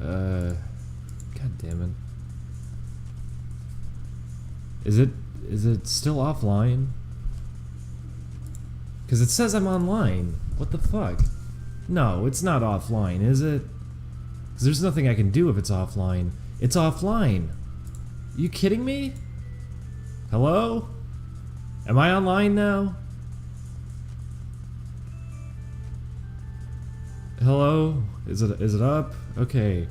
God damn it. Is it still offline? Because it says I'm online. What the fuck? No, it's not offline, is it? Because there's nothing I can do if it's offline. It's offline. Are you kidding me? Hello? Am I online now? Hello? Is it up? Okay.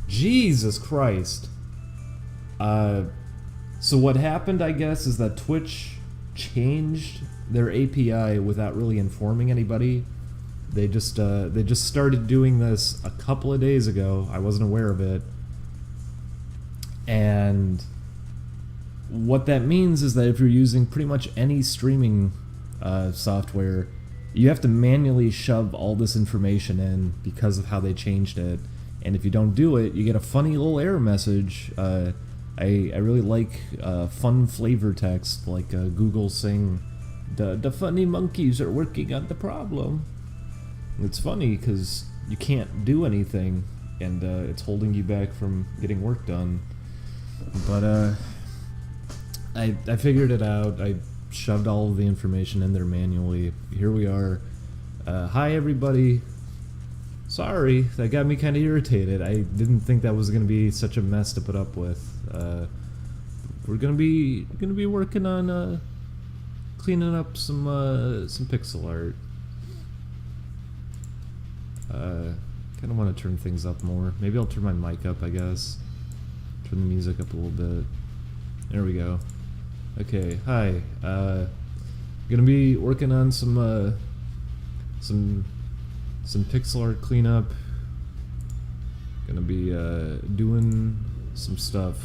Jesus Christ. So what happened, I guess, is that Twitch changed their API without really informing anybody. They just started doing this a couple of days ago. I wasn't aware of it. And what that means is that if you're using pretty much any streaming software, you have to manually shove all this information in because of how they changed it. And if you don't do it, you get a funny little error message. I really like fun flavor text, like Google saying, the funny monkeys are working on the problem. It's funny because you can't do anything, and it's holding you back from getting work done. But I figured it out. I shoved all of the information in there manually. Here we are. Hi everybody. Sorry, that got me kind of irritated. I didn't think that was gonna be such a mess to put up with. We're gonna be working on cleaning up some pixel art. Kind of want to turn things up more. Maybe I'll turn my mic up, I guess. Turn the music up a little bit. There we go. Okay, hi. Gonna be working on some pixel art cleanup. Gonna be doing some stuff.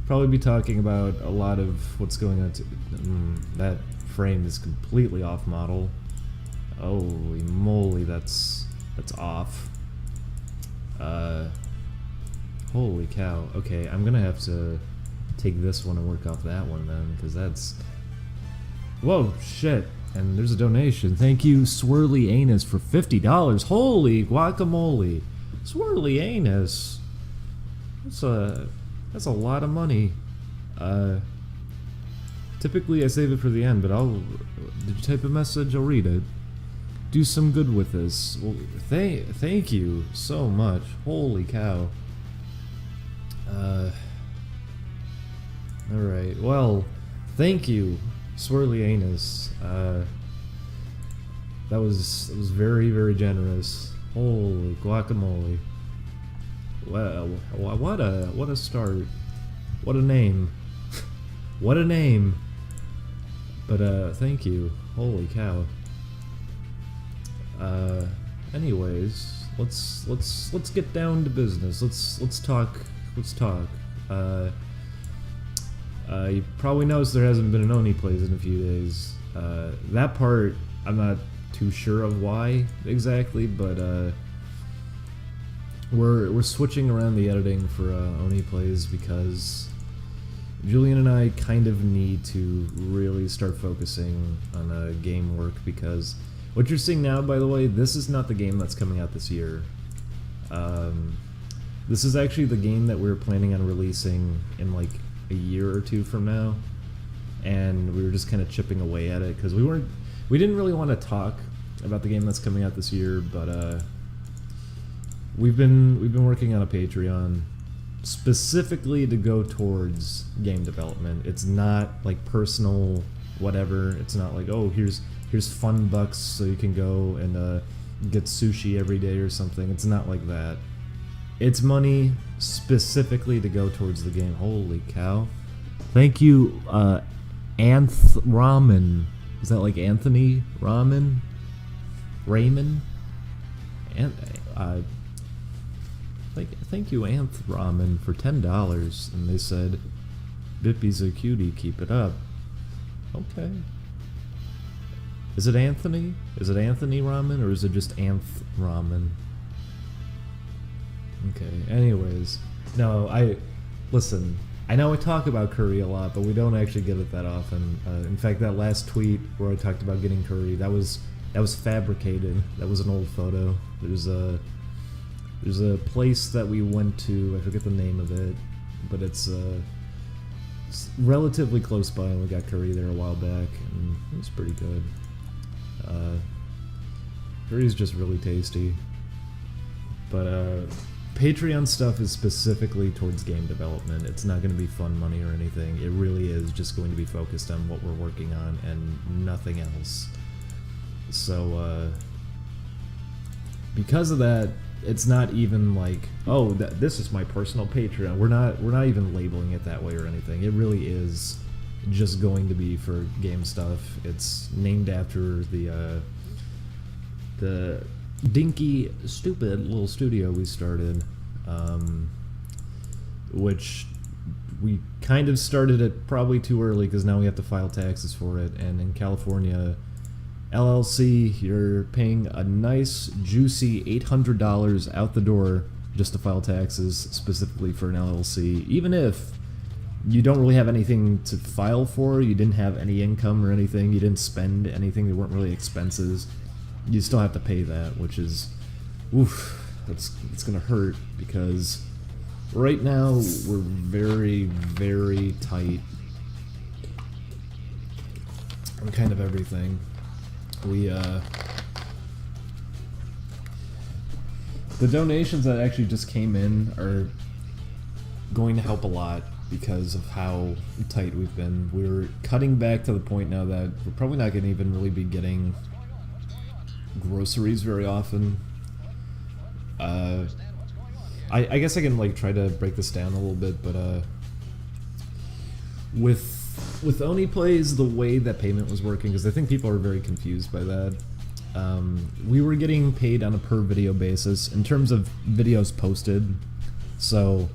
Probably be talking about a lot of what's going on. That frame is completely off model. Holy moly, that's off. Holy cow. Okay, I'm gonna have to take this one and work off that one then, because that's... Whoa, shit. And there's a donation. Thank you, Swirly Anus, for $50. Holy guacamole. Swirly Anus. That's a lot of money. Typically I save it for the end, but did you type a message? I'll read it. Do some good with this. Well, thank you so much. Holy cow. Alright, well, thank you, Swirly Anus. That was very, very generous. Holy guacamole. Well, what a start. What a name. What a name. But thank you. Holy cow. Anyways, let's get down to business. Let's talk. You probably noticed there hasn't been an Oni Plays in a few days. That part I'm not too sure of why exactly, but we're switching around the editing for Oni Plays because Julian and I kind of need to really start focusing on game work, because what you're seeing now, by the way, this is not the game that's coming out this year. This is actually the game that we were planning on releasing in like a year or two from now, and we were just kind of chipping away at it because we didn't really want to talk about the game that's coming out this year, but we've been working on a Patreon specifically to go towards game development. It's not like personal whatever. It's not like, oh, here's fun bucks so you can go and get sushi every day or something. It's not like that. It's money specifically to go towards the game. Holy cow. Thank you, Anth Ramen. Is that like Anthony Ramen? Raymond? Thank you, Anth Ramen, for $10. And they said, Bippy's a cutie, keep it up. Okay. Is it Anthony? Is it Anthony Ramen, or is it just Anth Ramen? Okay, anyways. No, listen, I know I talk about curry a lot, but we don't actually get it that often. In fact, that last tweet where I talked about getting curry, that was That was fabricated. That was an old photo. There's a place that we went to. I forget the name of it, but it's relatively close by, and we got curry there a while back, and it was pretty good. Curry's just really tasty. But Patreon stuff is specifically towards game development. It's not going to be fun money or anything. It really is just going to be focused on what we're working on and nothing else. So because of that, it's not even like, oh, this is my personal Patreon. We're not even labeling it that way or anything. It really is just going to be for game stuff. It's named after the dinky, stupid little studio we started, which we kind of started it probably too early because now we have to file taxes for it, and in California, LLC, you're paying a nice, juicy $800 out the door just to file taxes specifically for an LLC, even if you don't really have anything to file for, you didn't have any income or anything, you didn't spend anything, there weren't really expenses, you still have to pay that, which is, oof, it's gonna hurt, because right now we're very, very tight on kind of everything. The donations that actually just came in are going to help a lot because of how tight we've been. We're cutting back to the point now that we're probably not going to even really be getting groceries very often. I guess I can like try to break this down a little bit, but with Oni Plays, the way that payment was working, because I think people are very confused by that. We were getting paid on a per video basis in terms of videos posted. So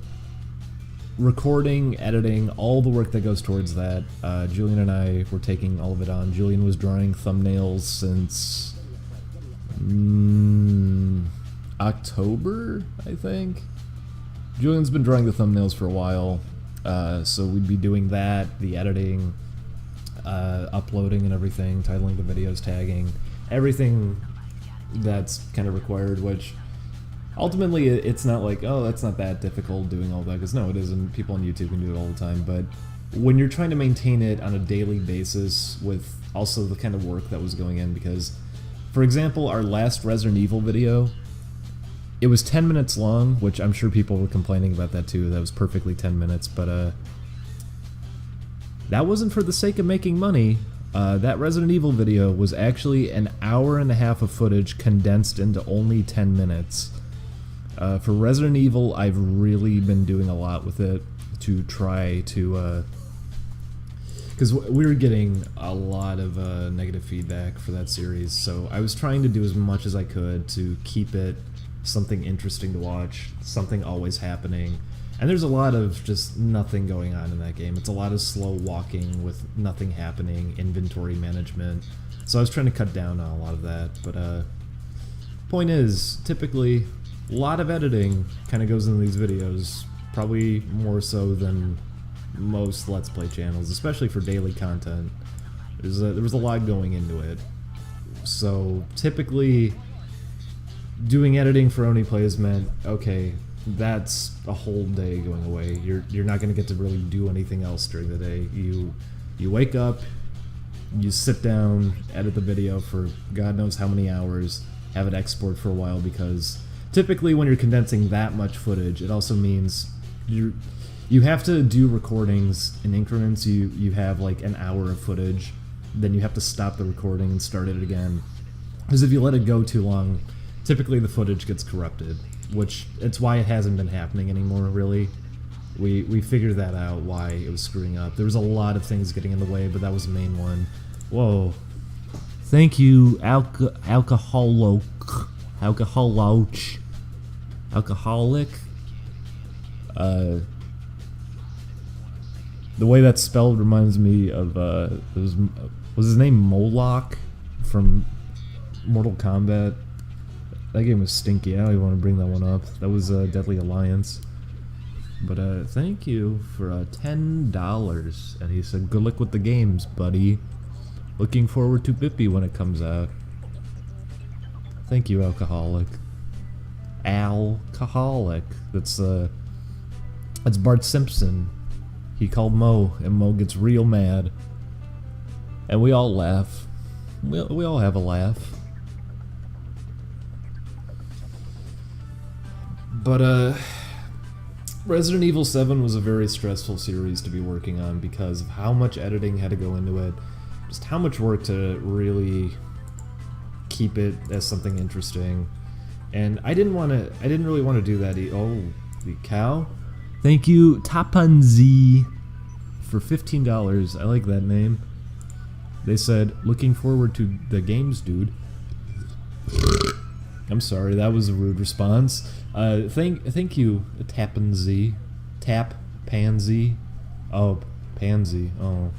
recording, editing, all the work that goes towards that, Julian and I were taking all of it on. Julian was drawing thumbnails since October, I think. Julian's been drawing the thumbnails for a while. So we'd be doing that, the editing, uploading and everything, titling the videos, tagging, everything that's kind of required, which ultimately it's not like, oh, that's not that difficult doing all that, because no, it isn't. People on YouTube can do it all the time, but when you're trying to maintain it on a daily basis with also the kind of work that was going in, because, for example, our last Resident Evil video, it was 10 minutes long, which I'm sure people were complaining about that too. That was perfectly 10 minutes, but that wasn't for the sake of making money. That Resident Evil video was actually an hour and a half of footage condensed into only 10 minutes. For Resident Evil, I've really been doing a lot with it to try to... because we were getting a lot of negative feedback for that series, so I was trying to do as much as I could to keep it something interesting to watch, something always happening. And there's a lot of just nothing going on in that game. It's a lot of slow walking with nothing happening, inventory management. So I was trying to cut down on a lot of that, but point is, typically, a lot of editing kind of goes into these videos, probably more so than most Let's Play channels, especially for daily content. There was a lot going into it. So typically, doing editing for Oni Plays meant, okay, that's a whole day going away. You're not going to get to really do anything else during the day. You wake up, you sit down, edit the video for God knows how many hours, have it export for a while, because typically when you're condensing that much footage, it also means you have to do recordings in increments. You have like an hour of footage, then you have to stop the recording and start it again. Because if you let it go too long, typically the footage gets corrupted, which it's why it hasn't been happening anymore, really. We figured that out, why it was screwing up. There was a lot of things getting in the way, but that was the main one. Whoa. Thank you, alcoholic. The way that's spelled reminds me of, was his name Moloch from Mortal Kombat? That game was stinky. I don't even want to bring that one up. That was Deadly Alliance. But thank you for $10. And he said, good luck with the games, buddy. Looking forward to Bippy when it comes out. Thank you, alcoholic. Alcoholic. That's Bart Simpson. He called Mo, and Mo gets real mad. And we all laugh. We all have a laugh. But, Resident Evil 7 was a very stressful series to be working on because of how much editing had to go into it. Just how much work to really keep it as something interesting. And I didn't really want to do that. Oh, the cow? Thank you, Tapanzi, for $15. I like that name. They said, looking forward to the games, dude. I'm sorry, that was a rude response. Thank you, Tapanzi. Tap Pansy. Oh, Pansy. Oh.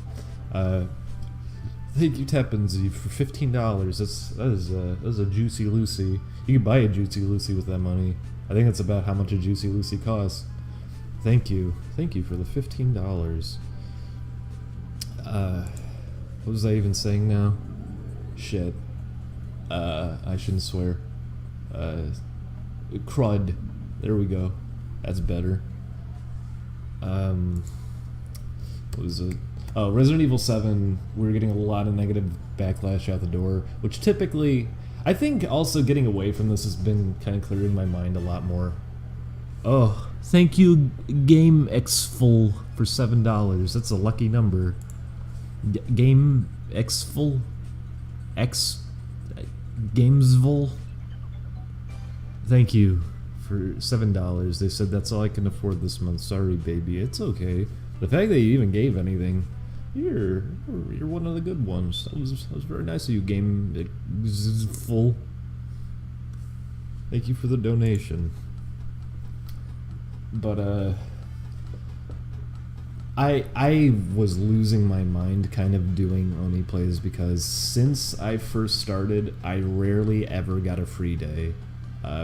Thank you, Tapanzi, for $15. That is a Juicy Lucy. You can buy a Juicy Lucy with that money. I think that's about how much a Juicy Lucy costs. Thank you for the $15. What was I even saying now? Shit. I shouldn't swear. Crud. There we go. That's better. What was it? Oh, Resident Evil 7, we were getting a lot of negative backlash out the door, which typically, I think also getting away from this has been kind of clearing my mind a lot more. Oh, thank you, GameXful, for $7. That's a lucky number. GameXful? Gamesville? Thank you for $7. They said that's all I can afford this month. Sorry, baby. It's okay. The fact that you even gave anything, you're one of the good ones. That was very nice of you, GameXful. Thank you for the donation. But I was losing my mind kind of doing Oni plays because since I first started, I rarely ever got a free day.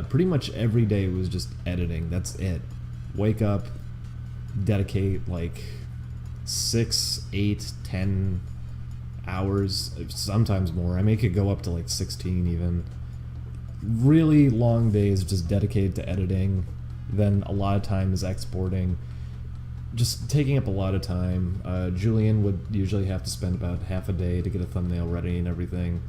Pretty much every day was just editing. That's it. Wake up, dedicate like 6, 8, 10 hours, sometimes more. I make it go up to like 16 even. Really long days just dedicated to editing. Then a lot of time is exporting. Just taking up a lot of time. Julian would usually have to spend about half a day to get a thumbnail ready and everything.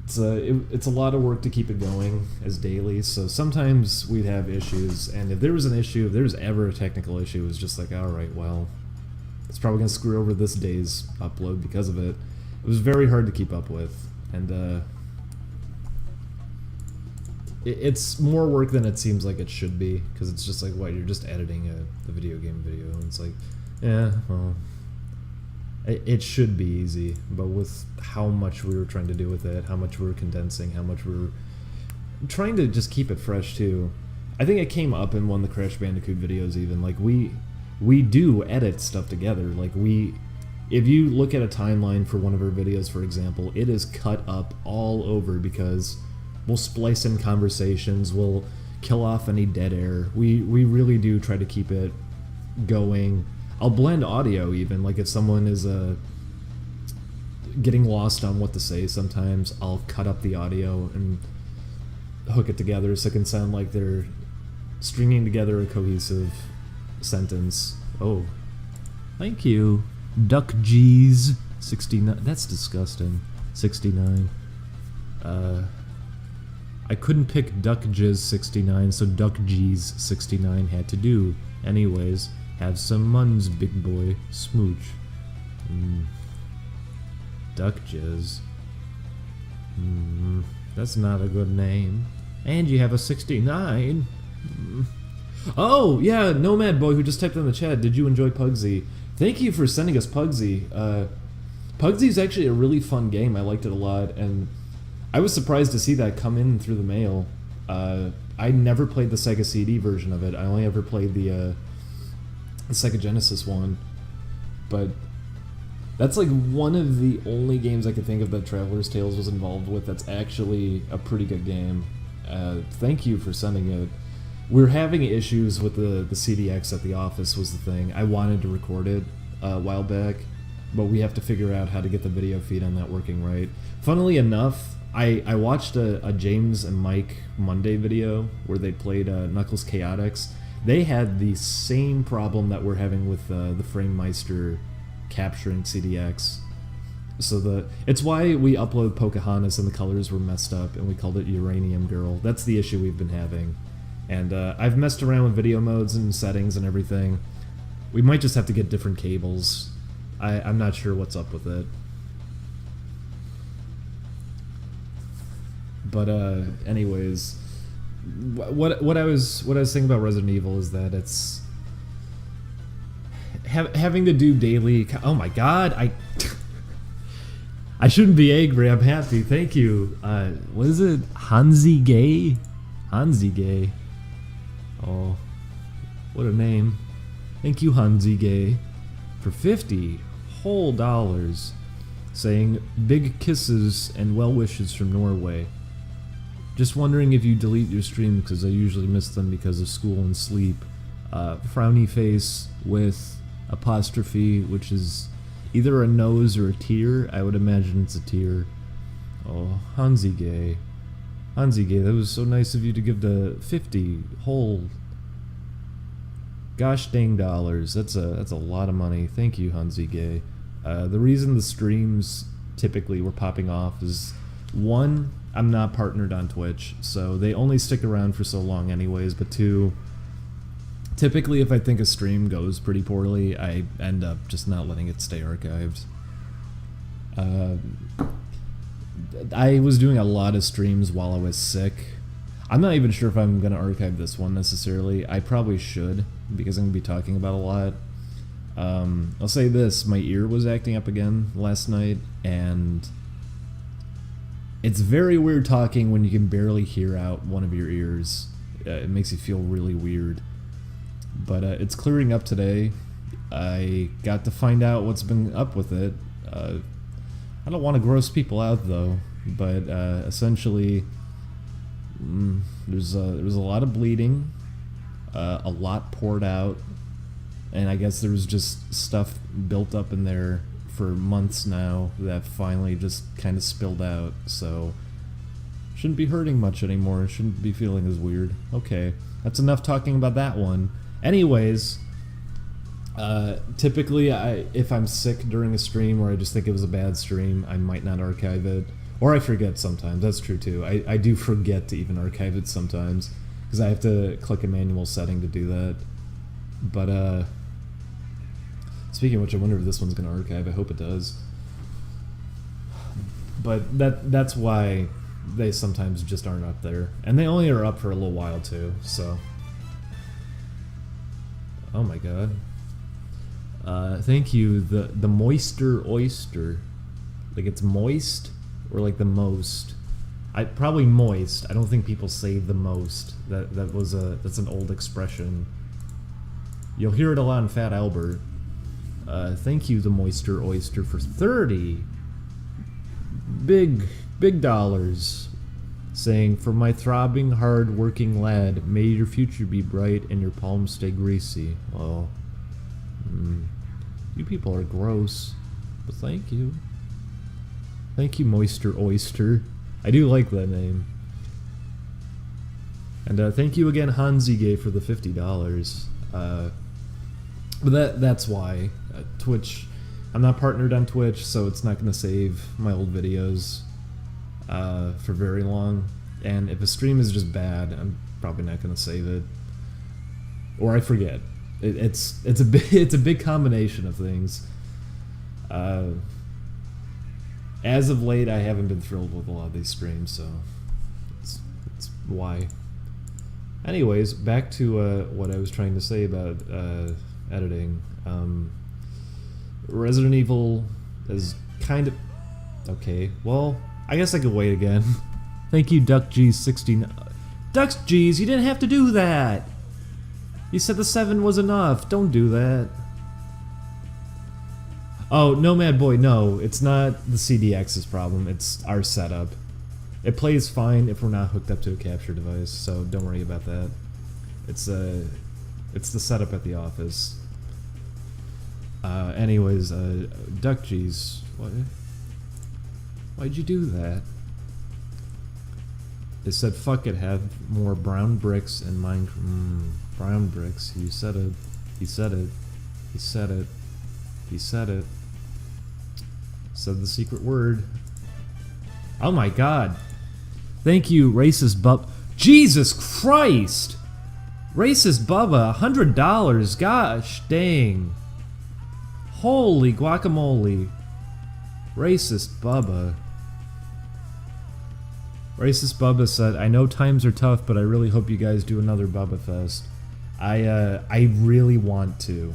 It's a lot of work to keep it going as daily, so sometimes we'd have issues, and if there was an issue, if there was ever a technical issue, it was just like, alright, well, it's probably going to screw over this day's upload because of it. It was very hard to keep up with, and it's more work than it seems like it should be, because it's just like, what, you're just editing a video game video, and it's like, yeah, well, it should be easy, but with how much we were trying to do with it, how much we were condensing, how much we were trying to just keep it fresh too. I think it came up in one of the Crash Bandicoot videos even, like we do edit stuff together, like if you look at a timeline for one of our videos, for example, it is cut up all over because we'll splice in conversations, we'll kill off any dead air. We really do try to keep it going. I'll blend audio even, like if someone is getting lost on what to say sometimes, I'll cut up the audio and hook it together so it can sound like they're stringing together a cohesive sentence. Oh, thank you. Duck G's 69. That's disgusting. 69. I couldn't pick Duck Jizz 69, so Duck G's 69 had to do. Anyways, have some muns, big boy. Smooch. Duck Jizz. That's not a good name. And you have a 69. Oh, yeah, Nomad Boy who just typed in the chat, did you enjoy Pugsy? Thank you for sending us Pugsy. Pugsy's actually a really fun game. I liked it a lot, and I was surprised to see that come in through the mail. I never played the Sega CD version of it. I only ever played the Sega Genesis one. But that's like one of the only games I could think of that Traveler's Tales was involved with that's actually a pretty good game. Thank you for sending it. We were having issues with the CDX at the office was the thing. I wanted to record it a while back, but we have to figure out how to get the video feed on that working right. Funnily enough, I watched a James and Mike Monday video where they played Knuckles Chaotix. They had the same problem that we're having with the FrameMeister capturing CDX. So it's why we upload Pocahontas and the colors were messed up and we called it Uranium Girl. That's the issue we've been having. And I've messed around with video modes and settings and everything. We might just have to get different cables. I'm not sure what's up with it. But anyways, what I was saying about Resident Evil is that it's having to do daily. Oh my god, I shouldn't be angry. I'm happy. Thank you. What is it? Hansi Gay? Hansi Gay. Oh, what a name. Thank you, Hansi Gay, for 50 whole dollars, saying big kisses and well wishes from Norway. Just wondering if you delete your stream because I usually miss them because of school and sleep. Frowny face with apostrophe, which is either a nose or a tear. I would imagine it's a tear. Oh, Hansi Gay. Hansi Gay, that was so nice of you to give the 50 whole gosh dang dollars. That's a lot of money. Thank you, Hansi Gay. The reason the streams typically were popping off is, one, I'm not partnered on Twitch, so they only stick around for so long anyways, but two, typically if I think a stream goes pretty poorly, I end up just not letting it stay archived. I was doing a lot of streams while I was sick. I'm not even sure if I'm going to archive this one necessarily. I probably should, because I'm going to be talking about a lot. I'll say this, my ear was acting up again last night, and it's very weird talking when you can barely hear out one of your ears. It makes you feel really weird. But it's clearing up today. I got to find out what's been up with it. I don't want to gross people out though, but essentially there was a lot of bleeding, a lot poured out, and I guess there was just stuff built up in there for months now that finally just kind of spilled out, so shouldn't be hurting much anymore, shouldn't be feeling as weird. Okay, that's enough talking about that one. Anyways, typically if I'm sick during a stream or I just think it was a bad stream, I might not archive it, or I forget sometimes. That's true too. I do forget to even archive it sometimes because I have to click a manual setting to do that. But speaking of which, I wonder if this one's gonna archive. I hope it does. But that's why they sometimes just aren't up there, and they only are up for a little while too. So, oh my god. Thank you, the moister oyster. Like it's moist or like the most. Probably moist. I don't think people say the most. That's an old expression. You'll hear it a lot in Fat Albert. Thank you, the moister oyster, for 30 big dollars, saying, for my throbbing, hard-working lad, may your future be bright and your palms stay greasy. Oh. You people are gross, but thank you. Thank you, Moister Oyster. I do like that name. And thank you again, Hansi Gay, for the $50. But that's why. Twitch, I'm not partnered on Twitch, so it's not going to save my old videos for very long. And if a stream is just bad, I'm probably not going to save it. Or I forget. It's a big combination of things. As of late, I haven't been thrilled with a lot of these streams, so it's why. Anyways, back to what I was trying to say about editing. Resident Evil is kind of okay. Well, I guess I could wait again. Thank you, DuckG69. DuckG's, you didn't have to do that. You said the 7 was enough. Don't do that. Oh, Nomad Boy, no. It's not the CDX's problem. It's our setup. It plays fine if we're not hooked up to a capture device, so don't worry about that. It's the setup at the office. Anyways, duck cheese. What? Why'd you do that? It said, fuck it, have more brown bricks in Minecraft. Brown bricks. You said it. He said it. He said it. He said it. Said the secret word. Oh my god. Thank you, racist bub. Jesus Christ! Racist Bubba, $100. Gosh dang. Holy guacamole. Racist Bubba. Racist Bubba said, I know times are tough, but I really hope you guys do another Bubba Fest. I really want to.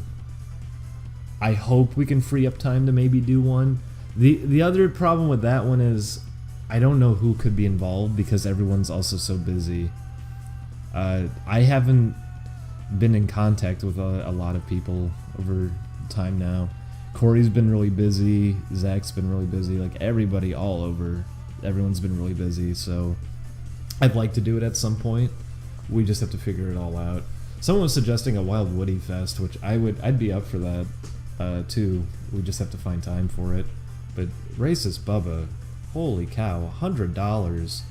I hope we can free up time to maybe do one. The other problem with that one is I don't know who could be involved because everyone's also so busy. I haven't been in contact with a lot of people over time now. Corey's been really busy, Zach's been really busy, like everybody all over. Everyone's been really busy, so I'd like to do it at some point. We just have to figure it all out. Someone was suggesting a Wild Woody Fest, which I'd be up for that too. We just have to find time for it. But Racist Bubba, holy cow, $100.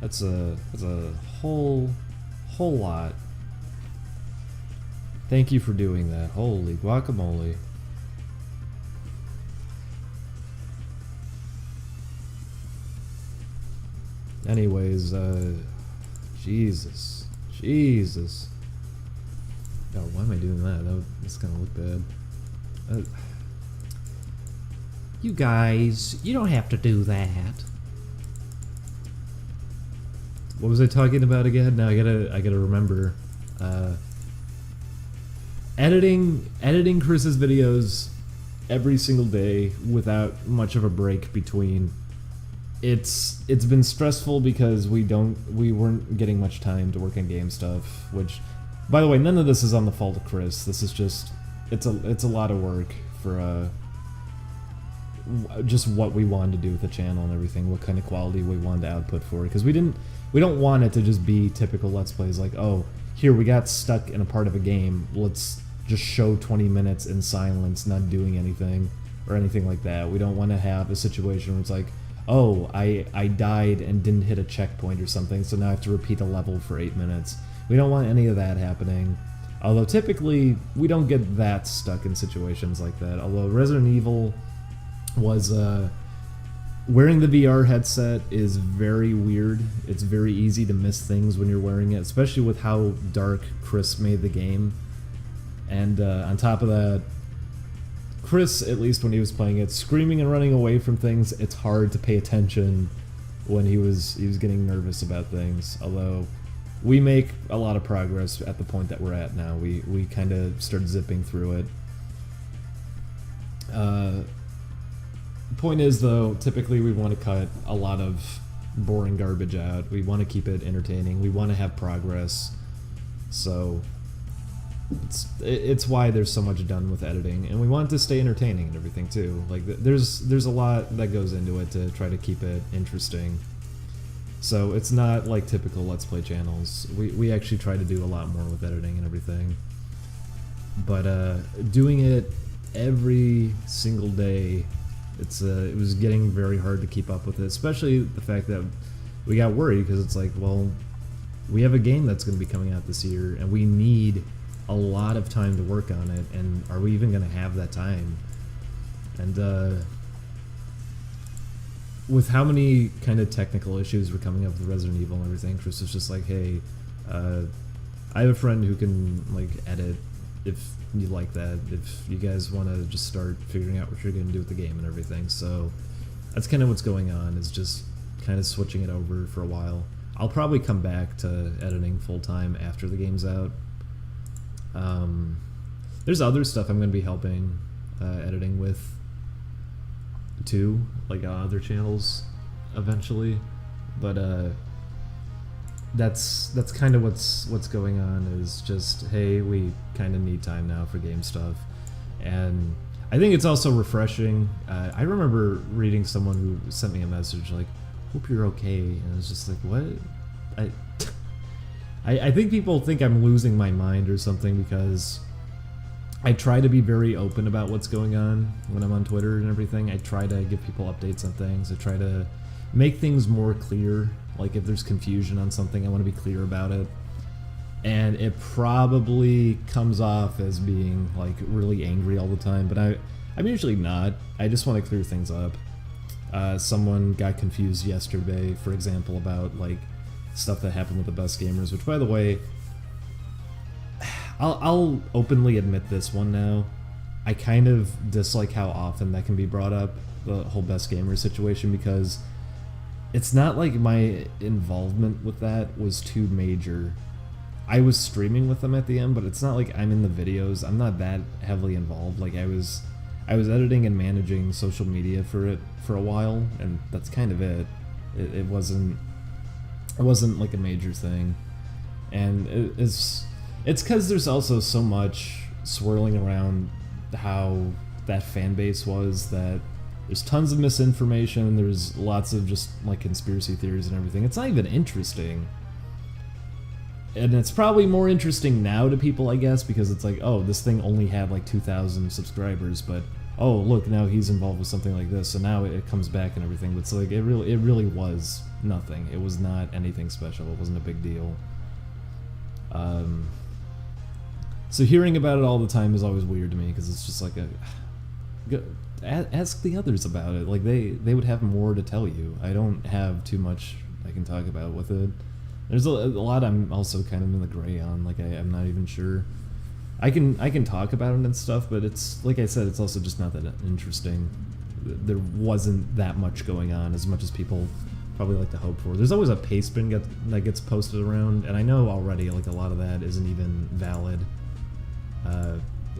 That's a whole lot. Thank you for doing that. Holy guacamole. Anyways, Jesus. Oh, why am I doing that? That's gonna look bad. You guys, you don't have to do that. What was I talking about again? Now I gotta remember. Editing Chris's videos every single day without much of a break between. It's been stressful because we weren't getting much time to work on game stuff, which, by the way, none of this is on the fault of Chris. This is just it's a lot of work for just what we wanted to do with the channel and everything, what kind of quality we wanted to output for it, because we don't want it to just be typical Let's Plays like, oh, here we got stuck in a part of a game, let's just show 20 minutes in silence, not doing anything or anything like that. We don't want to have a situation where it's like, oh, I died and didn't hit a checkpoint or something, so now I have to repeat a level for 8 minutes. We don't want any of that happening. Although typically, we don't get that stuck in situations like that. Although Resident Evil was, wearing the VR headset is very weird. It's very easy to miss things when you're wearing it, especially with how dark Chris made the game. And on top of that, Chris, at least when he was playing it, screaming and running away from things, it's hard to pay attention when he was getting nervous about things. Although we make a lot of progress at the point that we're at now. We kind of start zipping through it. The point is, though, typically we want to cut a lot of boring garbage out. We want to keep it entertaining. We want to have progress. So it's why there's so much done with editing, and we want it to stay entertaining and everything too. Like there's a lot that goes into it to try to keep it interesting. So it's not like typical Let's Play channels. We actually try to do a lot more with editing and everything. But doing it every single day, it was getting very hard to keep up with it, especially the fact that we got worried because it's like, well, we have a game that's going to be coming out this year, and we need a lot of time to work on it, and are we even going to have that time? And with how many kind of technical issues were coming up with Resident Evil and everything, Chris was just like, hey, I have a friend who can like edit if you like that, if you guys want to just start figuring out what you're going to do with the game and everything. So that's kind of what's going on, is just kind of switching it over for a while. I'll probably come back to editing full-time after the game's out. There's other stuff I'm going to be helping editing with too, like other channels eventually, but that's kind of what's going on, is just, hey, we kind of need time now for game stuff. And I think it's also refreshing. I remember reading someone who sent me a message like, hope you're okay, and I was just like, what? I think people think I'm losing my mind or something, because I try to be very open about what's going on when I'm on Twitter and everything. I try to give people updates on things. I try to make things more clear. Like if there's confusion on something, I want to be clear about it. And it probably comes off as being like really angry all the time, but I'm usually not. I just want to clear things up. Someone got confused yesterday, for example, about like stuff that happened with the best gamers, which by the way, I'll openly admit this one now. I kind of dislike how often that can be brought up, the whole best gamer situation, because it's not like my involvement with that was too major. I was streaming with them at the end, but it's not like I'm in the videos. I'm not that heavily involved. Like I was editing and managing social media for it for a while, and that's kind of it. It wasn't like a major thing, and it's because there's also so much swirling around how that fan base was, that there's tons of misinformation, there's lots of just like conspiracy theories and everything. It's not even interesting. And it's probably more interesting now to people, I guess, because it's like, oh, this thing only had like 2,000 subscribers, but oh, look, now he's involved with something like this, so now it comes back and everything. But it's like, it really was nothing. It was not anything special. It wasn't a big deal. So hearing about it all the time is always weird to me, because it's just like ask the others about it. Like they would have more to tell you. I don't have too much I can talk about with it. There's a lot I'm also kind of in the gray on. Like I'm not even sure. I can talk about it and stuff, but it's like I said, it's also just not that interesting. There wasn't that much going on, as much as people probably like to hope for. There's always a paste bin that gets posted around, and I know already like a lot of that isn't even valid.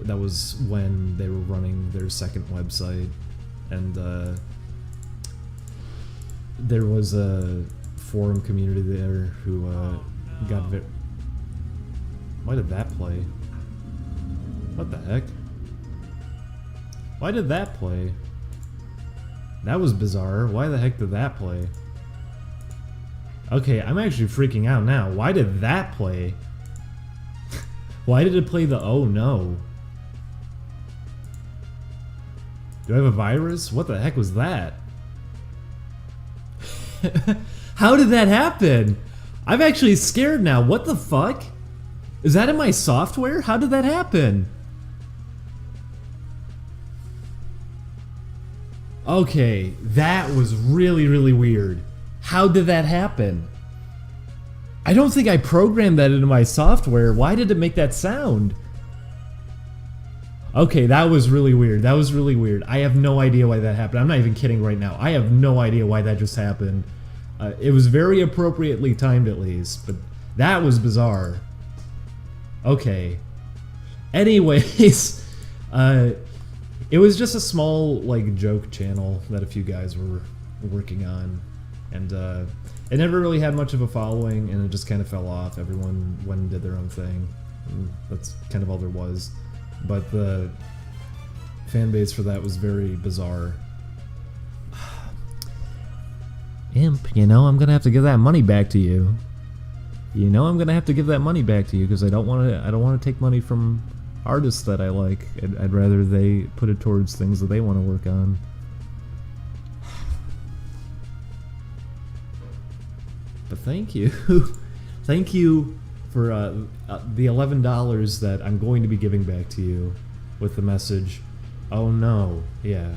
That was when they were running their second website, and there was a forum community there who got why did that play? What the heck? Why did that play? That was bizarre. Why the heck did that play? Okay, I'm actually freaking out now. Why did that play? Why did it play the oh no? Do I have a virus? What the heck was that? How did that happen? I'm actually scared now. What the fuck? Is that in my software? How did that happen? Okay, that was really, really weird. How did that happen? I don't think I programmed that into my software. Why did it make that sound? Okay, that was really weird. That was really weird. I have no idea why that happened. I'm not even kidding right now. I have no idea why that just happened. It was very appropriately timed at least, but that was bizarre. Okay. Anyways, it was just a small like joke channel that a few guys were working on, and it never really had much of a following, and it just kind of fell off. Everyone went and did their own thing, and that's kind of all there was. But the fan base for that was very bizarre. Imp, you know, I'm gonna have to give that money back to you. You know, I'm gonna have to give that money back to you, because I don't want to take money from artists that I like. I'd rather they put it towards things that they want to work on. But thank you. Thank you for the $11 that I'm going to be giving back to you with the message, oh no, yeah,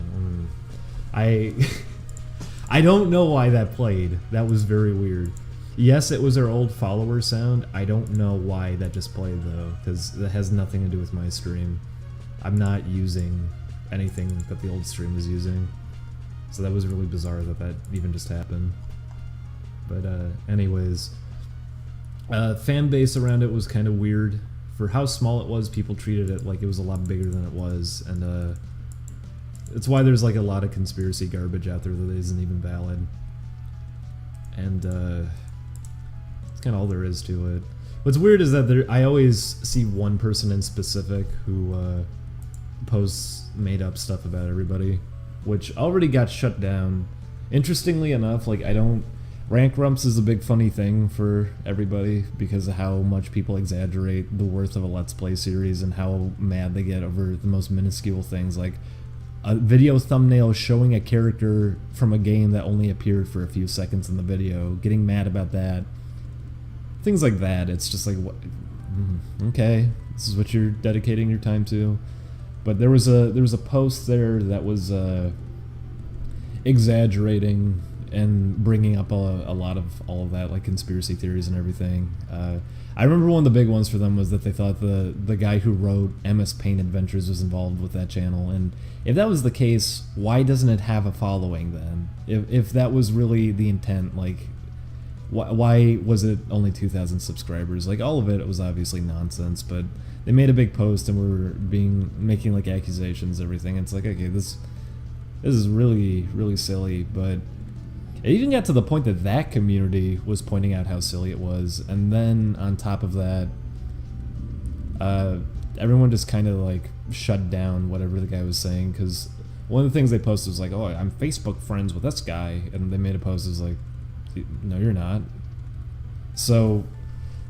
I don't know why that played. That was very weird. Yes, it was our old follower sound. I don't know why that just played though, because that has nothing to do with my stream. I'm not using anything that the old stream was using. So that was really bizarre that even just happened. But anyways, fan base around it was kind of weird. For how small it was, people treated it like it was a lot bigger than it was, and it's why there's like a lot of conspiracy garbage out there that isn't even valid. And that's kind of all there is to it. What's weird is that I always see one person in specific who posts made up stuff about everybody, which already got shut down. Interestingly enough, like I Rank rumps is a big funny thing for everybody because of how much people exaggerate the worth of a Let's Play series and how mad they get over the most minuscule things, like a video thumbnail showing a character from a game that only appeared for a few seconds in the video, getting mad about that. Things like that. It's just like, what? Okay, this is what you're dedicating your time to. But there was a post there that was exaggerating and bringing up a lot of all of that, like conspiracy theories and everything. I remember one of the big ones for them was that they thought the guy who wrote MS Paint Adventures was involved with that channel, and if that was the case, why doesn't it have a following then? If that was really the intent, like, why was it only 2,000 subscribers? Like, all of it was obviously nonsense, but they made a big post and were making like accusations, everything. It's like, okay, this is really silly, but it even got to the point that that community was pointing out how silly it was, and then on top of that, everyone just kind of like shut down whatever the guy was saying, because one of the things they posted was like, oh, I'm Facebook friends with this guy, and they made a post that was like, no, you're not. So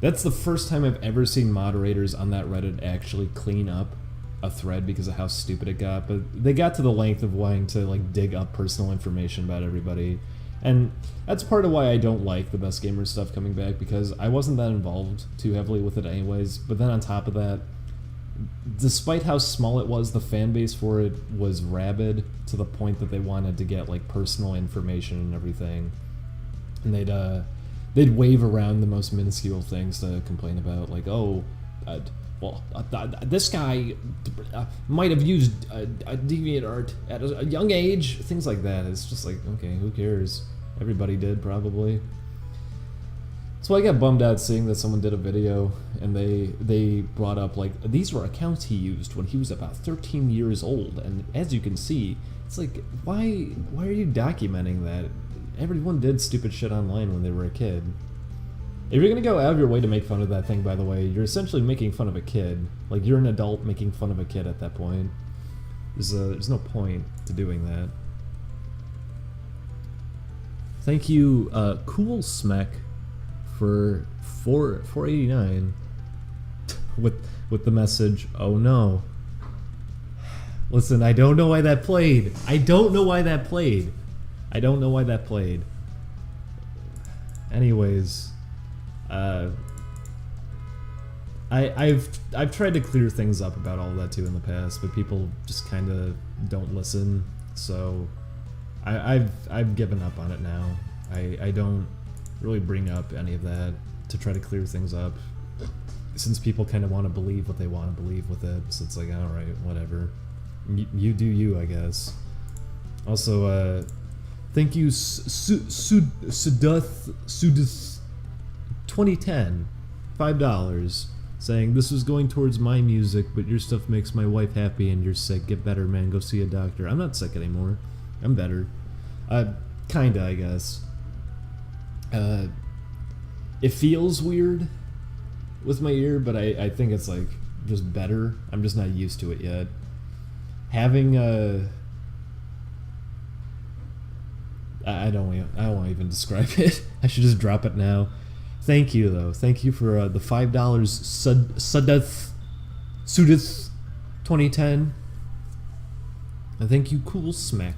that's the first time I've ever seen moderators on that Reddit actually clean up a thread because of how stupid it got, but they got to the length of wanting to like dig up personal information about everybody. And that's part of why I don't like the Best Gamer stuff coming back, because I wasn't that involved too heavily with it anyways. But then on top of that, despite how small it was, the fan base for it was rabid to the point that they wanted to get like personal information and everything. And they'd wave around the most minuscule things to complain about, like, oh, this guy might have used DeviantArt at a young age, things like that. It's just like, okay, who cares? Everybody did, probably. So I got bummed out seeing that someone did a video and they brought up, like, these were accounts he used when he was about 13 years old, and as you can see, it's like, why are you documenting that? Everyone did stupid shit online when they were a kid. If you're gonna go out of your way to make fun of that thing, by the way, you're essentially making fun of a kid. Like, you're an adult making fun of a kid at that point. There's no point to doing that. Thank you, Cool Smack, for $4.89 with the message, oh no. Listen, I don't know why that played. I don't know why that played. Anyways, I've tried to clear things up about all that too in the past, but people just kind of don't listen. So I've given up on it now. I don't really bring up any of that to try to clear things up, since people kind of want to believe what they want to believe with it. So it's like, all right, whatever. You do you, I guess. Also, thank you, Suduth 2010, $5, saying, this was going towards my music, but your stuff makes my wife happy and you're sick. Get better, man. Go see a doctor. I'm not sick anymore. I'm better. Kinda, I guess. It feels weird with my ear, but I think it's like just better. I'm just not used to it yet. Having I won't even describe it. I should just drop it now. Thank you, though. Thank you for the $5 Sudith 2010. And thank you, Cool Smack.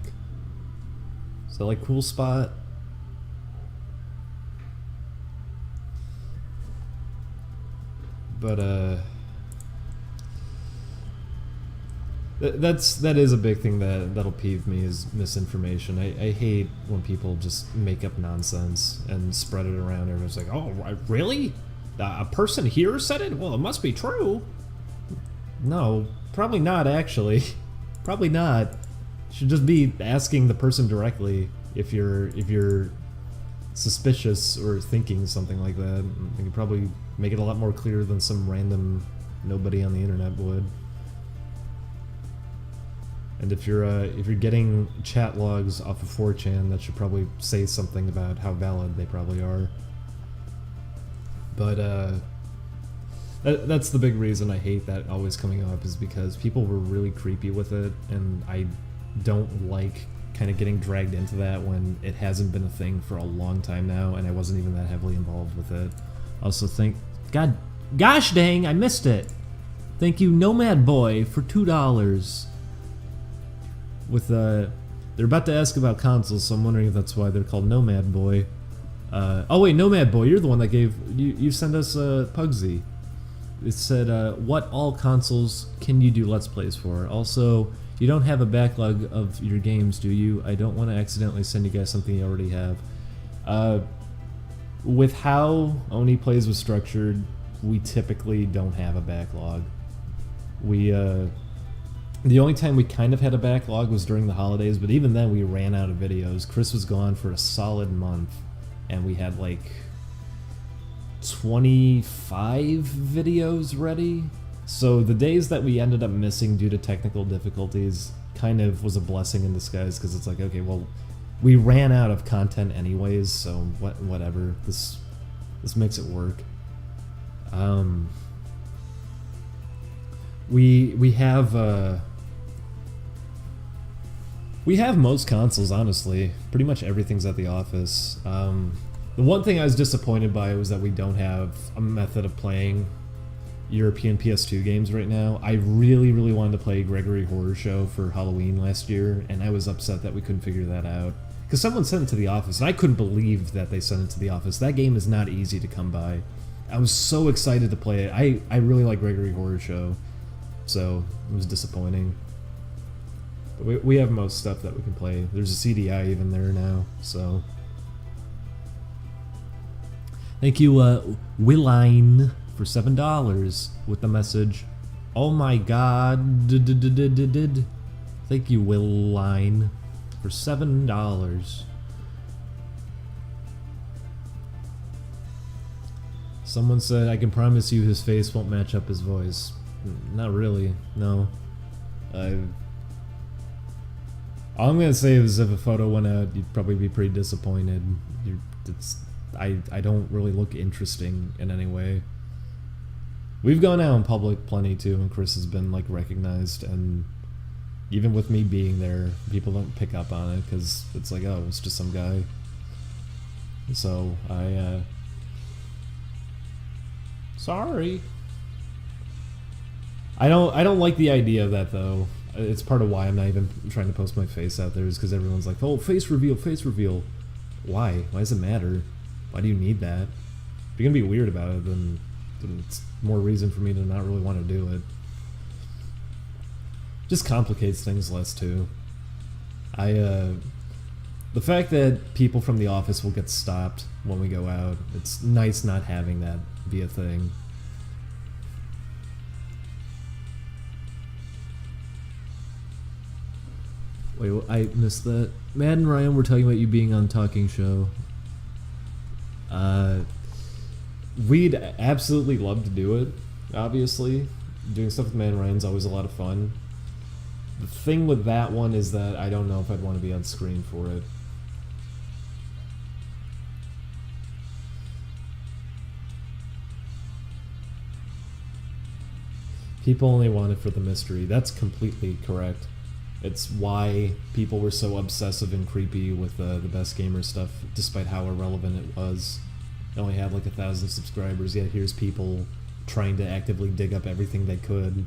Is that like Cool Spot? But that is a big thing that'll peeve me, is misinformation. I hate when people just make up nonsense and spread it around. Everyone's like, oh, really? A person here said it? Well, it must be true. No, probably not, actually. Probably not. You should just be asking the person directly if you're suspicious or thinking something like that. You can probably make it a lot more clear than some random nobody on the internet would. And if you're getting chat logs off of 4chan, that should probably say something about how valid they probably are. But that's the big reason I hate that always coming up, is because people were really creepy with it, and I don't like kind of getting dragged into that when it hasn't been a thing for a long time now, and I wasn't even that heavily involved with it. Also, gosh dang, I missed it. Thank you, Nomad Boy, for $2. With they're about to ask about consoles, so I'm wondering if that's why they're called Nomad Boy. Oh wait, Nomad Boy, you're the one that gave you sent us Pugsy. It said, what all consoles can you do Let's Plays for? Also, you don't have a backlog of your games, do you? I don't want to accidentally send you guys something you already have. With how Oni Plays was structured, we typically don't have a backlog. The only time we kind of had a backlog was during the holidays, but even then we ran out of videos. Chris was gone for a solid month, and we had like 25 videos ready. So the days that we ended up missing due to technical difficulties kind of was a blessing in disguise, because it's like, okay, well, we ran out of content anyways, so whatever. This makes it work. We have most consoles, honestly. Pretty much everything's at the office. The one thing I was disappointed by was that we don't have a method of playing European PS2 games right now. I really, really wanted to play Gregory Horror Show for Halloween last year, and I was upset that we couldn't figure that out. Because someone sent it to the office, and I couldn't believe that they sent it to the office. That game is not easy to come by. I was so excited to play it. I really like Gregory Horror Show, so it was disappointing. But we have most stuff that we can play. There's a CDI even there now, so... Thank you, Willine, for $7 with the message, "Oh my God, Thank you, Willine, for $7. Someone said, "I can promise you his face won't match up his voice." Not really, no. All I'm gonna say is if a photo went out, you'd probably be pretty disappointed. I don't really look interesting in any way. We've gone out in public plenty too, and Chris has been like recognized, and even with me being there, people don't pick up on it because it's like, oh, it's just some guy. So sorry. I don't like the idea of that though. It's part of why I'm not even trying to post my face out there, is because everyone's like, oh, face reveal, face reveal. Why? Why does it matter? Why do you need that? If you're gonna be weird about it, then it's more reason for me to not really want to do it. Just complicates things less too. The fact that people from the office will get stopped when we go out, it's nice not having that be a thing. Wait, I missed that. Matt and Ryan were talking about you being on Talking Show. We'd absolutely love to do it, obviously. Doing stuff with Matt and Ryan's always a lot of fun. The thing with that one is that I don't know if I'd want to be on screen for it. People only want it for the mystery. That's completely correct. It's why people were so obsessive and creepy with the Best Gamer stuff, despite how irrelevant it was. It only had like 1,000 subscribers, yet here's people trying to actively dig up everything they could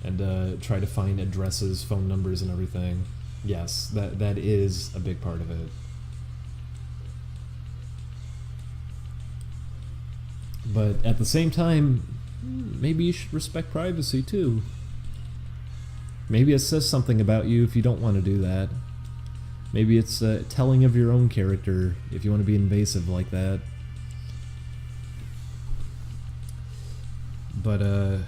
and try to find addresses, phone numbers, and everything. Yes, that is a big part of it. But at the same time, maybe you should respect privacy too. Maybe it says something about you if you don't want to do that. Maybe it's telling of your own character if you want to be invasive like that. But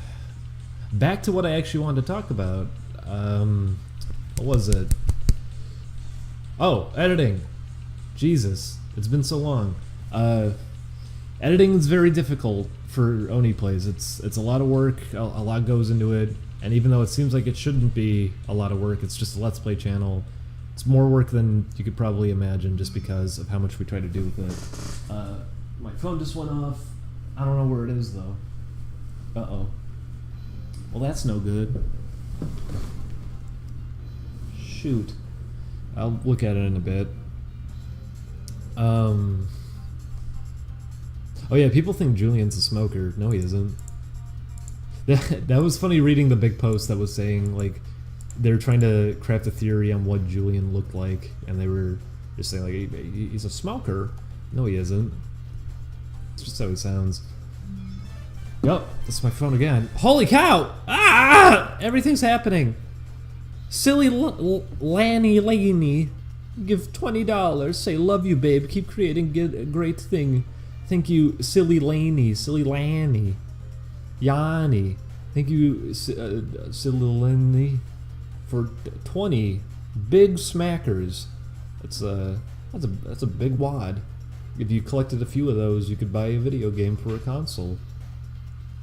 back to what I actually wanted to talk about. What was it? Oh, editing. Jesus, it's been so long. Editing is very difficult for Oni Plays. It's a lot of work. A lot goes into it. And even though it seems like it shouldn't be a lot of work, it's just a Let's Play channel. It's more work than you could probably imagine just because of how much we try to do with it. My phone just went off. I don't know where it is though. Uh-oh. Well, that's no good. Shoot. I'll look at it in a bit. Oh yeah, people think Julian's a smoker. No, he isn't. That was funny reading the big post that was saying, like, they were trying to craft a theory on what Julian looked like, and they were just saying, like, he's a smoker. No, he isn't. It's just how he sounds. Yup, that's my phone again. Holy cow! Ah! Everything's happening. Silly Lanny Laney. Give $20. Say, love you, babe. Keep creating a great thing. Thank you, Silly Laney. Silly Lanny. Yanni. Thank you, Silly Laney, for 20 big smackers. That's a big wad. If you collected a few of those, you could buy a video game for a console.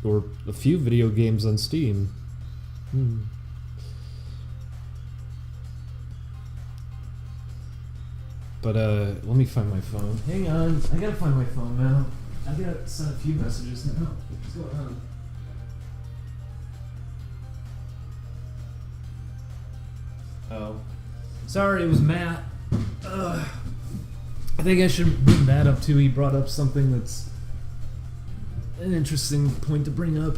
Or a few video games on Steam. But let me find my phone. Hang on, I gotta find my phone now. I gotta send a few messages now. What's going on? Oh, sorry, it was Matt. I think I should bring Matt up too. He brought up something that's an interesting point to bring up.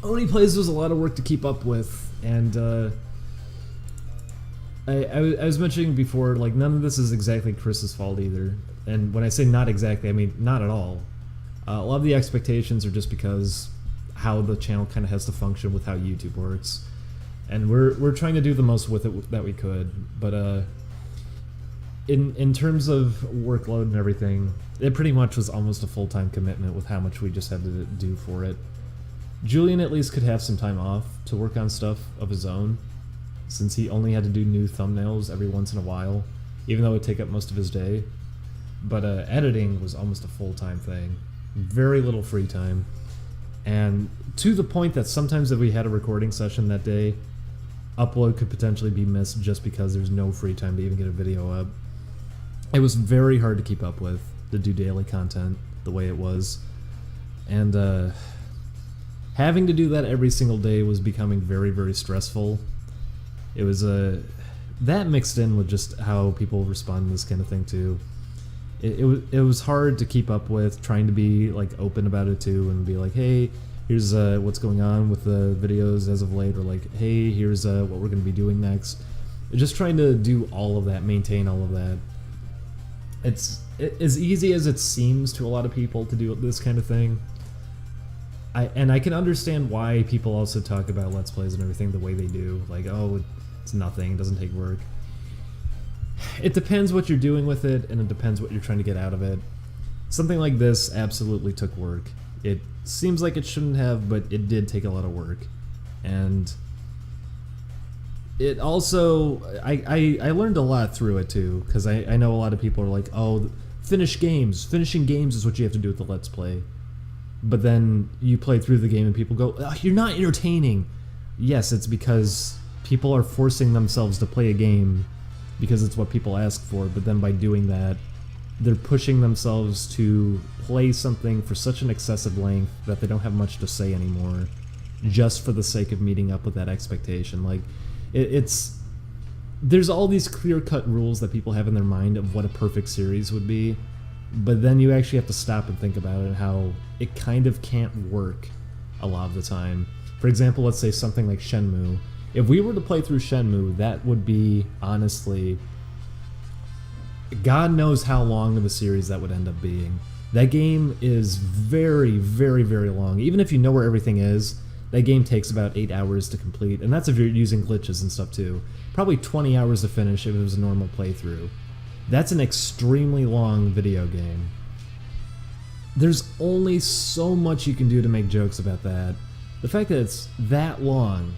Oni Plays was a lot of work to keep up with, and I was mentioning before, like, none of this is exactly Chris's fault either. And when I say not exactly, I mean not at all. A lot of the expectations are just because how the channel kind of has to function with how YouTube works. And we're trying to do the most with it that we could. But in terms of workload and everything, it pretty much was almost a full-time commitment with how much we just had to do for it. Julian at least could have some time off to work on stuff of his own, since he only had to do new thumbnails every once in a while, even though it would take up most of his day. But editing was almost a full-time thing. Very little free time. And to the point that sometimes if we had a recording session that day, upload could potentially be missed just because there's no free time to even get a video up. It was very hard to keep up with, to do daily content the way it was. And having to do that every single day was becoming very, very stressful. It was that mixed in with just how people respond to this kind of thing too. It was hard to keep up with, trying to be like open about it too, and be like, hey, here's what's going on with the videos as of late, or like, hey, here's what we're going to be doing next. Just trying to do all of that, maintain all of that. It's as easy as it seems to a lot of people to do this kind of thing. I can understand why people also talk about Let's Plays and everything the way they do. Like, oh, it's nothing, it doesn't take work. It depends what you're doing with it, and it depends what you're trying to get out of it. Something like this absolutely took work. It seems like it shouldn't have, but it did take a lot of work. And it also, I learned a lot through it too, because I know a lot of people are like, oh, finishing games is what you have to do with the Let's Play. But then you play through the game and people go, oh, you're not entertaining. Yes, it's because people are forcing themselves to play a game because it's what people ask for, but then by doing that, they're pushing themselves to play something for such an excessive length that they don't have much to say anymore, just for the sake of meeting up with that expectation. Like, there's all these clear-cut rules that people have in their mind of what a perfect series would be, but then you actually have to stop and think about it, and how it kind of can't work a lot of the time. For example, let's say something like Shenmue. If we were to play through Shenmue, that would be, honestly, God knows how long of a series that would end up being. That game is very, very, very long. Even if you know where everything is, that game takes about 8 hours to complete, and that's if you're using glitches and stuff too. Probably 20 hours to finish if it was a normal playthrough. That's an extremely long video game. There's only so much you can do to make jokes about that. The fact that it's that long,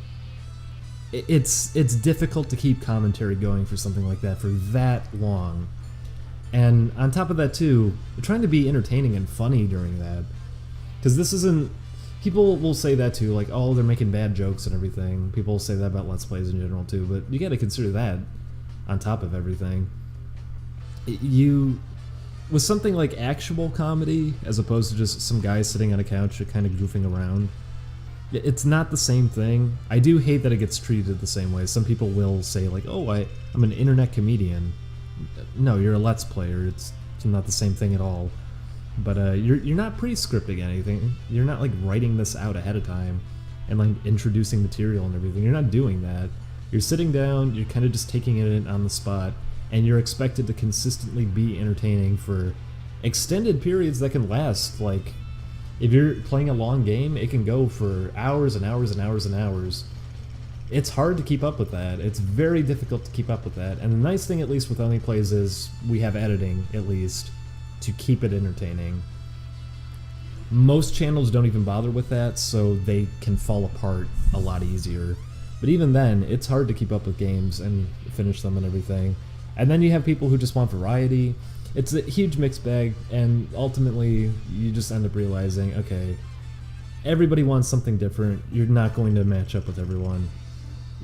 it's difficult to keep commentary going for something like that for that long. And on top of that too, we're trying to be entertaining and funny during that. Because this isn't... People will say that too, like, oh, they're making bad jokes and everything. People will say that about Let's Plays in general too, but you gotta consider that on top of everything. With something like actual comedy, as opposed to just some guy sitting on a couch kind of goofing around, It's not the same thing. I do hate that it gets treated the same way. Some people will say like, "Oh, I'm an internet comedian." No, you're a Let's Player. It's not the same thing at all. But you're not pre-scripting anything. You're not like writing this out ahead of time and like introducing material and everything. You're not doing that. You're sitting down. You're kind of just taking it in on the spot, and you're expected to consistently be entertaining for extended periods that can last like. If you're playing a long game, it can go for hours and hours and hours and hours. It's hard to keep up with that. It's very difficult to keep up with that. And the nice thing, at least with Only Plays, is we have editing, at least, to keep it entertaining. Most channels don't even bother with that, so they can fall apart a lot easier. But even then, it's hard to keep up with games and finish them and everything. And then you have people who just want variety. It's a huge mixed bag, and ultimately you just end up realizing, okay, everybody wants something different. You're not going to match up with everyone.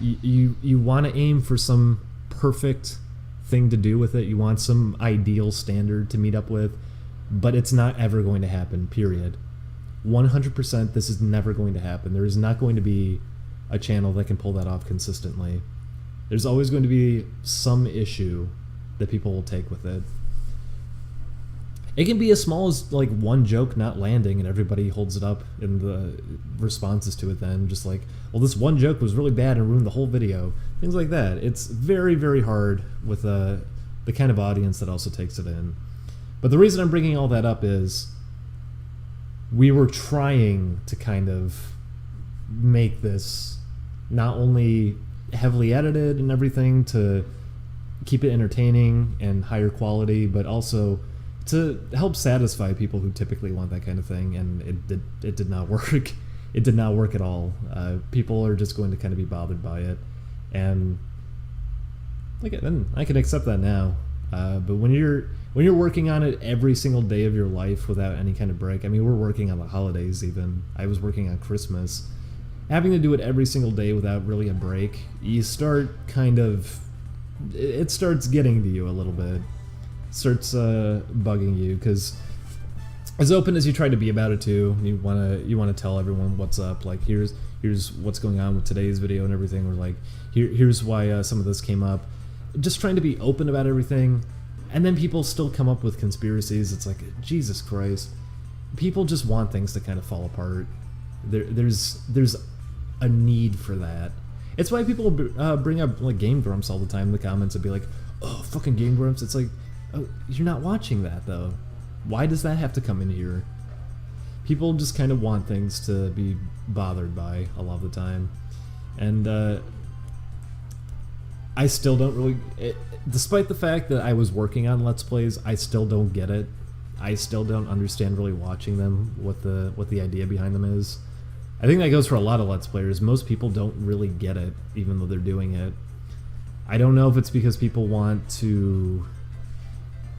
You want to aim for some perfect thing to do with it. You want some ideal standard to meet up with, but it's not ever going to happen, period. 100% this is never going to happen. There is not going to be a channel that can pull that off consistently. There's always going to be some issue that people will take with it. It can be as small as like one joke not landing and everybody holds it up in the responses to it then. Just like, well, this one joke was really bad and ruined the whole video. Things like that. It's very, very hard with the kind of audience that also takes it in. But the reason I'm bringing all that up is we were trying to kind of make this not only heavily edited and everything to keep it entertaining and higher quality, but also to help satisfy people who typically want that kind of thing, and it did not work. It did not work at all. People are just going to kind of be bothered by it, and like I can accept that now. But when you're working on it every single day of your life without any kind of break, I mean, we're working on the holidays even. I was working on Christmas. Having to do it every single day without really a break, you start kind of, it starts getting to you a little bit. Starts bugging you, because as open as you try to be about it too, you want to tell everyone what's up, like here's what's going on with today's video and everything, or like here's why some of this came up, just trying to be open about everything, and then people still come up with conspiracies. It's like, Jesus Christ, people just want things to kind of fall apart. There's a need for that. It's why people bring up like Game Grumps all the time in the comments and be like, oh, fucking Game Grumps. It's like, oh, you're not watching that though. Why does that have to come in here? People just kind of want things to be bothered by a lot of the time. And I still don't really, despite the fact that I was working on Let's Plays, I still don't get it. I still don't understand really watching them what the idea behind them is. I think that goes for a lot of Let's Players. Most people don't really get it, even though they're doing it. I don't know if it's because people want to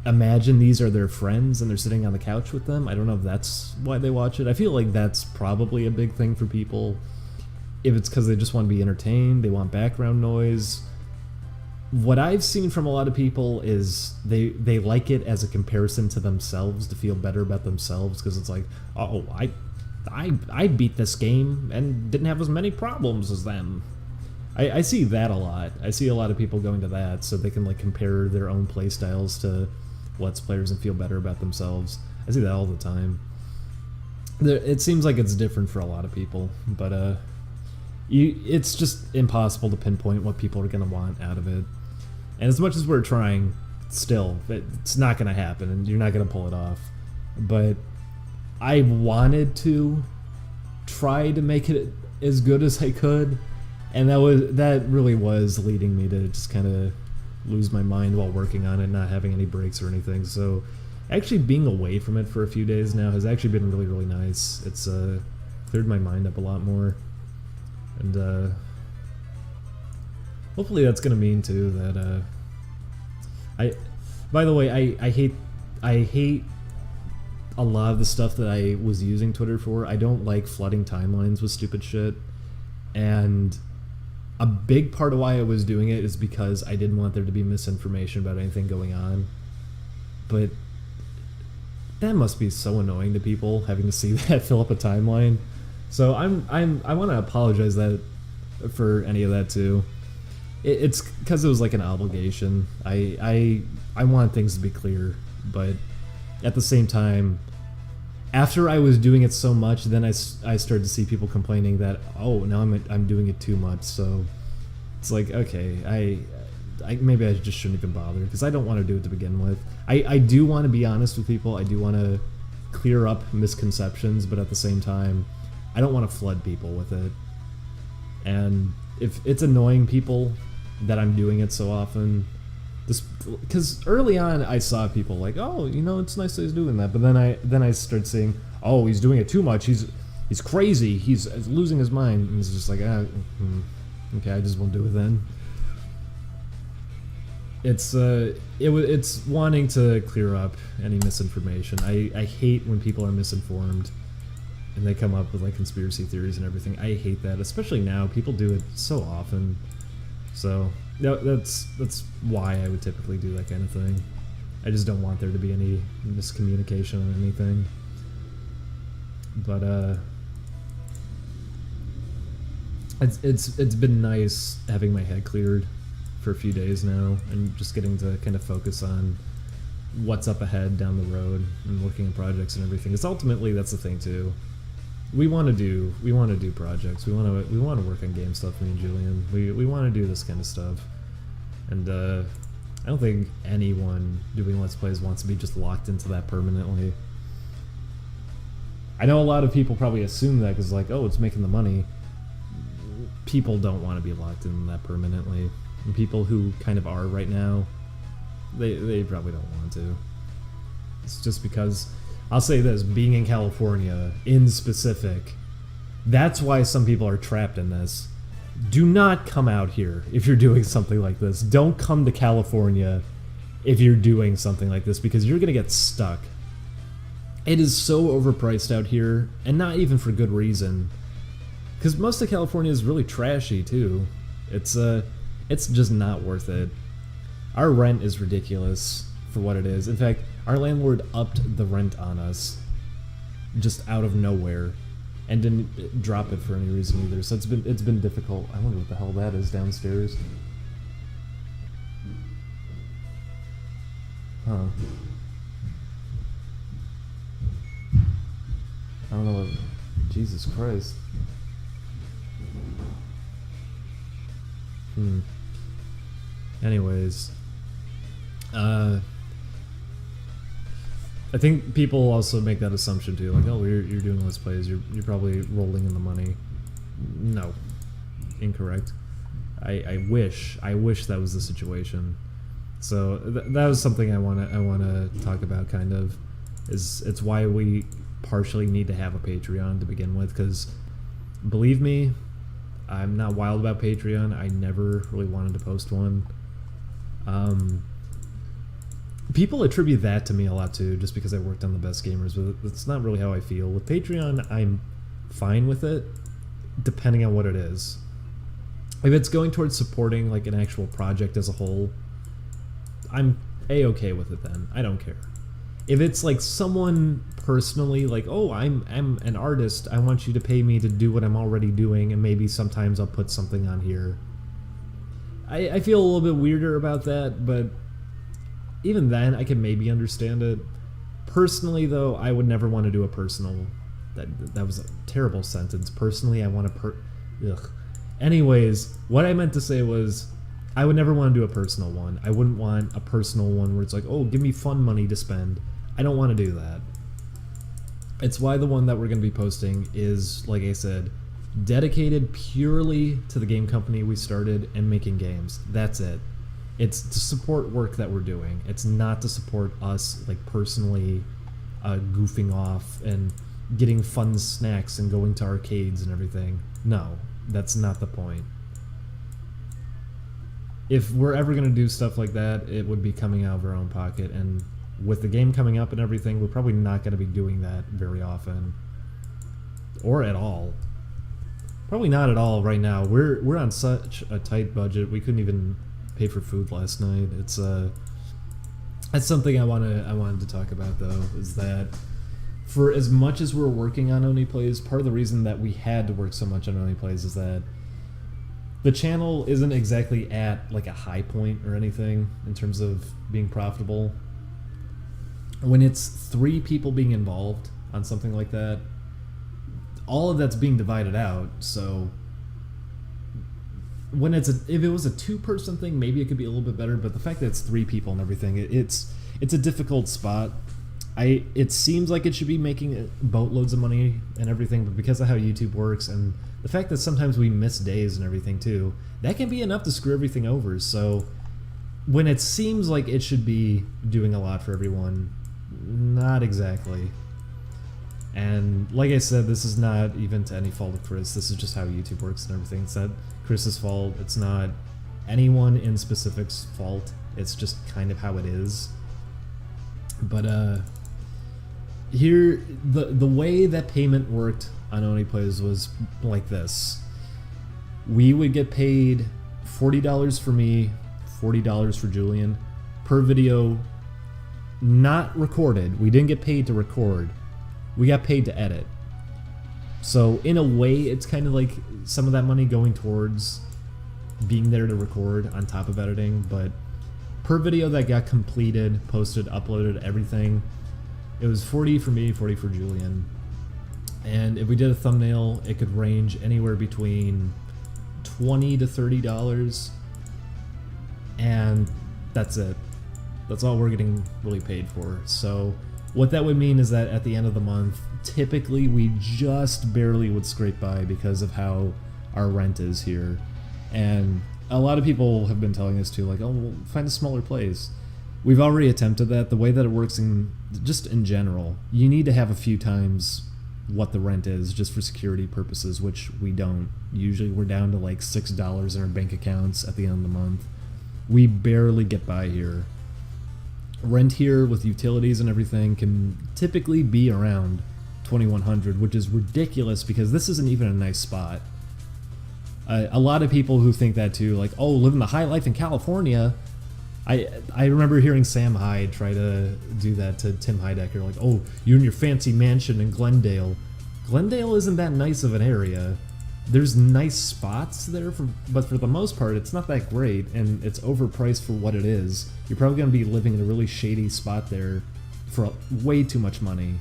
imagine these are their friends and they're sitting on the couch with them. I don't know if that's why they watch it. I feel like that's probably a big thing for people. If it's because they just want to be entertained, they want background noise. What I've seen from a lot of people is they like it as a comparison to themselves, to feel better about themselves, because it's like, oh, I beat this game and didn't have as many problems as them. I see that a lot. I see a lot of people going to that so they can like compare their own play styles to Let's Players and feel better about themselves. I see that all the time. It seems like it's different for a lot of people, but it's just impossible to pinpoint what people are going to want out of it. And as much as we're trying, still, it's not going to happen, and you're not going to pull it off. But I wanted to try to make it as good as I could, and that really was leading me to just kind of lose my mind while working on it, not having any breaks or anything. So actually being away from it for a few days now has actually been really, really nice. It's cleared my mind up a lot more, and hopefully that's gonna mean too that by the way, I hate a lot of the stuff that I was using Twitter for. I don't like flooding timelines with stupid shit, and a big part of why I was doing it is because I didn't want there to be misinformation about anything going on. But that must be so annoying to people, having to see that fill up a timeline. So I want to apologize that for any of that too. It's because it was like an obligation. I want things to be clear, but at the same time, after I was doing it so much, then I started to see people complaining that, oh, now I'm doing it too much. So it's like, okay, I maybe I just shouldn't even bother, because I don't want to do it to begin with. I do want to be honest with people. I do want to clear up misconceptions, but at the same time, I don't want to flood people with it. And if it's annoying people that I'm doing it so often, because early on I saw people like, oh, it's nice that he's doing that, but then I started saying, oh, he's doing it too much. He's crazy. He's losing his mind. And it's just like, okay, I just won't do it then. It's wanting to clear up any misinformation. I hate when people are misinformed and they come up with like conspiracy theories and everything. I hate that, especially now. People do it so often. So that's why I would typically do that kind of thing. I just don't want there to be any miscommunication on anything. But it's been nice having my head cleared for a few days now, and just getting to kind of focus on what's up ahead down the road and working on projects and everything. Because ultimately that's the thing too. We want to do projects. We want to work on game stuff. Me and Julian, we want to do this kind of stuff. And I don't think anyone doing Let's Plays wants to be just locked into that permanently. I know a lot of people probably assume that because, like, oh, it's making the money. People don't want to be locked in that permanently. And people who kind of are right now, they probably don't want to. It's just because, I'll say this, being in California, in specific, that's why some people are trapped in this. Do not come out here if you're doing something like this. Don't come to California if you're doing something like this, because you're going to get stuck. It is so overpriced out here, and not even for good reason. Because most of California is really trashy, too. It's just not worth it. Our rent is ridiculous for what it is. In fact, our landlord upped the rent on us just out of nowhere, and didn't drop it for any reason either. So it's been difficult. I wonder what the hell that is downstairs. Huh. I don't know what... Jesus Christ. Anyways. I think people also make that assumption too, like, oh, you're doing Let's Plays, you're probably rolling in the money. No. Incorrect. I wish that was the situation. So that was something I wanna talk about, kind of. It's why we partially need to have a Patreon to begin with, because believe me, I'm not wild about Patreon. I never really wanted to post one. People attribute that to me a lot too, just because I worked on the best gamers, but that's not really how I feel. With Patreon, I'm fine with it, depending on what it is. If it's going towards supporting like an actual project as a whole, I'm A-okay with it then. I don't care. If it's like someone personally, like, oh, I'm an artist, I want you to pay me to do what I'm already doing, and maybe sometimes I'll put something on here. I feel a little bit weirder about that, but even then, I can maybe understand it. Personally, though, I would never want to do a personal... That was a terrible sentence. Personally, I want to ugh. Anyways, what I meant to say was, I would never want to do a personal one. I wouldn't want a personal one where it's like, oh, give me fun money to spend. I don't want to do that. It's why the one that we're going to be posting is, like I said, dedicated purely to the game company we started and making games. That's it. It's to support work that we're doing. It's not to support us, like, personally goofing off and getting fun snacks and going to arcades and everything. No, that's not the point. If we're ever going to do stuff like that, it would be coming out of our own pocket, and with the game coming up and everything, we're probably not going to be doing that very often. Or at all. Probably not at all right now. We're on such a tight budget, we couldn't even pay for food last night. It's that's something I wanted to talk about, though, is that for as much as we're working on Only Plays, part of the reason that we had to work so much on Only Plays is that the channel isn't exactly at like a high point or anything in terms of being profitable. When it's 3 people being involved on something like that, all of that's being divided out. So when if it was a 2-person thing, maybe it could be a little bit better. But the fact that it's 3 people and everything, it's a difficult spot. It seems like it should be making boatloads of money and everything, but because of how YouTube works and the fact that sometimes we miss days and everything too, that can be enough to screw everything over. So when it seems like it should be doing a lot for everyone, not exactly. And like I said, this is not even to any fault of Chris. This is just how YouTube works and everything. It's not Chris's fault. It's not anyone in specific's fault. It's just kind of how it is. But here, the way that payment worked on Only Plays was like this. We would get paid $40 for me, $40 for Julian, per video not recorded. We didn't get paid to record. We got paid to edit. So in a way, it's kind of like some of that money going towards being there to record on top of editing, but per video that got completed, posted, uploaded, everything, it was 40 for me, 40 for Julian. And if we did a thumbnail, it could range anywhere between $20 to $30, and that's it. That's all we're getting really paid for. So what that would mean is that at the end of the month, typically we just barely would scrape by because of how our rent is here. And a lot of people have been telling us to, like, oh, we'll find a smaller place. We've already attempted that. The way that it works just in general, you need to have a few times what the rent is just for security purposes, which we don't. Usually we're down to like $6 in our bank accounts at the end of the month. We barely get by here. Rent here with utilities and everything can typically be around $2,100, which is ridiculous because this isn't even a nice spot. A lot of people who think that too, like, oh, living the high life in California. I remember hearing Sam Hyde try to do that to Tim Heidecker, like, oh, you're in your fancy mansion in Glendale. Glendale isn't that nice of an area. There's nice spots there, but for the most part, it's not that great, and it's overpriced for what it is. You're probably going to be living in a really shady spot there for way too much money.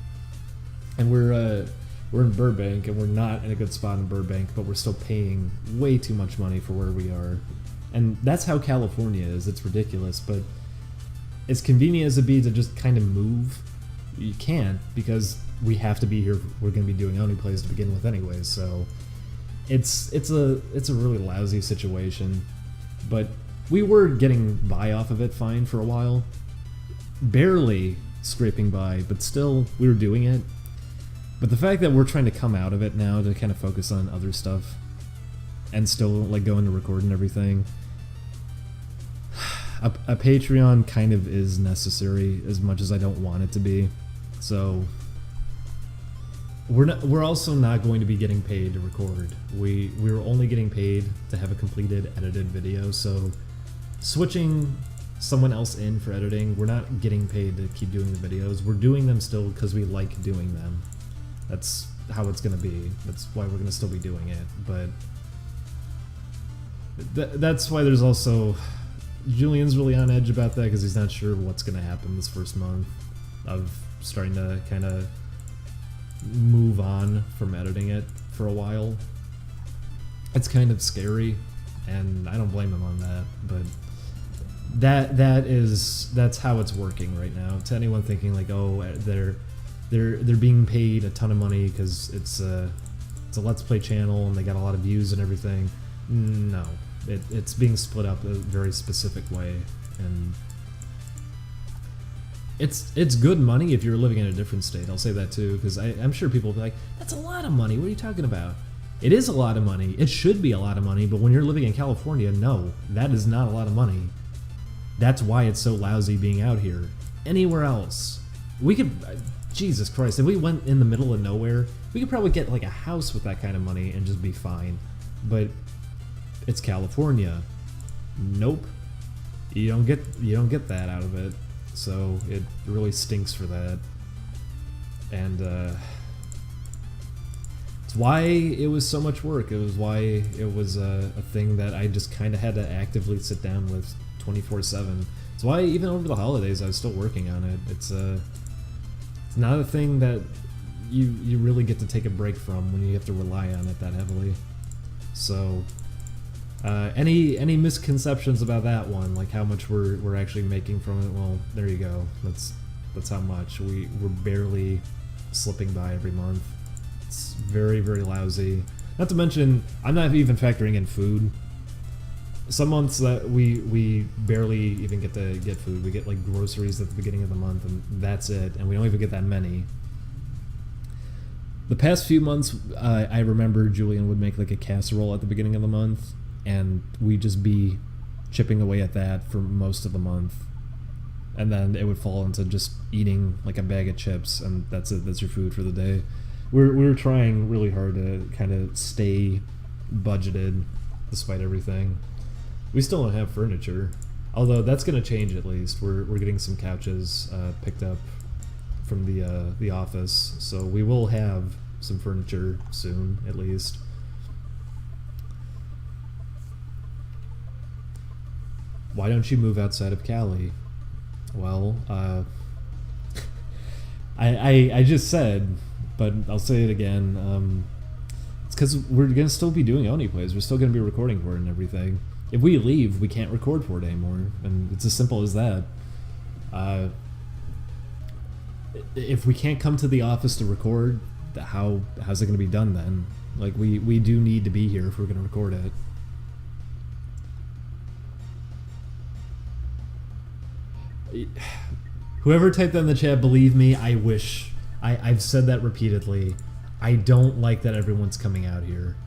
And we're in Burbank, and we're not in a good spot in Burbank, but we're still paying way too much money for where we are. And that's how California is. It's ridiculous, but as convenient as it be to just kind of move, you can't, because we have to be here. We're going to be doing Only Plays to begin with anyway, so it's a really lousy situation. But we were getting by off of it fine for a while, barely scraping by, but still we were doing it. But the fact that we're trying to come out of it now to kind of focus on other stuff and still like go into record and everything, a Patreon kind of is necessary as much as I don't want it to be. So we're also not going to be getting paid to record. We're only getting paid to have a completed edited video. So switching someone else in for editing, we're not getting paid to keep doing the videos. We're doing them still because we like doing them. That's how it's going to be. That's why we're going to still be doing it. But that's why there's also... Julian's really on edge about that because he's not sure what's going to happen this first month of starting to kind of move on from editing it for a while. It's kind of scary, and I don't blame him on that, but that's how it's working right now. To anyone thinking like, oh, they're being paid a ton of money because it's a Let's Play channel and they got a lot of views and everything, no. It's being split up a very specific way, and it's good money if you're living in a different state. I'll say that too, because I'm sure people will be like, that's a lot of money, what are you talking about? It is a lot of money, it should be a lot of money, but when you're living in California, no, that is not a lot of money. That's why it's so lousy being out here. Anywhere else, we could, Jesus Christ, if we went in the middle of nowhere, we could probably get like a house with that kind of money and just be fine. But it's California. Nope. You don't get that out of it. So it really stinks for that. And it's why it was so much work. It was why it was a thing that I just kind of had to actively sit down with 24/7. It's why even over the holidays I was still working on it. It's not a thing that you really get to take a break from when you have to rely on it that heavily. So any misconceptions about that one, like how much we're actually making from it? Well, there you go. That's how much we're barely slipping by every month. It's very, very lousy. Not to mention, I'm not even factoring in food. Some months that we barely even get to get food. We get like groceries at the beginning of the month, and that's it. And we don't even get that many. The past few months, I remember Julian would make like a casserole at the beginning of the month, and we'd just be chipping away at that for most of the month. And then it would fall into just eating like a bag of chips, and that's it. That's your food for the day. We were trying really hard to kind of stay budgeted despite everything. We still don't have furniture, although that's going to change at least. We're getting some couches picked up from the office, so we will have some furniture soon at least. Why don't you move outside of Cali? Well, I just said, but I'll say it again. It's because we're gonna still be doing Oni plays. We're still gonna be recording for it and everything. If we leave, we can't record for it anymore, and it's as simple as that. If we can't come to the office to record, how's it gonna be done then? Like we do need to be here if we're gonna record it. Whoever typed that in the chat, believe me, I wish. I've said that repeatedly. I don't like that everyone's coming out here.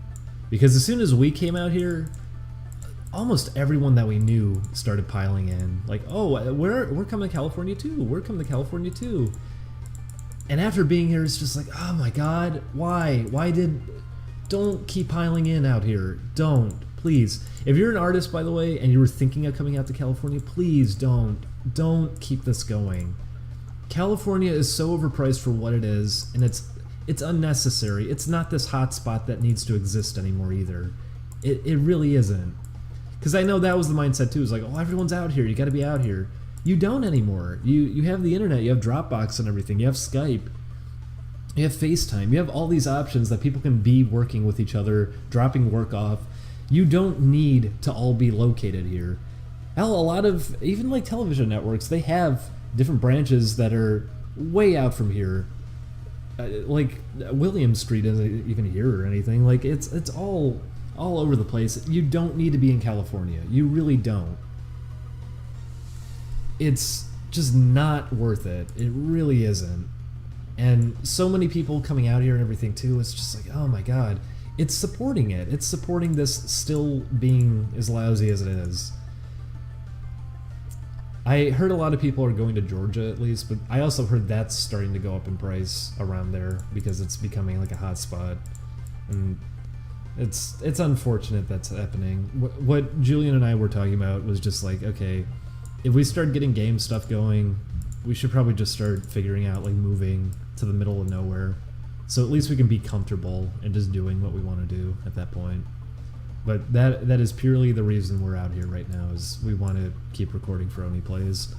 Because as soon as we came out here, almost everyone that we knew started piling in. Like, oh, we're coming to California too. We're coming to California too. And after being here, it's just like, oh my god, why? Don't keep piling in out here. Don't. Please. If you're an artist, by the way, and you were thinking of coming out to California, please don't. Don't keep this going. California is so overpriced for what it is, and it's unnecessary. It's not this hot spot that needs to exist anymore either. It really isn't. Because I know that was the mindset too. It's like, oh, everyone's out here. You got to be out here. You don't anymore. You have the internet. You have Dropbox and everything. You have Skype. You have FaceTime. You have all these options that people can be working with each other, dropping work off. You don't need to all be located here. Hell, a lot of, even like television networks, they have different branches that are way out from here. Like William Street isn't even here or anything. Like it's all over the place. You don't need to be in California. You really don't. It's just not worth it. It really isn't. And so many people coming out here and everything too, it's just like, oh my god. It's supporting it. It's supporting this still being as lousy as it is. I heard a lot of people are going to Georgia at least, but I also heard that's starting to go up in price around there because it's becoming like a hot spot. And it's unfortunate that's happening. What Julian and I were talking about was just like, okay, if we start getting game stuff going, we should probably just start figuring out like moving to the middle of nowhere. So at least we can be comfortable and just doing what we want to do at that point. But that is purely the reason we're out here right now, is we want to keep recording for Oni Plays.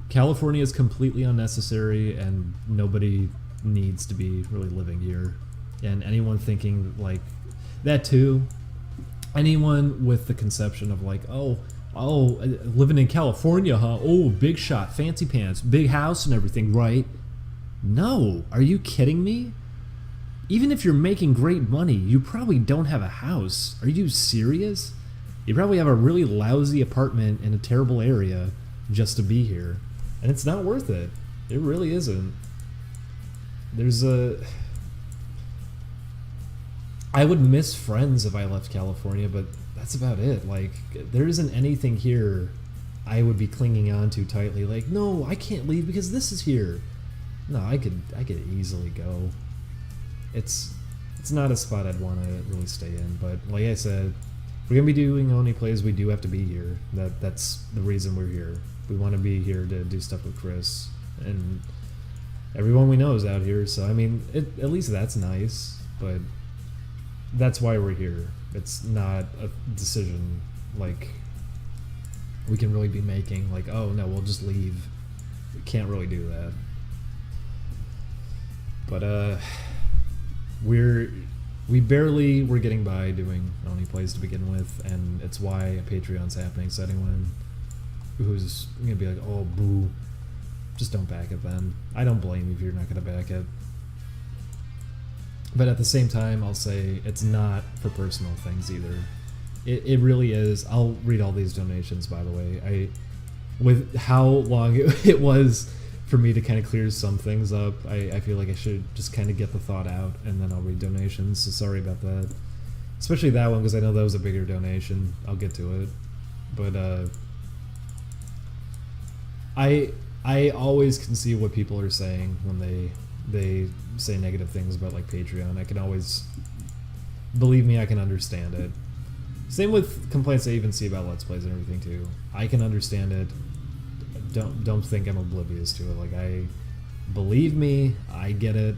California is completely unnecessary and nobody needs to be really living here. And anyone thinking like that too, anyone with the conception of like, oh, living in California, huh? Oh, big shot, fancy pants, big house and everything, right? No, are you kidding me? Even if you're making great money, you probably don't have a house. Are you serious? You probably have a really lousy apartment in a terrible area just to be here. And it's not worth it. It really isn't. I would miss friends if I left California, but that's about it. Like, there isn't anything here I would be clinging on to tightly. Like, no, I can't leave because this is here. No, I could easily go. It's not a spot I'd want to really stay in, but like I said, we're gonna be doing Only Plays, we do have to be here. That's the reason we're here. We want to be here to do stuff with Chris and everyone we know is out here. So I mean, at least that's nice. But that's why we're here. It's not a decision like we can really be making. Like, oh no, we'll just leave. We can't really do that. But we barely were getting by doing Only Plays to begin with, and it's why a Patreon's happening. So anyone who's gonna be like, oh boo, just don't back it then. I don't blame you if you're not gonna back it. But at the same time, I'll say it's not for personal things either. It really is. I'll read all these donations, by the way. With how long it was for me to kind of clear some things up, I feel like I should just kind of get the thought out, and then I'll read donations, so sorry about that. Especially that one, because I know that was a bigger donation. I'll get to it. But I always can see what people are saying when they say negative things about like Patreon. I can always, believe me, I can understand it. Same with complaints I even see about Let's Plays and everything too. I can understand it. Don't think I'm oblivious to it. Like, believe me, I get it.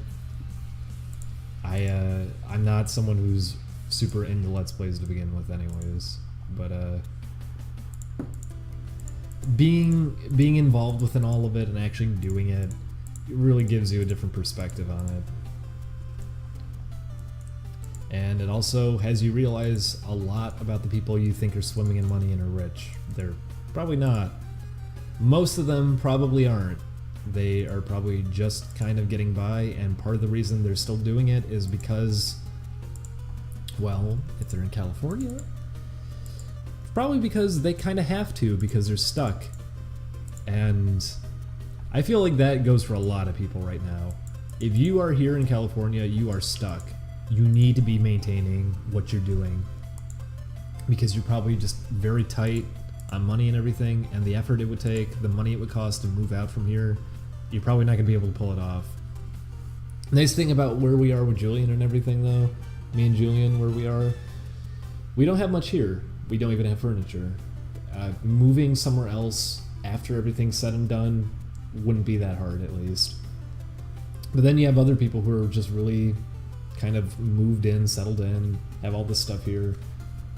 I'm not someone who's super into Let's Plays to begin with anyways, but being involved within all of it and actually doing it really gives you a different perspective on it. And it also has you realize a lot about the people you think are swimming in money and are rich. They're probably not. Most of them probably aren't. They are probably just kind of getting by, and part of the reason they're still doing it is because, well, if they're in California, probably because they kind of have to, because they're stuck. And I feel like that goes for a lot of people right now. If you are here in California, you are stuck. You need to be maintaining what you're doing, because you're probably just very tight on money and everything, and the effort it would take, the money it would cost to move out from here, you're probably not going to be able to pull it off. Nice thing about where we are with Julian and everything, though, me and Julian, where we are, we don't have much here. We don't even have furniture. Moving somewhere else after everything's said and done wouldn't be that hard, at least. But then you have other people who are just really kind of moved in, settled in, have all this stuff here.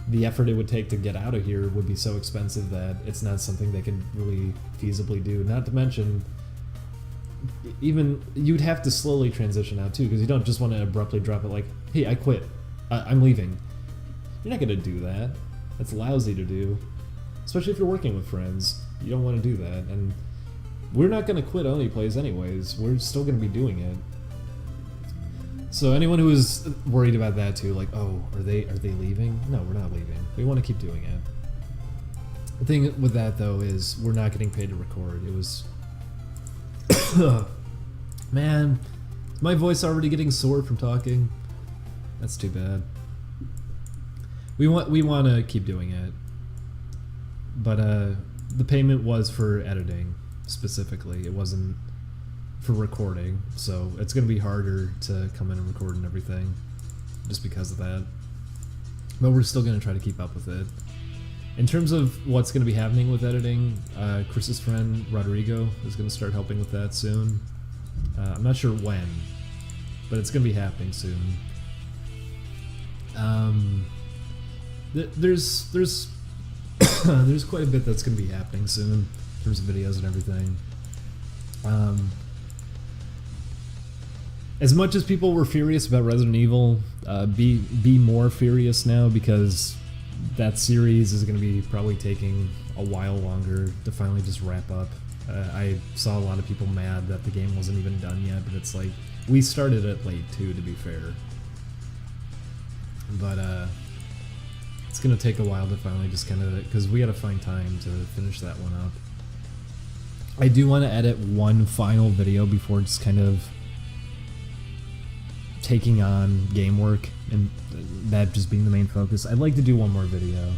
The effort it would take to get out of here would be so expensive that it's not something they can really feasibly do. Not to mention, even you'd have to slowly transition out too, because you don't just want to abruptly drop it like, hey, I quit, I'm leaving. You're not going to do that. That's lousy to do, especially if you're working with friends. You don't want to do that, and we're not going to quit Only Plays anyways. We're still going to be doing it. So anyone who is worried about that too, like, oh, are they leaving? No, we're not leaving. We want to keep doing it. The thing with that though is we're not getting paid to record. It was man, is my voice already getting sore from talking? That's too bad. We want to keep doing it, but the payment was for editing specifically. It wasn't for recording, so it's going to be harder to come in and record and everything just because of that. But we're still going to try to keep up with it. In terms of what's going to be happening with editing, Chris's friend Rodrigo is going to start helping with that soon. I'm not sure when, but it's going to be happening soon. There's there's quite a bit that's going to be happening soon in terms of videos and everything. As much as people were furious about Resident Evil, be more furious now, because that series is going to be probably taking a while longer to finally just wrap up. I saw a lot of people mad that the game wasn't even done yet, but it's like, we started it late too, to be fair. But it's going to take a while to finally just kind of, because we got to find time to finish that one up. I do want to edit one final video before just kind of taking on game work, and that just being the main focus. I'd like to do one more video.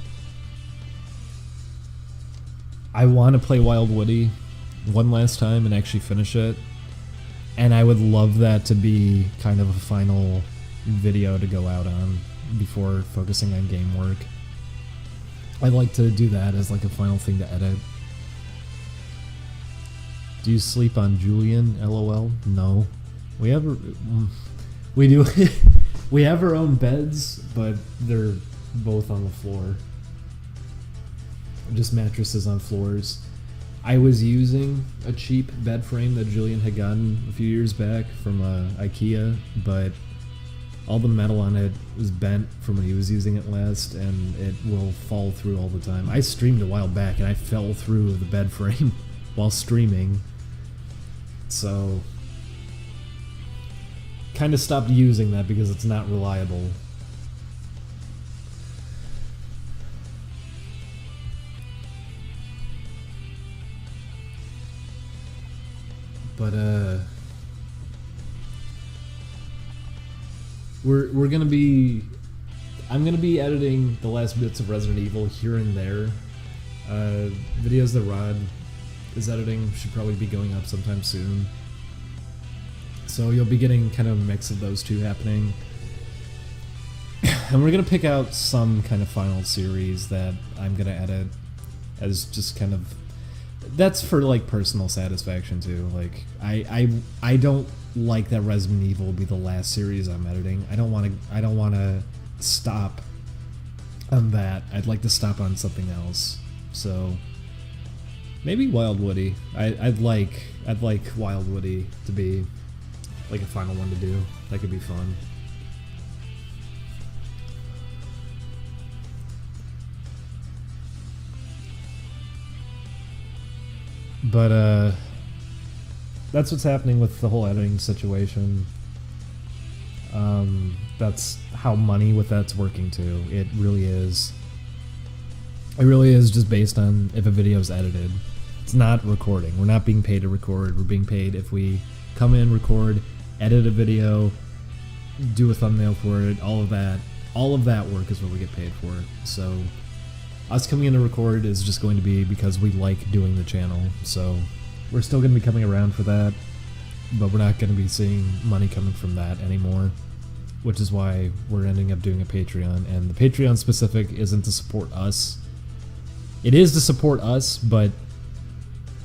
I want to play Wild Woody one last time and actually finish it, and I would love that to be kind of a final video to go out on before focusing on game work. I like to do that as like a final thing to edit. Do you sleep on Julian? LOL. No. We do. We have our own beds, but they're both on the floor. Just mattresses on floors. I was using a cheap bed frame that Julian had gotten a few years back from IKEA, but all the metal on it was bent from when he was using it last, and it will fall through all the time. I streamed a while back, and I fell through the bed frame while streaming. So, kind of stopped using that because it's not reliable. But we're gonna be. I'm gonna be editing the last bits of Resident Evil here and there. Videos that Rod is editing should probably be going up sometime soon. So you'll be getting kind of a mix of those two happening. And we're gonna pick out some kind of final series that I'm gonna edit as just kind of. That's for like personal satisfaction too. Like I don't like that Resident Evil will be the last series I'm editing. I don't want to stop on that. I'd like to stop on something else. So maybe Wild Woody. I'd like Wild Woody to be like a final one to do. That could be fun. But that's what's happening with the whole editing situation. That's how money with that's working too. It really is. It really is just based on if a video is edited. It's not recording. We're not being paid to record. We're being paid if we come in, record, edit a video, do a thumbnail for it, all of that. All of that work is what we get paid for. So us coming in to record is just going to be because we like doing the channel. So we're still going to be coming around for that, but we're not going to be seeing money coming from that anymore, which is why we're ending up doing a Patreon. And the Patreon specific isn't to support us. It is to support us, but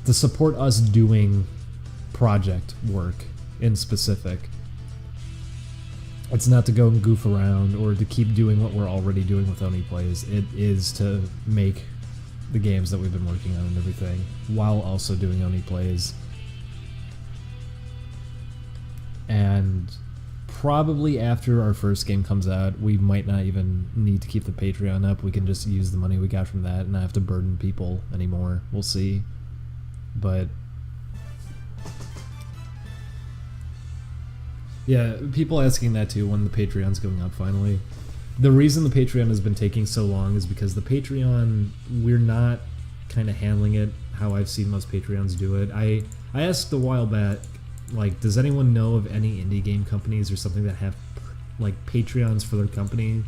to support us doing project work in specific. It's not to go and goof around or to keep doing what we're already doing with Oni Plays. It is to make the games that we've been working on and everything while also doing Oni Plays. And probably after our first game comes out, we might not even need to keep the Patreon up. We can just use the money we got from that and not have to burden people anymore. We'll see. But yeah, people asking that too when the Patreon's going up finally. The reason the Patreon has been taking so long is because the Patreon, we're not kind of handling it how I've seen most Patreons do it. I asked a while back, like, does anyone know of any indie game companies or something that have like Patreons for their company?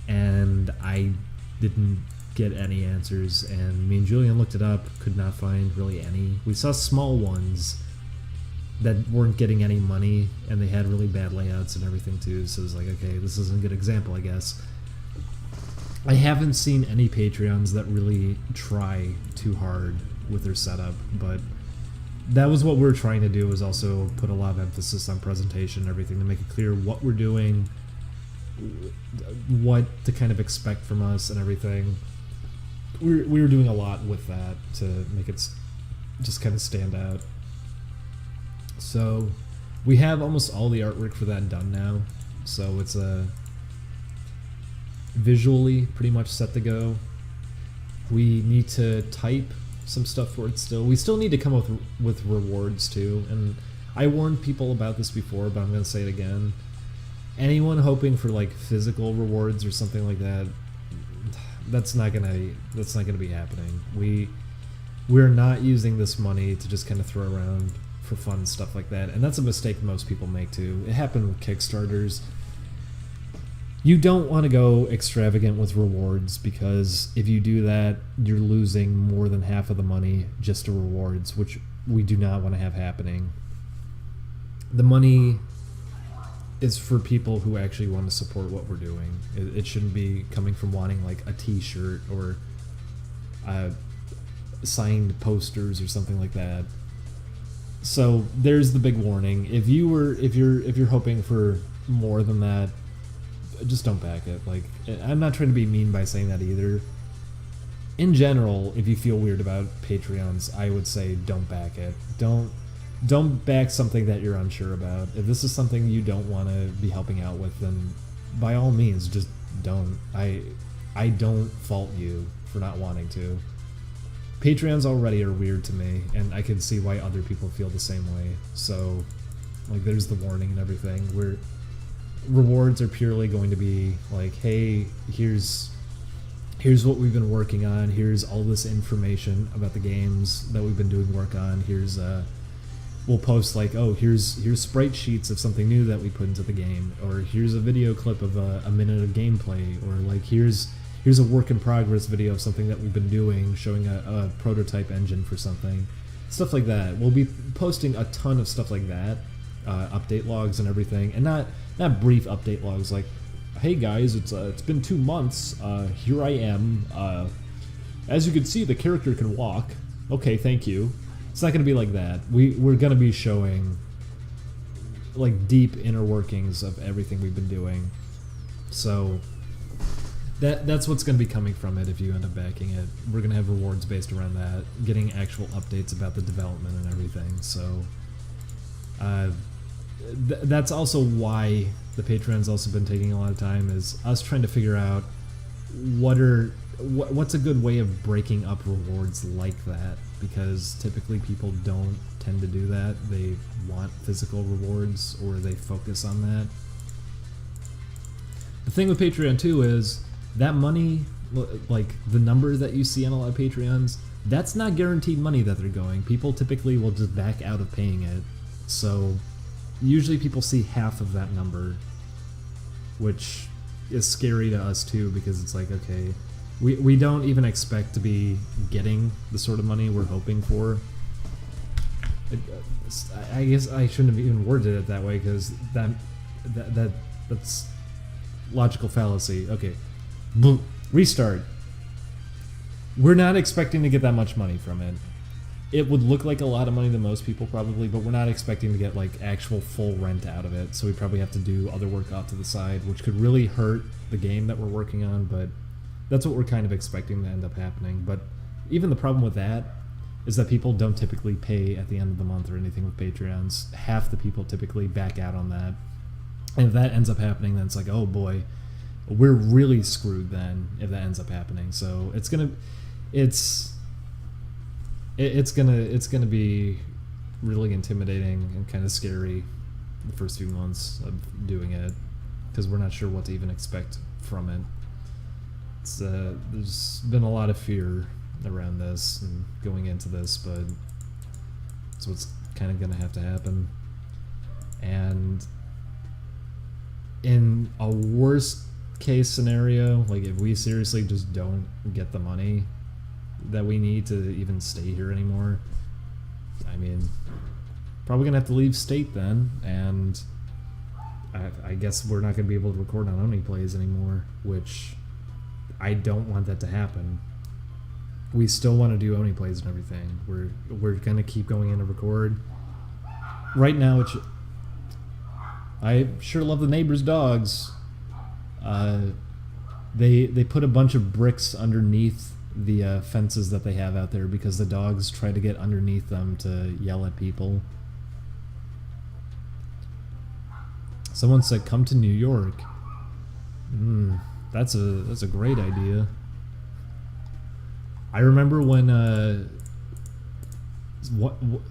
And I didn't get any answers, and me and Julian looked it up, could not find really any. We saw small ones that weren't getting any money, and they had really bad layouts and everything too, so it was like, okay, this isn't a good example, I guess. I haven't seen any Patreons that really try too hard with their setup, but that was what we're trying to do, is also put a lot of emphasis on presentation and everything to make it clear what we're doing, what to kind of expect from us and everything. We were doing a lot with that to make it just kind of stand out. So we have almost all the artwork for that done now, so it's visually pretty much set to go. We need to type some stuff for it still. We still need to come up with rewards too, and I warned people about this before, but I'm going to say it again. Anyone hoping for like physical rewards or something like that, that's not gonna be happening. We're not using this money to just kind of throw around for fun and stuff like that, and that's a mistake most people make too. It happened with Kickstarters. You don't want to go extravagant with rewards, because if you do that, you're losing more than half of the money just to rewards, which we do not want to have happening. The money is for people who actually want to support what we're doing. It shouldn't be coming from wanting like a T-shirt or signed posters or something like that. So there's the big warning. If you're hoping for more than that, just don't back it. Like, I'm not trying to be mean by saying that either. In general, if you feel weird about Patreons, I would say don't back it. Don't back something that you're unsure about. If this is something you don't want to be helping out with, then by all means, just don't. I don't fault you for not wanting to. Patreons already are weird to me, and I can see why other people feel the same way. So, like, there's the warning and everything, where rewards are purely going to be like, hey, here's what we've been working on, here's all this information about the games that we've been doing work on, here's we'll post like, oh, here's sprite sheets of something new that we put into the game, or here's a video clip of a minute of gameplay, or like here's a work in progress video of something that we've been doing, showing a prototype engine for something, stuff like that. We'll be posting a ton of stuff like that, update logs and everything, and not brief update logs like, hey guys, it's been 2 months, here I am, as you can see the character can walk, okay, thank you. It's not going to be like that. We're going to be showing like deep inner workings of everything we've been doing, so that's what's going to be coming from it if you end up backing it. We're going to have rewards based around that, getting actual updates about the development and everything, so that's also why the Patreon's also been taking a lot of time, is us trying to figure out what's a good way of breaking up rewards like that, because typically people don't tend to do that. They want physical rewards, or they focus on that. The thing with Patreon too is that money, like the number that you see on a lot of Patreons, that's not guaranteed money that they're going. People typically will just back out of paying it, so usually people see half of that number, which is scary to us too, because it's like, okay, we don't even expect to be getting the sort of money we're hoping for. I guess I shouldn't have even worded it that way, because that's logical fallacy. Okay, boom, restart. We're not expecting to get that much money from it. It would look like a lot of money to most people probably, but we're not expecting to get like actual full rent out of it, so we probably have to do other work off to the side, which could really hurt the game that we're working on, but that's what we're kind of expecting to end up happening. But even the problem with that is that people don't typically pay at the end of the month or anything with Patreons. Half the people typically back out on that, and if that ends up happening, then it's like, oh boy, we're really screwed then if that ends up happening. So it's gonna be really intimidating and kind of scary the first few months of doing it, because we're not sure what to even expect from it. There's been a lot of fear around this and going into this, but it's what's kind of going to have to happen. And in a worst case scenario, like if we seriously just don't get the money that we need to even stay here anymore, I mean, probably gonna have to leave state then, and I guess we're not gonna be able to record on Oni Plays anymore, which I don't want that to happen. We still want to do Oni Plays and everything. We're gonna keep going in to record. Right now, I sure love the neighbor's dogs. They put a bunch of bricks underneath the fences that they have out there, because the dogs try to get underneath them to yell at people. Someone said, "Come to New York." That's a great idea. I remember when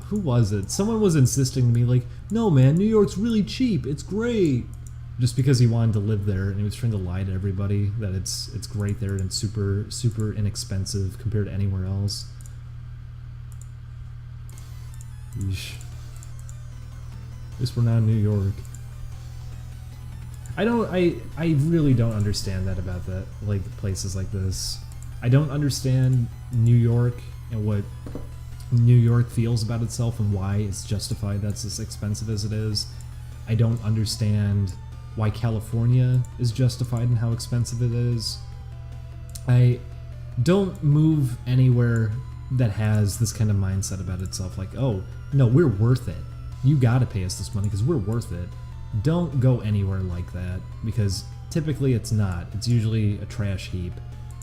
who was it? Someone was insisting to me like, "No man, New York's really cheap. It's great." Just because he wanted to live there, and he was trying to lie to everybody that it's great there and super super inexpensive compared to anywhere else. Yeesh. At least we're not in New York. I really don't understand that about that, like places like this. I don't understand New York and what New York feels about itself and why it's justified that's as expensive as it is. I don't understand why California is justified in how expensive it is. I don't move anywhere that has this kind of mindset about itself, like, oh, no, we're worth it. You gotta pay us this money because we're worth it. Don't go anywhere like that, because typically it's not. It's usually a trash heap.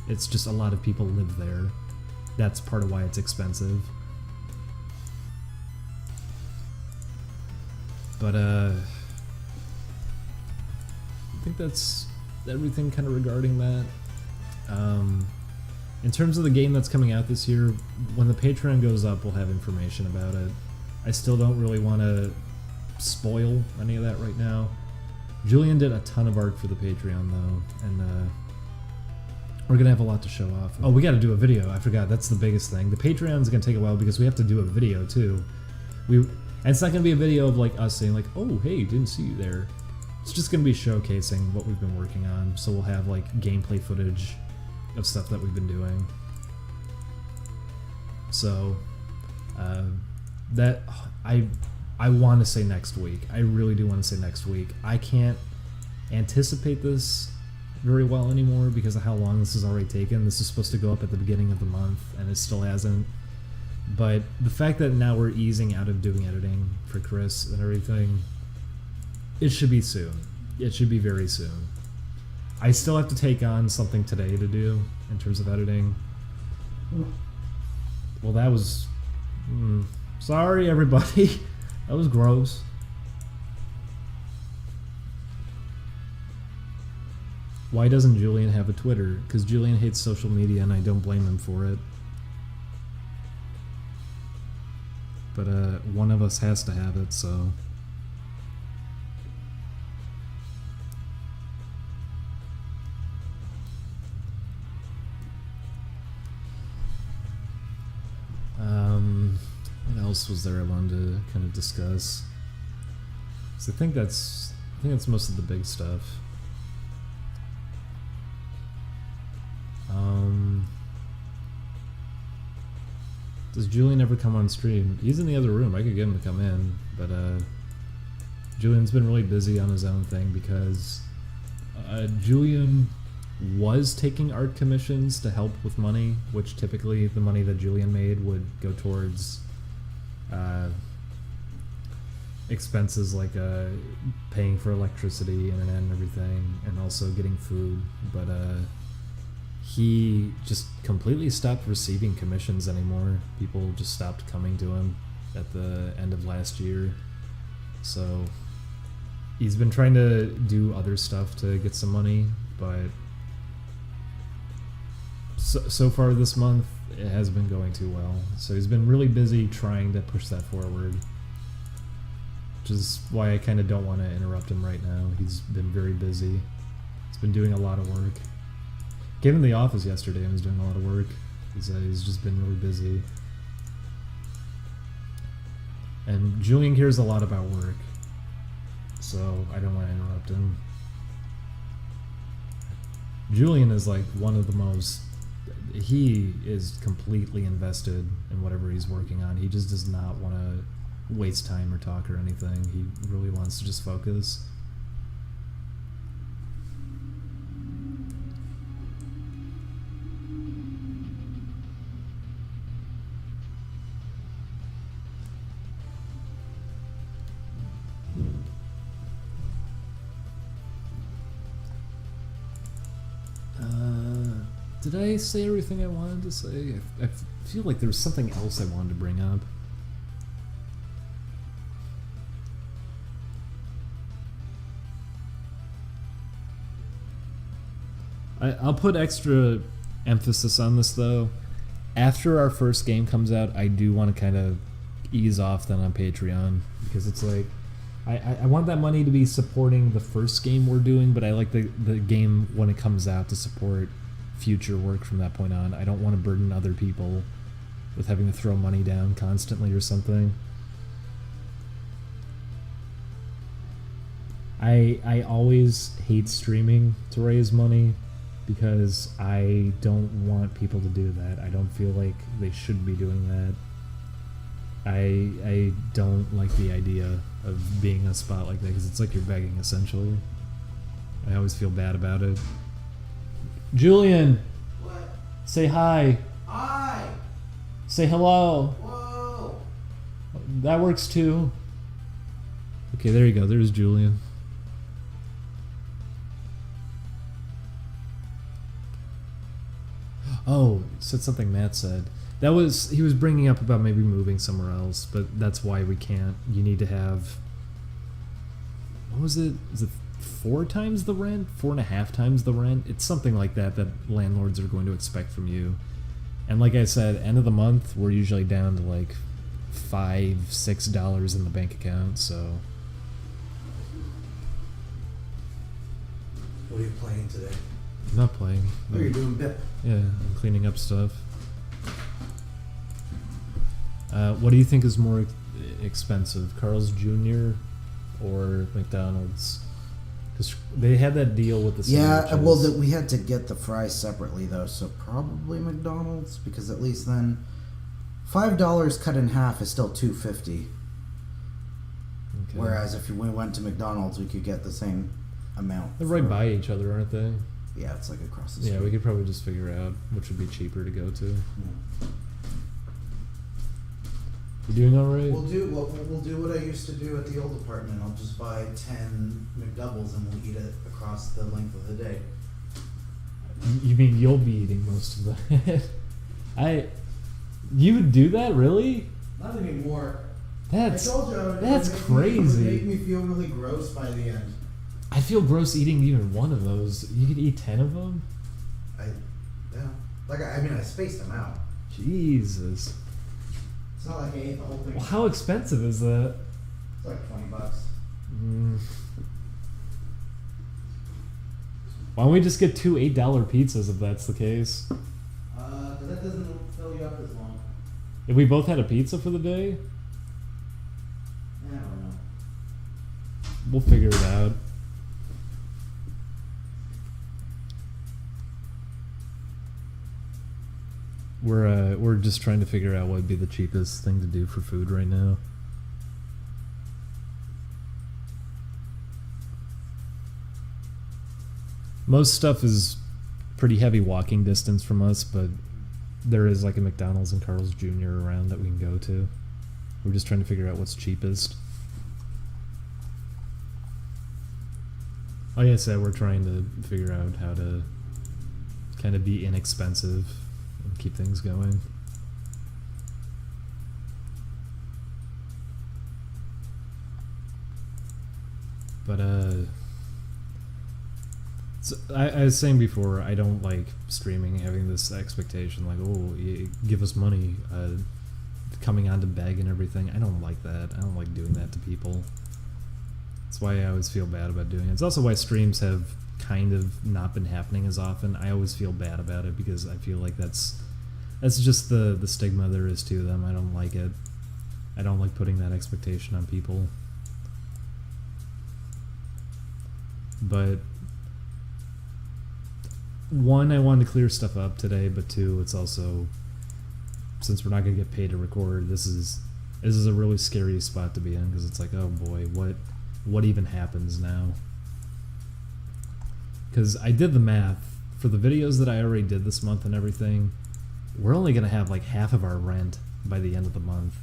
It's just a lot of people live there. That's part of why it's expensive. But, I think that's everything kind of regarding that. In terms of the game that's coming out this year, when the Patreon goes up, we'll have information about it. I still don't really want to spoil any of that right now. Julian did a ton of art for the Patreon, though, and we're going to have a lot to show off. Oh, we got to do a video. I forgot. That's the biggest thing. The Patreon's going to take a while because we have to do a video, too. And it's not going to be a video of, like, us saying, like, oh, hey, didn't see you there. It's just going to be showcasing what we've been working on, so we'll have, like, gameplay footage of stuff that we've been doing. So, that I want to say next week. I really do want to say next week. I can't anticipate this very well anymore because of how long this has already taken. This is supposed to go up at the beginning of the month, and it still hasn't. But the fact that now we're easing out of doing editing for Chris and everything, it should be soon. It should be very soon. I still have to take on something today to do in terms of editing. Well, that was... sorry, everybody. That was gross. Why doesn't Julian have a Twitter? Because Julian hates social media and I don't blame him for it. But one of us has to have it, so... what else was there I wanted to kind of discuss? So I think that's most of the big stuff. Does Julian ever come on stream? He's in the other room. I could get him to come in, but Julian's been really busy on his own thing because Julian was taking art commissions to help with money, which typically the money that Julian made would go towards expenses like paying for electricity, internet, and everything, and also getting food. But he just completely stopped receiving commissions anymore. People just stopped coming to him at the end of last year. So he's been trying to do other stuff to get some money, but so far this month it has been going too well. So he's been really busy trying to push that forward, which is why I kind of don't want to interrupt him right now. He's been very busy. He's been doing a lot of work. Came in the office yesterday and was doing a lot of work. He's just been really busy. And Julian cares a lot about work, so I don't want to interrupt him. Julian is like one of the most... He is completely invested in whatever he's working on. He just does not want to waste time or talk or anything. He really wants to just focus. Did I say everything I wanted to say? I feel like there was something else I wanted to bring up. I'll put extra emphasis on this though. After our first game comes out, I do want to kind of ease off then on Patreon, because it's like I want that money to be supporting the first game we're doing, but I like the game when it comes out to support future work from that point on. I don't want to burden other people with having to throw money down constantly or something. I always hate streaming to raise money because I don't want people to do that. I don't feel like they should be doing that. I don't like the idea of being a spot like that because it's like you're begging essentially. I always feel bad about it. Julian, What? say hi. Hi! Say hello. Whoa! That works too. Okay, there you go. There's Julian. Oh, said something Matt said. That was, he was bringing up about maybe moving somewhere else, but that's why we can't. You need to have, what was it? Is it 4 times the rent? 4.5 times the rent? It's something like that that landlords are going to expect from you. And like I said, end of the month, we're usually down to like $5-6 in the bank account, so. What are you playing today? I'm not playing. Oh, you're doing BIP. Yeah, I'm cleaning up stuff. What do you think is more expensive, Carl's Jr. or McDonald's? Because they had that deal with the sandwiches. Yeah, well, we had to get the fries separately though, so probably McDonald's because at least then $5 cut in half is still $2.50. Okay. Whereas if we went to McDonald's, we could get the same amount. They're right by each other, aren't they? Yeah, it's like across the street. Yeah, we could probably just figure out which would be cheaper to go to. Yeah. You doing all right? We'll do what I used to do at the old apartment. I'll just buy 10 McDoubles and we'll eat it across the length of the day. You mean you'll be eating most of that? You would do that, really? Not anymore. That's I told you, that's it would crazy. make me feel really gross by the end. I feel gross eating even one of those. You could eat 10 of them? Yeah. Like, I mean, I spaced them out. Jesus. It's not like I ate the whole thing. Well, how expensive is that? It's like $20. Why don't we just get 2 $8 pizzas if that's the case? Because that doesn't fill you up as long. If we both had a pizza for the day, I don't know. we'll figure it out. We're just trying to figure out what would be the cheapest thing to do for food right now. Most stuff is pretty heavy walking distance from us, but there is like a McDonald's and Carl's Jr. around that we can go to. We're just trying to figure out what's cheapest. Like I said, we're trying to figure out how to kind of be inexpensive and keep things going. But so I was saying before, I don't like streaming having this expectation like, oh, give us money, coming on to beg and everything. I don't like that. I don't like doing that to people. That's why I always feel bad about doing it. It's also why streams have kind of not been happening as often. I always feel bad about it because I feel like that's just the stigma there is to them. I don't like it. I don't like putting that expectation on people. But one, I wanted to clear stuff up today, but two, it's also, since we're not going to get paid to record, this is a really scary spot to be in because it's like, oh boy, what even happens now? Because I did the math for the videos that I already did this month and everything. We're only going to have like half of our rent by the end of the month.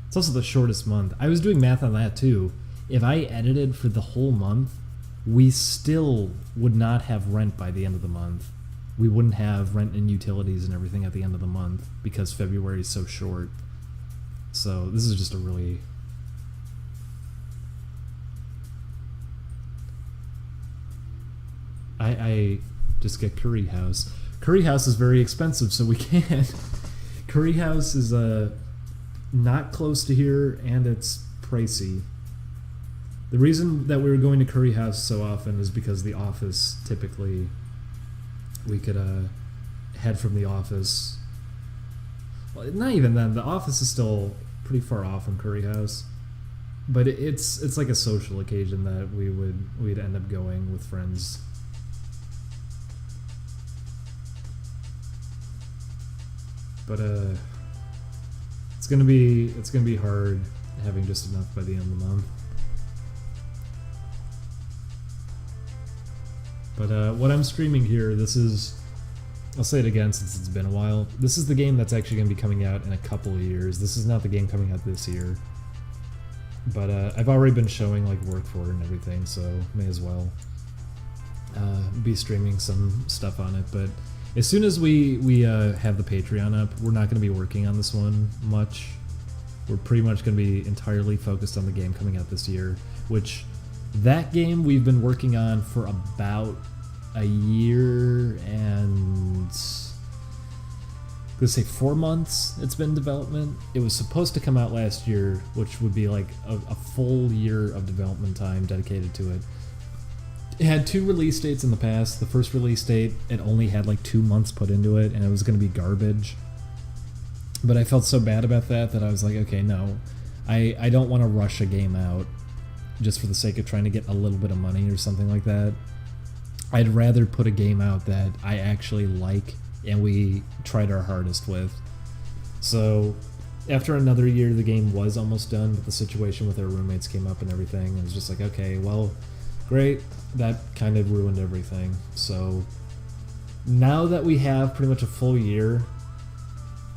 It's also the shortest month. I was doing math on that too. If I edited for the whole month, we still would not have rent by the end of the month. We wouldn't have rent and utilities and everything at the end of the month because February is so short. So this is just a really... I just get Curry House. Curry House is very expensive, so we can't. Curry House is not close to here, and it's pricey. The reason that we were going to Curry House so often is because the office, typically, we could head from the office. Well, not even then. The office is still pretty far off from Curry House, but it's like a social occasion that we'd end up going with friends. But gonna be hard having just enough by the end of the month. But what I'm streaming here, this is, I'll say it again since it's been a while, this is the game that's actually going to be coming out in a couple of years. This is not the game coming out this year. But I've already been showing like work for it and everything, so may as well be streaming some stuff on it. But as soon as we have the Patreon up, we're not going to be working on this one much. We're pretty much going to be entirely focused on the game coming out this year, which that game we've been working on for about a year and let's say 4 months it's been in development. It was supposed to come out last year, which would be like a full year of development time dedicated to it. It had 2 release dates in the past. The first release date, it only had like 2 months put into it, and it was going to be garbage. But I felt so bad about that I was like, okay, no. I don't want to rush a game out just for the sake of trying to get a little bit of money or something like that. I'd rather put a game out that I actually like and we tried our hardest with. So after another year, the game was almost done, but the situation with our roommates came up and everything. It was just like, okay, well, great. That kind of ruined everything. So now that we have pretty much a full year,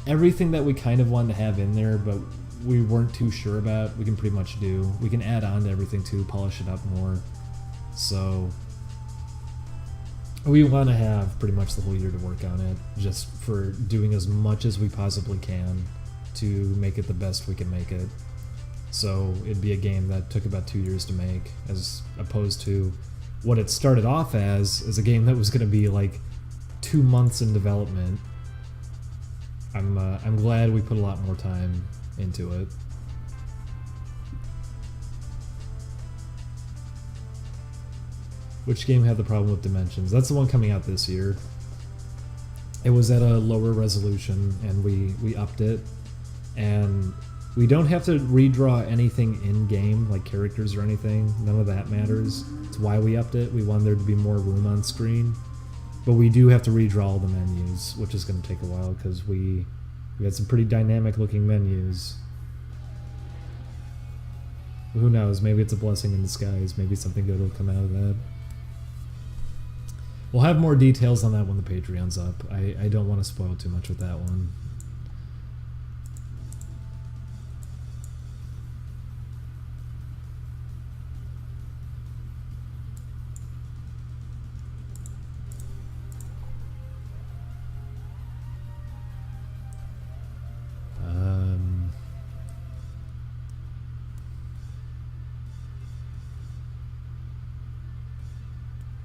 everything that we kind of wanted to have in there, but we weren't too sure about, we can pretty much do. We can add on to everything too, polish it up more. So we want to have pretty much the whole year to work on it, just for doing as much as we possibly can to make it the best we can make it. So it'd be a game that took about 2 years to make, as opposed to what it started off as a game that was going to be like 2 months in development. I'm glad we put a lot more time into it. Which game had the problem with dimensions? That's the one coming out this year. It was at a lower resolution, and we upped it. And we don't have to redraw anything in-game, like characters or anything. None of that matters. It's why we upped it. We wanted there to be more room on screen. But we do have to redraw all the menus, which is going to take a while, because we had some pretty dynamic-looking menus. Who knows? Maybe it's a blessing in disguise. Maybe something good will come out of that. We'll have more details on that when the Patreon's up. I don't want to spoil too much with that one.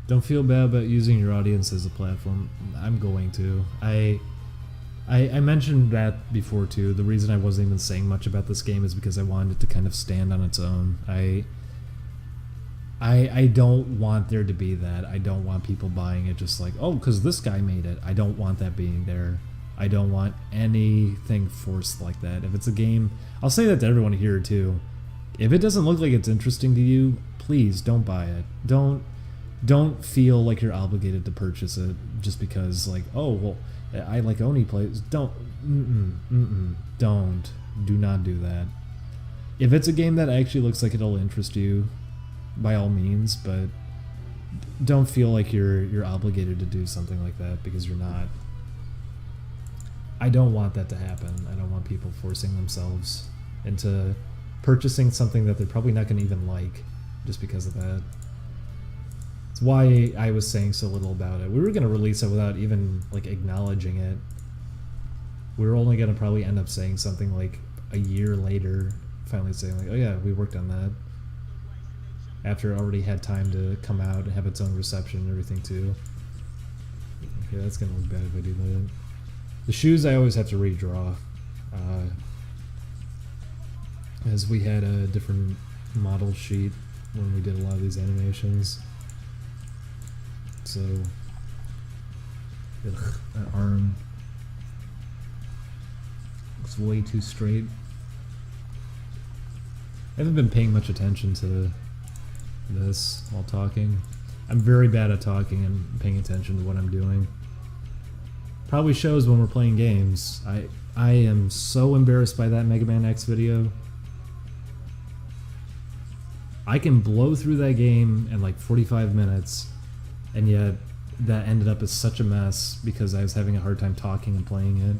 Don't feel bad about using your audience as a platform. I'm going to. I mentioned that before too. The reason I wasn't even saying much about this game is because I wanted it to kind of stand on its own. I don't want there to be that. I don't want people buying it just like, oh, because this guy made it. I don't want that being there. I don't want anything forced like that. If it's a game, I'll say that to everyone here too. If it doesn't look like it's interesting to you, please don't buy it. Don't feel like you're obligated to purchase it just because, like, oh, well, I like Oni plays. Don't. Do not do that. If it's a game that actually looks like it'll interest you, by all means, but don't feel like you're obligated to do something like that, because you're not. I don't want that to happen. I don't want people forcing themselves into purchasing something that they're probably not going to even like just because of that. It's why I was saying so little about it. We were going to release it without even like acknowledging it. We were only going to probably end up saying something like a year later, finally saying like, oh yeah, we worked on that. After it already had time to come out and have its own reception and everything too. Okay, that's going to look bad if I do that. The shoes I always have to redraw. As we had a different model sheet when we did a lot of these animations. So, that arm looks way too straight. I haven't been paying much attention to this while talking. I'm very bad at talking and paying attention to what I'm doing. Probably shows when we're playing games. I am so embarrassed by that Mega Man X video. I can blow through that game in like 45 minutes, and yet that ended up as such a mess because I was having a hard time talking and playing it.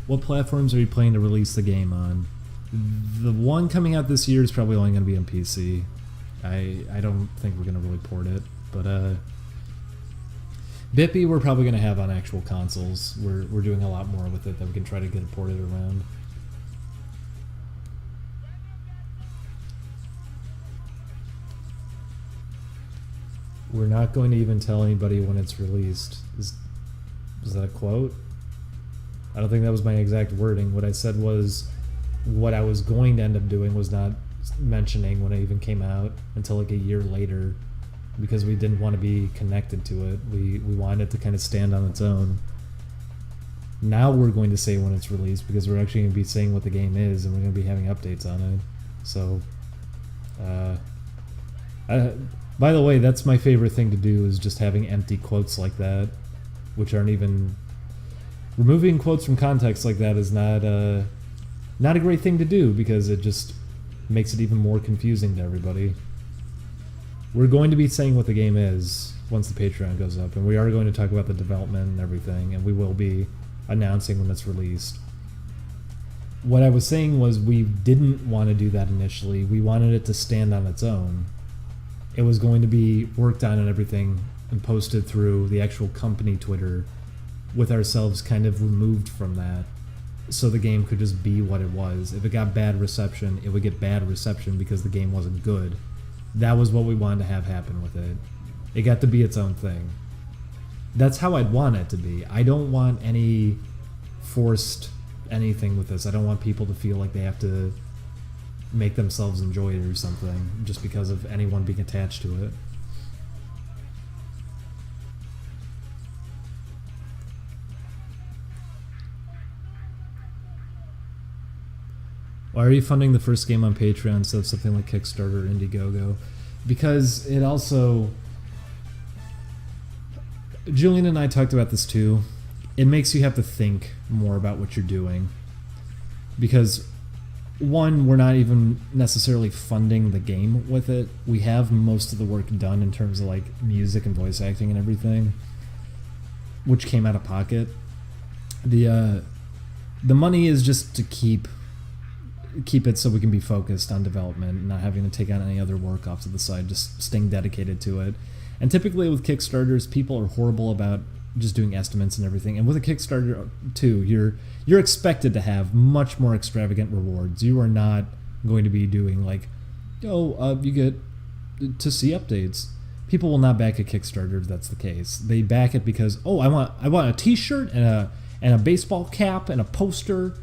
What platforms are you planning to release the game on? The one coming out this year is probably only going to be on PC. I don't think we're going to really port it, but Bippy we're probably going to have on actual consoles. We're doing a lot more with it that we can try to get it ported around. We're not going to even tell anybody when it's released. Is that a quote? I don't think that was my exact wording. What I said was what I was going to end up doing was not mentioning when it even came out until like a year later, because we didn't want to be connected to it. We wanted it to kind of stand on its own. Now we're going to say when it's released because we're actually going to be saying what the game is and we're going to be having updates on it. So, by the way, that's my favorite thing to do, is just having empty quotes like that, which aren't even... Removing quotes from context like that is not a great thing to do, because it just makes it even more confusing to everybody. We're going to be saying what the game is once the Patreon goes up, and we are going to talk about the development and everything, and we will be announcing when it's released. What I was saying was we didn't want to do that initially. We wanted it to stand on its own. It was going to be worked on and everything and posted through the actual company Twitter, with ourselves kind of removed from that, so the game could just be what it was. If it got bad reception, it would get bad reception because the game wasn't good. That was what we wanted to have happen with it. It got to be its own thing. That's how I'd want it to be. I don't want any forced anything with this. I don't want people to feel like they have to make themselves enjoy it or something just because of anyone being attached to it. Why are you funding the first game on Patreon instead of something like Kickstarter or Indiegogo? Because it also... Julian and I talked about this too. It makes you have to think more about what you're doing. Because, one, we're not even necessarily funding the game with it. We have most of the work done in terms of like music and voice acting and everything, which came out of pocket. The money is just to keep it so we can be focused on development, not having to take on any other work off to the side, just staying dedicated to it. And typically with Kickstarters, people are horrible about just doing estimates and everything. And with a Kickstarter too, you're expected to have much more extravagant rewards. You are not going to be doing like, you get to see updates. People will not back a Kickstarter if that's the case. They back it because, I want a t-shirt and a baseball cap and a poster,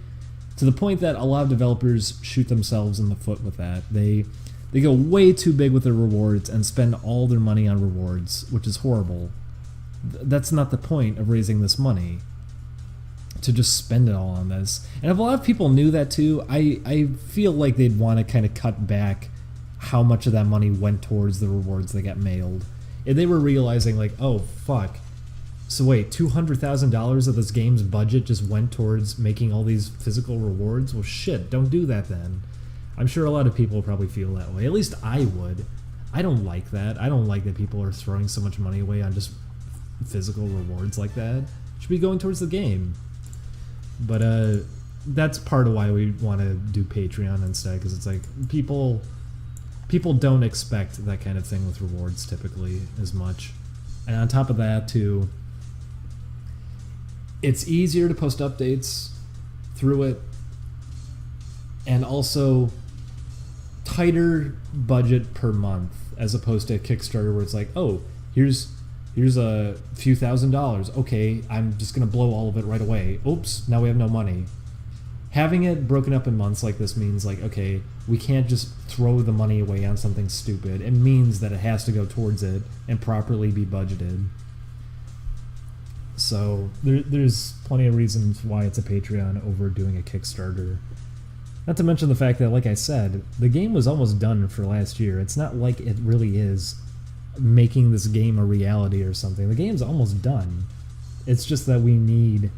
to the point that a lot of developers shoot themselves in the foot with that. They go way too big with their rewards and spend all their money on rewards, which is horrible. That's not the point of raising this money, to just spend it all on this. And if a lot of people knew that too, I feel like they'd want to kind of cut back how much of that money went towards the rewards that got mailed. If they were realizing like, oh fuck, so wait, $200,000 of this game's budget just went towards making all these physical rewards? Well shit, don't do that then. I'm sure a lot of people probably feel that way. At least I would. I don't like that. I don't like that people are throwing so much money away on just physical rewards like that. It should be going towards the game. But that's part of why we want to do Patreon instead, because it's like people don't expect that kind of thing with rewards typically as much. And on top of that too, it's easier to post updates through it, and also tighter budget per month as opposed to a Kickstarter where it's like, here's a few $1,000s. Okay, I'm just gonna blow all of it right away. Oops, now we have no money. Having it broken up in months like this means like, okay, we can't just throw the money away on something stupid. It means that it has to go towards it and properly be budgeted. So there's plenty of reasons why it's a Patreon over doing a Kickstarter. Not to mention the fact that, like I said, the game was almost done for last year. It's not like it really is making this game a reality or something. The game's almost done. It's just that we need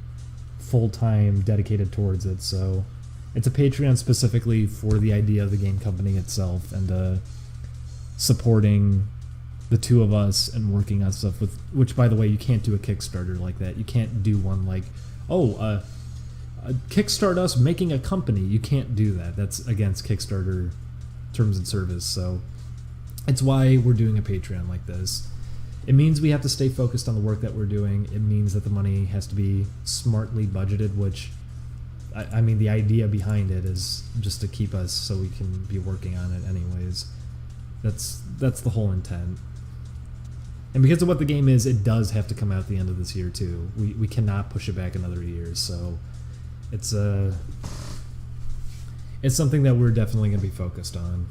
full-time dedicated towards it, so it's a Patreon specifically for the idea of the game company itself and supporting the two of us and working on stuff with, which by the way, you can't do a Kickstarter like that. You can't do one like, kickstart us making a company. You can't do that. That's against Kickstarter terms and service. So it's why we're doing a Patreon like this. It means we have to stay focused on the work that we're doing. It means that the money has to be smartly budgeted, which I mean, the idea behind it is just to keep us so we can be working on it anyways. That's the whole intent. And because of what the game is, it does have to come out at the end of this year too. We cannot push it back another year, so it's something that we're definitely going to be focused on.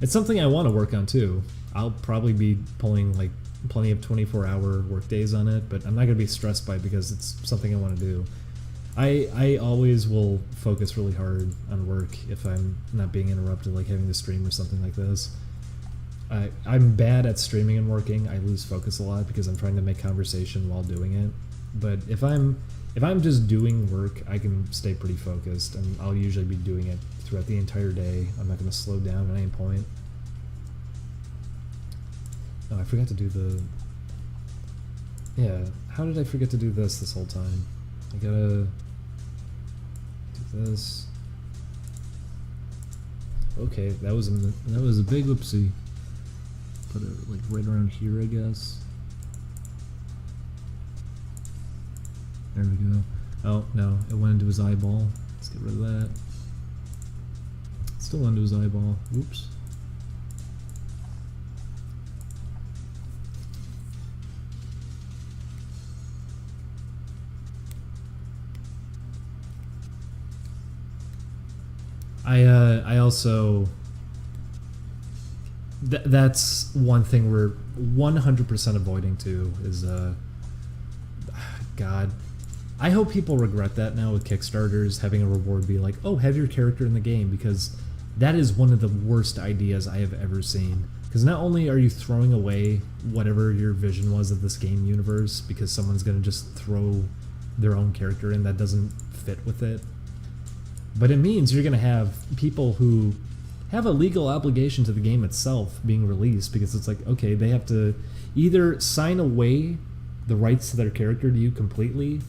It's something I want to work on too. I'll probably be pulling like plenty of 24-hour work days on it, but I'm not going to be stressed by it because it's something I want to do. I always will focus really hard on work if I'm not being interrupted, like having to stream or something like this. I'm bad at streaming and working. I lose focus a lot because I'm trying to make conversation while doing it. But if I'm just doing work, I can stay pretty focused, and I'll usually be doing it throughout the entire day. I'm not going to slow down at any point. Oh, I forgot to do the... Yeah, how did I forget to do this whole time? I gotta do this. Okay, that was a big whoopsie. Put it like right around here, I guess. There we go. Oh no, it went into his eyeball. Let's get rid of that. Still into his eyeball. Whoops. I also that's one thing we're 100% avoiding too is God, I hope people regret that now with Kickstarters having a reward be like, oh, have your character in the game, because that is one of the worst ideas I have ever seen. Because not only are you throwing away whatever your vision was of this game universe because someone's gonna just throw their own character in that doesn't fit with it, but it means you're going to have people who have a legal obligation to the game itself being released, because it's like, okay, they have to either sign away the rights to their character to you completely,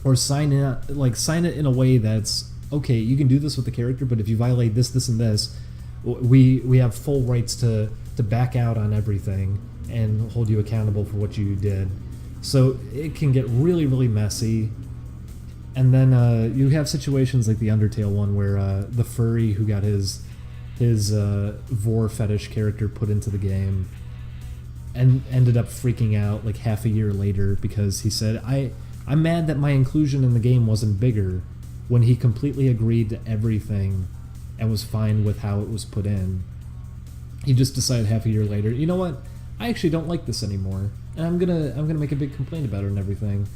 or sign it in a way that's, okay, you can do this with the character, but if you violate this, this, and this, we have full rights to back out on everything and hold you accountable for what you did. So it can get really, really messy. And then you have situations like the Undertale one where the furry who got his vor fetish character put into the game and ended up freaking out like half a year later because he said, I'm mad that my inclusion in the game wasn't bigger, when he completely agreed to everything and was fine with how it was put in. He just decided half a year later, you know what, I actually don't like this anymore, and I'm gonna make a big complaint about it and everything.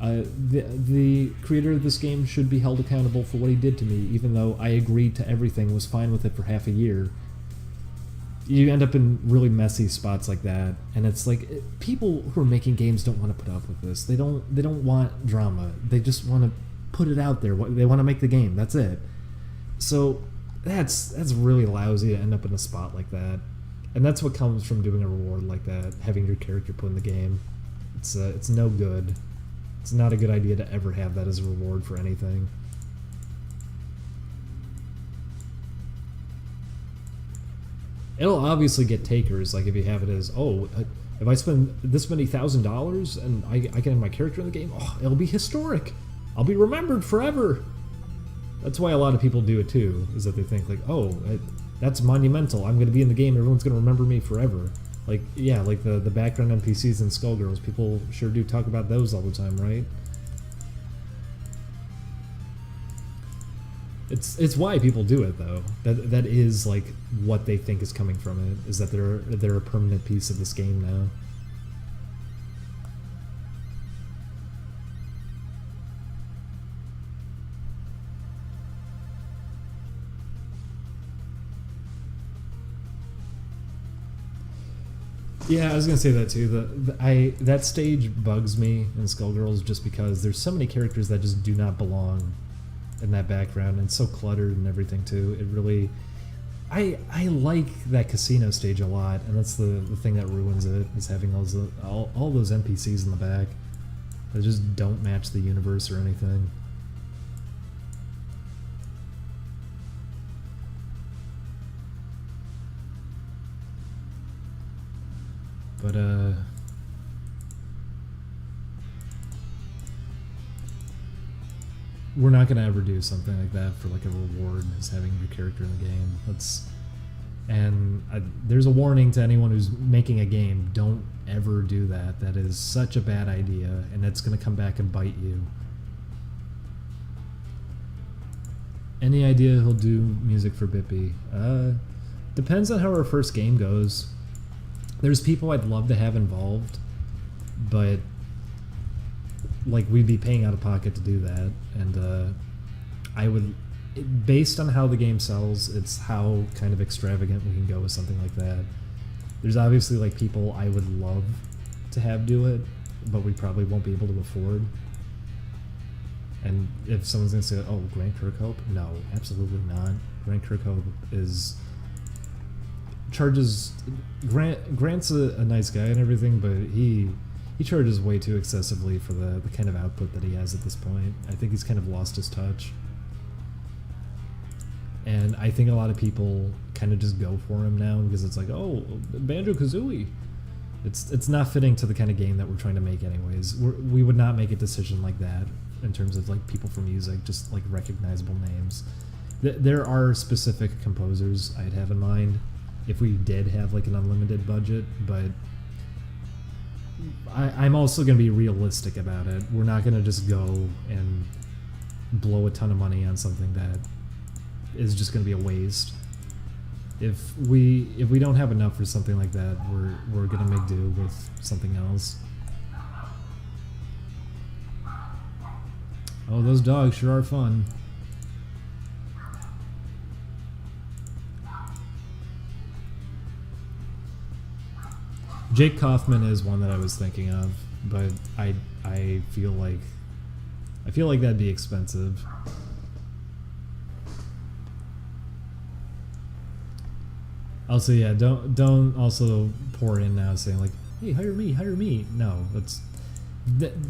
The creator of this game should be held accountable for what he did to me, even though I agreed to everything, was fine with it for half a year. You end up in really messy spots like that, and it's like, people who are making games don't want to put up with this. They don't want drama. They just want to put it out there. They want to make the game. That's it. So that's really lousy to end up in a spot like that, and that's what comes from doing a reward like that, having your character put in the game. It's no good. It's not a good idea to ever have that as a reward for anything. It'll obviously get takers, like if you have it as, oh, if I spend this many $1,000 and I can have my character in the game, oh, it'll be historic. I'll be remembered forever. That's why a lot of people do it too, is that they think like, oh, that's monumental. I'm going to be in the game. Everyone's going to remember me forever. Like, yeah, like the background NPCs in Skullgirls, people sure do talk about those all the time, right? It's why people do it, though. That is like what they think is coming from it, is that they're a permanent piece of this game now. Yeah, I was gonna say that too. That stage bugs me in Skullgirls just because there's so many characters that just do not belong in that background, and it's so cluttered and everything too. It really, I like that casino stage a lot, and that's the thing that ruins it, is having all those NPCs in the back that just don't match the universe or anything. But we're not gonna ever do something like that for like a reward, as having your character in the game. There's a warning to anyone who's making a game: don't ever do that. That is such a bad idea, and it's gonna come back and bite you. Any idea he'll do music for Bippy? Depends on how our first game goes. There's people I'd love to have involved, but like we'd be paying out of pocket to do that, and I would, based on how the game sells, it's how kind of extravagant we can go with something like that. There's obviously like people I would love to have do it, but we probably won't be able to afford. And if someone's gonna say, "Oh, Grant Kirkhope," no, absolutely not. Grant Kirkhope charges. Grant's a nice guy and everything, but he charges way too excessively for the kind of output that he has at this point. I think he's kind of lost his touch, and I think a lot of people kind of just go for him now because it's like, oh, Banjo-Kazooie. It's not fitting to the kind of game that we're trying to make anyways. We would not make a decision like that in terms of like people for music, just like recognizable names. There are specific composers I'd have in mind if we did have like an unlimited budget, but I'm also going to be realistic about it. We're not going to just go and blow a ton of money on something that is just going to be a waste. If we don't have enough for something like that, we're going to make do with something else. Oh, those dogs sure are fun. Jake Kaufman is one that I was thinking of, but I feel like that'd be expensive. Also, yeah, don't also pour in now saying like, "Hey, hire me." No,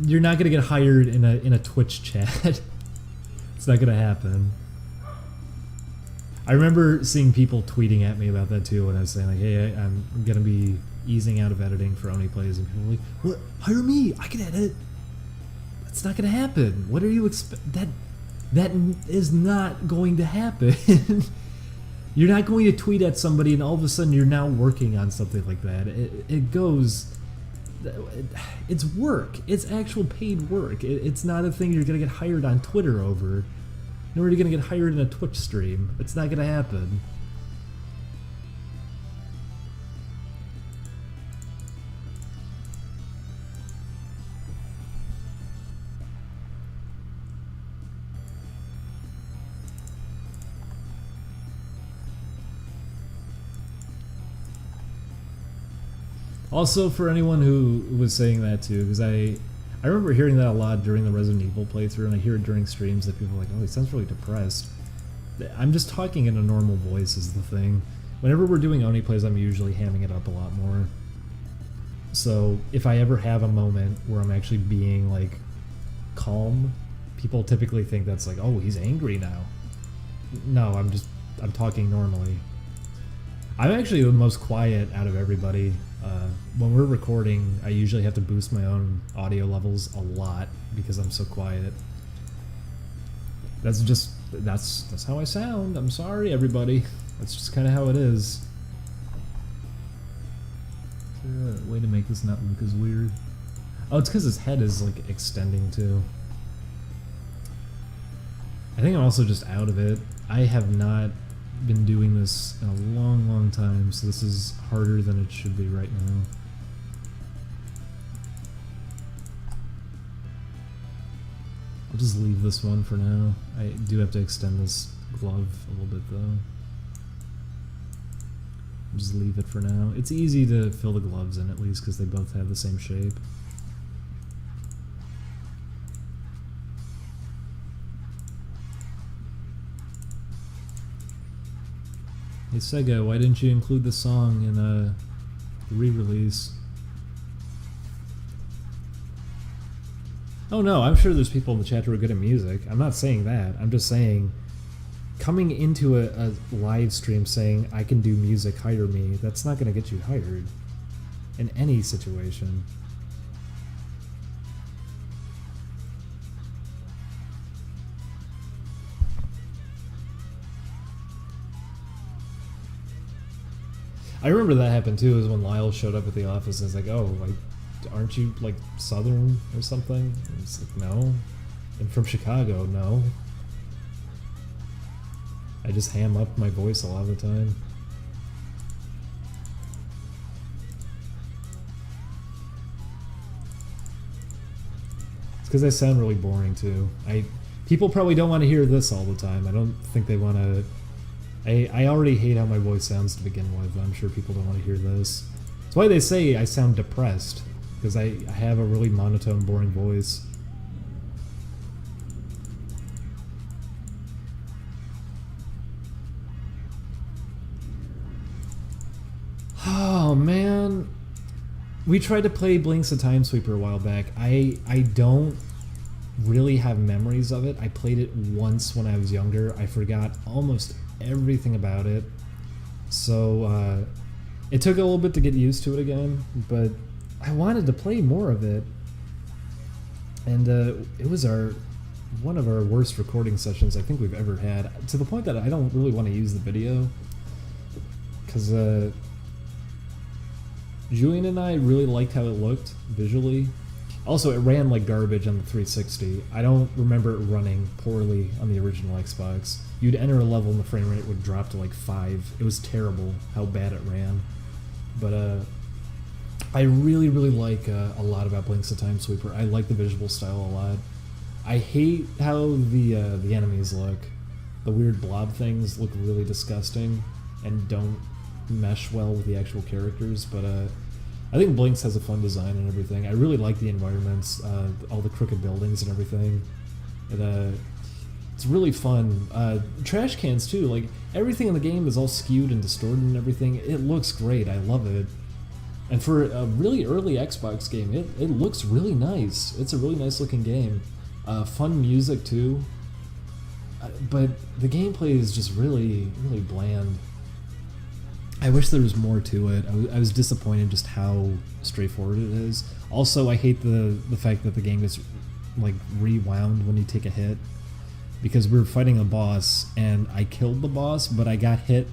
you're not gonna get hired in a Twitch chat. It's not gonna happen. I remember seeing people tweeting at me about that too when I was saying like, "Hey, I'm gonna be easing out of editing for Oni Plays," and people were like, "What? Hire me? I can edit." That's not gonna happen. What are you that is not going to happen. You're not going to tweet at somebody and all of a sudden you're now working on something like that. It's work. It's actual paid work. It's not a thing you're gonna get hired on Twitter over. Nor are you gonna get hired in a Twitch stream. It's not gonna happen. Also, for anyone who was saying that too, because I remember hearing that a lot during the Resident Evil playthrough, and I hear it during streams that people are like, "Oh, he sounds really depressed." I'm just talking in a normal voice is the thing. Whenever we're doing Oni Plays, I'm usually hamming it up a lot more. So if I ever have a moment where I'm actually being like calm, people typically think that's like, "Oh, he's angry now." No, I'm talking normally. I'm actually the most quiet out of everybody. When we're recording, I usually have to boost my own audio levels a lot because I'm so quiet. That's how I sound. I'm sorry, everybody. That's just kind of how it is. Is there a way to make this not look as weird? Oh, it's because his head is like extending too. I think I'm also just out of it. I have not been doing this in a long time, so this is harder than it should be right now. I'll just leave this one for now. I do have to extend this glove a little bit though. Just leave it for now. It's easy to fill the gloves in, at least, because they both have the same shape. Hey Sega, why didn't you include the song in the re-release? Oh no, I'm sure there's people in the chat who are good at music. I'm not saying that. I'm just saying, coming into a live stream saying, I can do music, hire me, that's not going to get you hired. In any situation. I remember that happened too, is when Lyle showed up at the office and was like, oh, like, aren't you like Southern or something? And it's like, no. I'm from Chicago, no. I just ham up my voice a lot of the time. It's because I sound really boring too. People probably don't want to hear this all the time. I don't think they want to. I already hate how my voice sounds to begin with. I'm sure people don't want to hear this. That's why they say I sound depressed, because I have a really monotone, boring voice. Oh man, we tried to play Blinks a Time Sweeper a while back. I don't really have memories of it. I played it once when I was younger. I forgot almost everything about it, so it took a little bit to get used to it again, but I wanted to play more of it, and it was one of our worst recording sessions I think we've ever had, to the point that I don't really want to use the video, because Julian and I really liked how it looked visually. Also, it ran like garbage on the 360. I don't remember it running poorly on the original Xbox. You'd enter a level and the frame rate would drop to like 5. It was terrible how bad it ran. But I really, really like a lot about Blinks a Time Sweeper. I like the visual style a lot. I hate how the enemies look. The weird blob things look really disgusting and don't mesh well with the actual characters, but I think Blinks has a fun design and everything. I really like the environments, all the crooked buildings and everything. It's really fun. Trash cans too, like everything in the game is all skewed and distorted and everything. It looks great, I love it. And for a really early Xbox game, it looks really nice. It's a really nice looking game. Fun music too. But the gameplay is just really, really bland. I wish there was more to it. I was disappointed just how straightforward it is. Also, I hate the fact that the game is like rewound when you take a hit, because we were fighting a boss and I killed the boss, but I got hit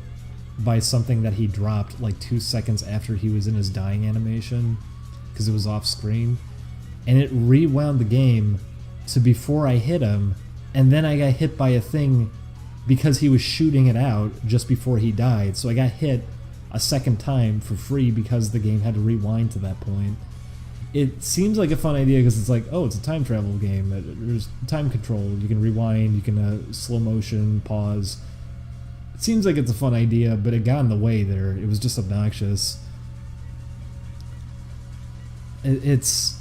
by something that he dropped like 2 seconds after he was in his dying animation, because it was off screen, and it rewound the game to before I hit him, and then I got hit by a thing because he was shooting it out just before he died, so I got hit a second time for free because the game had to rewind to that point. It seems like a fun idea because it's like, oh, it's a time travel game. There's time control. You can rewind, you can slow motion, pause. It seems like it's a fun idea, but it got in the way there. It was just obnoxious. It's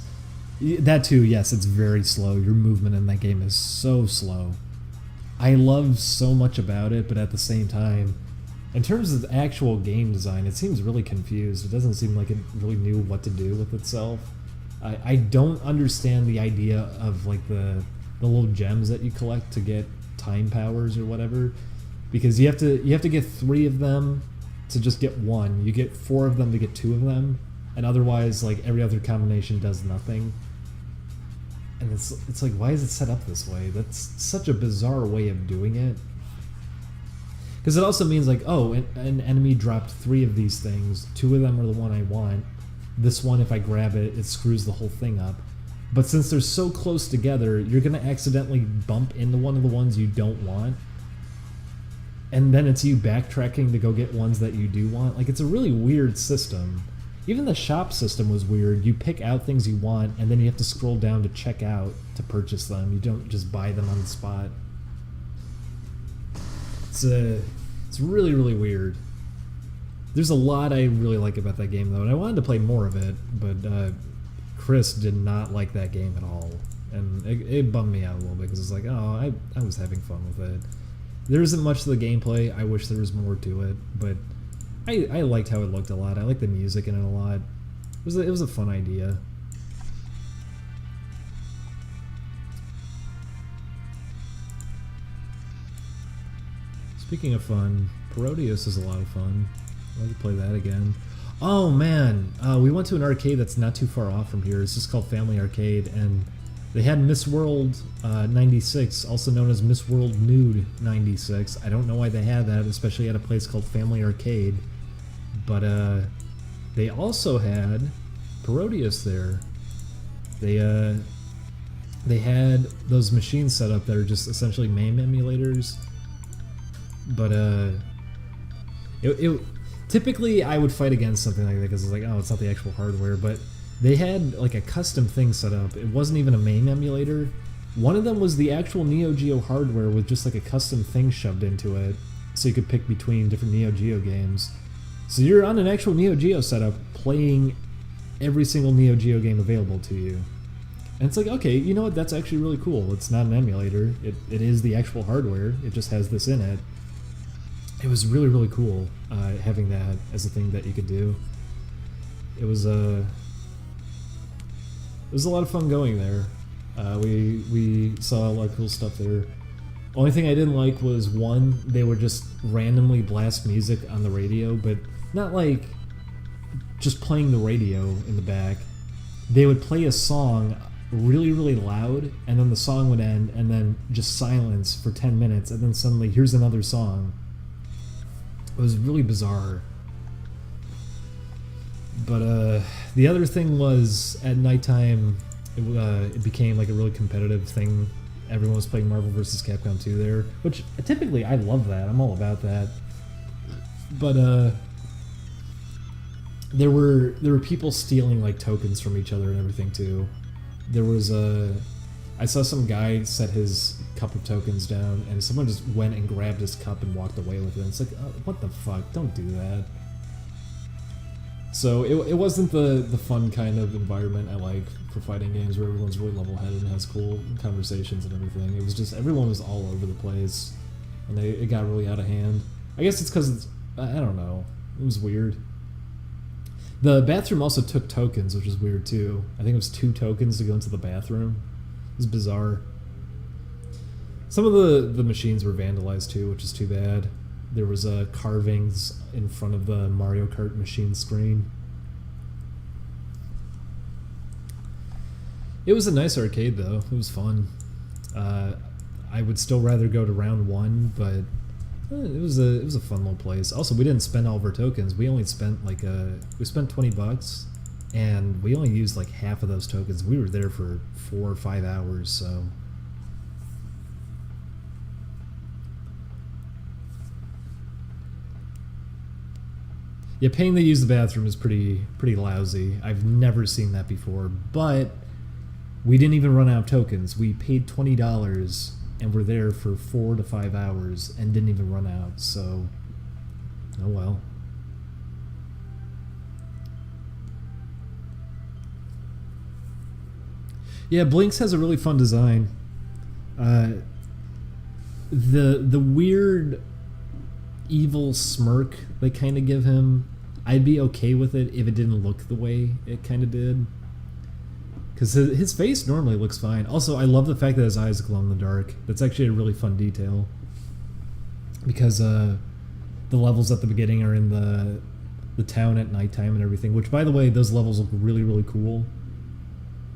that too, yes, it's very slow. Your movement in that game is so slow. I love so much about it, but at the same time, in terms of the actual game design, it seems really confused. It doesn't seem like it really knew what to do with itself. I don't understand the idea of like the little gems that you collect to get time powers or whatever, because you have to get 3 of them to just get 1. You get 4 of them to get 2 of them, and otherwise like every other combination does nothing. And it's like, why is it set up this way? That's such a bizarre way of doing it. Because it also means like, oh, an enemy dropped 3 of these things. 2 of them are the one I want. This one, if I grab it, it screws the whole thing up. But since they're so close together, you're going to accidentally bump into one of the ones you don't want. And then it's you backtracking to go get ones that you do want. Like, it's a really weird system. Even the shop system was weird. You pick out things you want, and then you have to scroll down to check out to purchase them. You don't just buy them on the spot. It's really, really weird. There's a lot I really like about that game though, and I wanted to play more of it, but Chris did not like that game at all, and it bummed me out a little bit because it's like, oh, I was having fun with it. There isn't much to the gameplay. I wish there was more to it, but I liked how it looked a lot. I liked the music in it a lot. It was a fun idea. Speaking of fun, Parodius is a lot of fun. I'd like to play that again. Oh man, we went to an arcade that's not too far off from here. It's just called Family Arcade, and they had Miss World 96, also known as Miss World Nude 96. I don't know why they had that, especially at a place called Family Arcade. But they also had Parodius there. They had those machines set up that are just essentially MAME emulators. But typically I would fight against something like that because it's like, oh, it's not the actual hardware. But they had like a custom thing set up. It wasn't even a MAME emulator. One of them was the actual Neo Geo hardware with just like a custom thing shoved into it, so you could pick between different Neo Geo games. So you're on an actual Neo Geo setup playing every single Neo Geo game available to you. And it's like, okay, you know what, that's actually really cool. It's not an emulator. It is the actual hardware. It just has this in it. It was really, really cool having that as a thing that you could do. It was a lot of fun going there. We saw a lot of cool stuff there. Only thing I didn't like was, one, they would just randomly blast music on the radio, but not like just playing the radio in the back. They would play a song really, really loud, and then the song would end, and then just silence for 10 minutes, and then suddenly here's another song. It was really bizarre. But the other thing was, at nighttime, it became like a really competitive thing. Everyone was playing Marvel vs. Capcom 2 there, which typically I love that. I'm all about that. But there were people stealing like tokens from each other and everything too. There was I saw some guy set his cup of tokens down, and someone just went and grabbed his cup and walked away with it. And it's like, what the fuck? Don't do that. So it wasn't the fun kind of environment I like for fighting games where everyone's really level-headed and has cool conversations and everything. It was just, everyone was all over the place, and it got really out of hand. I guess it's because, I don't know, it was weird. The bathroom also took tokens, which is weird too. I think it was 2 tokens to go into the bathroom. It was bizarre. Some of the machines were vandalized too, which is too bad. There was carvings in front of the Mario Kart machine screen. It was a nice arcade though. It was fun. I would still rather go to round 1, but it was a fun little place. Also, we didn't spend all of our tokens. We only spent like we spent $20, and we only used like half of those tokens. We were there for 4 or 5 hours, so. Yeah, paying to use the bathroom is pretty lousy. I've never seen that before, but we didn't even run out of tokens. We paid $20 and were there for 4 to 5 hours and didn't even run out, so oh well. Yeah, Blinks has a really fun design. The weird evil smirk they kind of give him, I'd be okay with it if it didn't look the way it kind of did. Because his face normally looks fine. Also, I love the fact that his eyes glow in the dark. That's actually a really fun detail. Because the levels at the beginning are in the town at nighttime and everything. Which, by the way, those levels look really, really cool.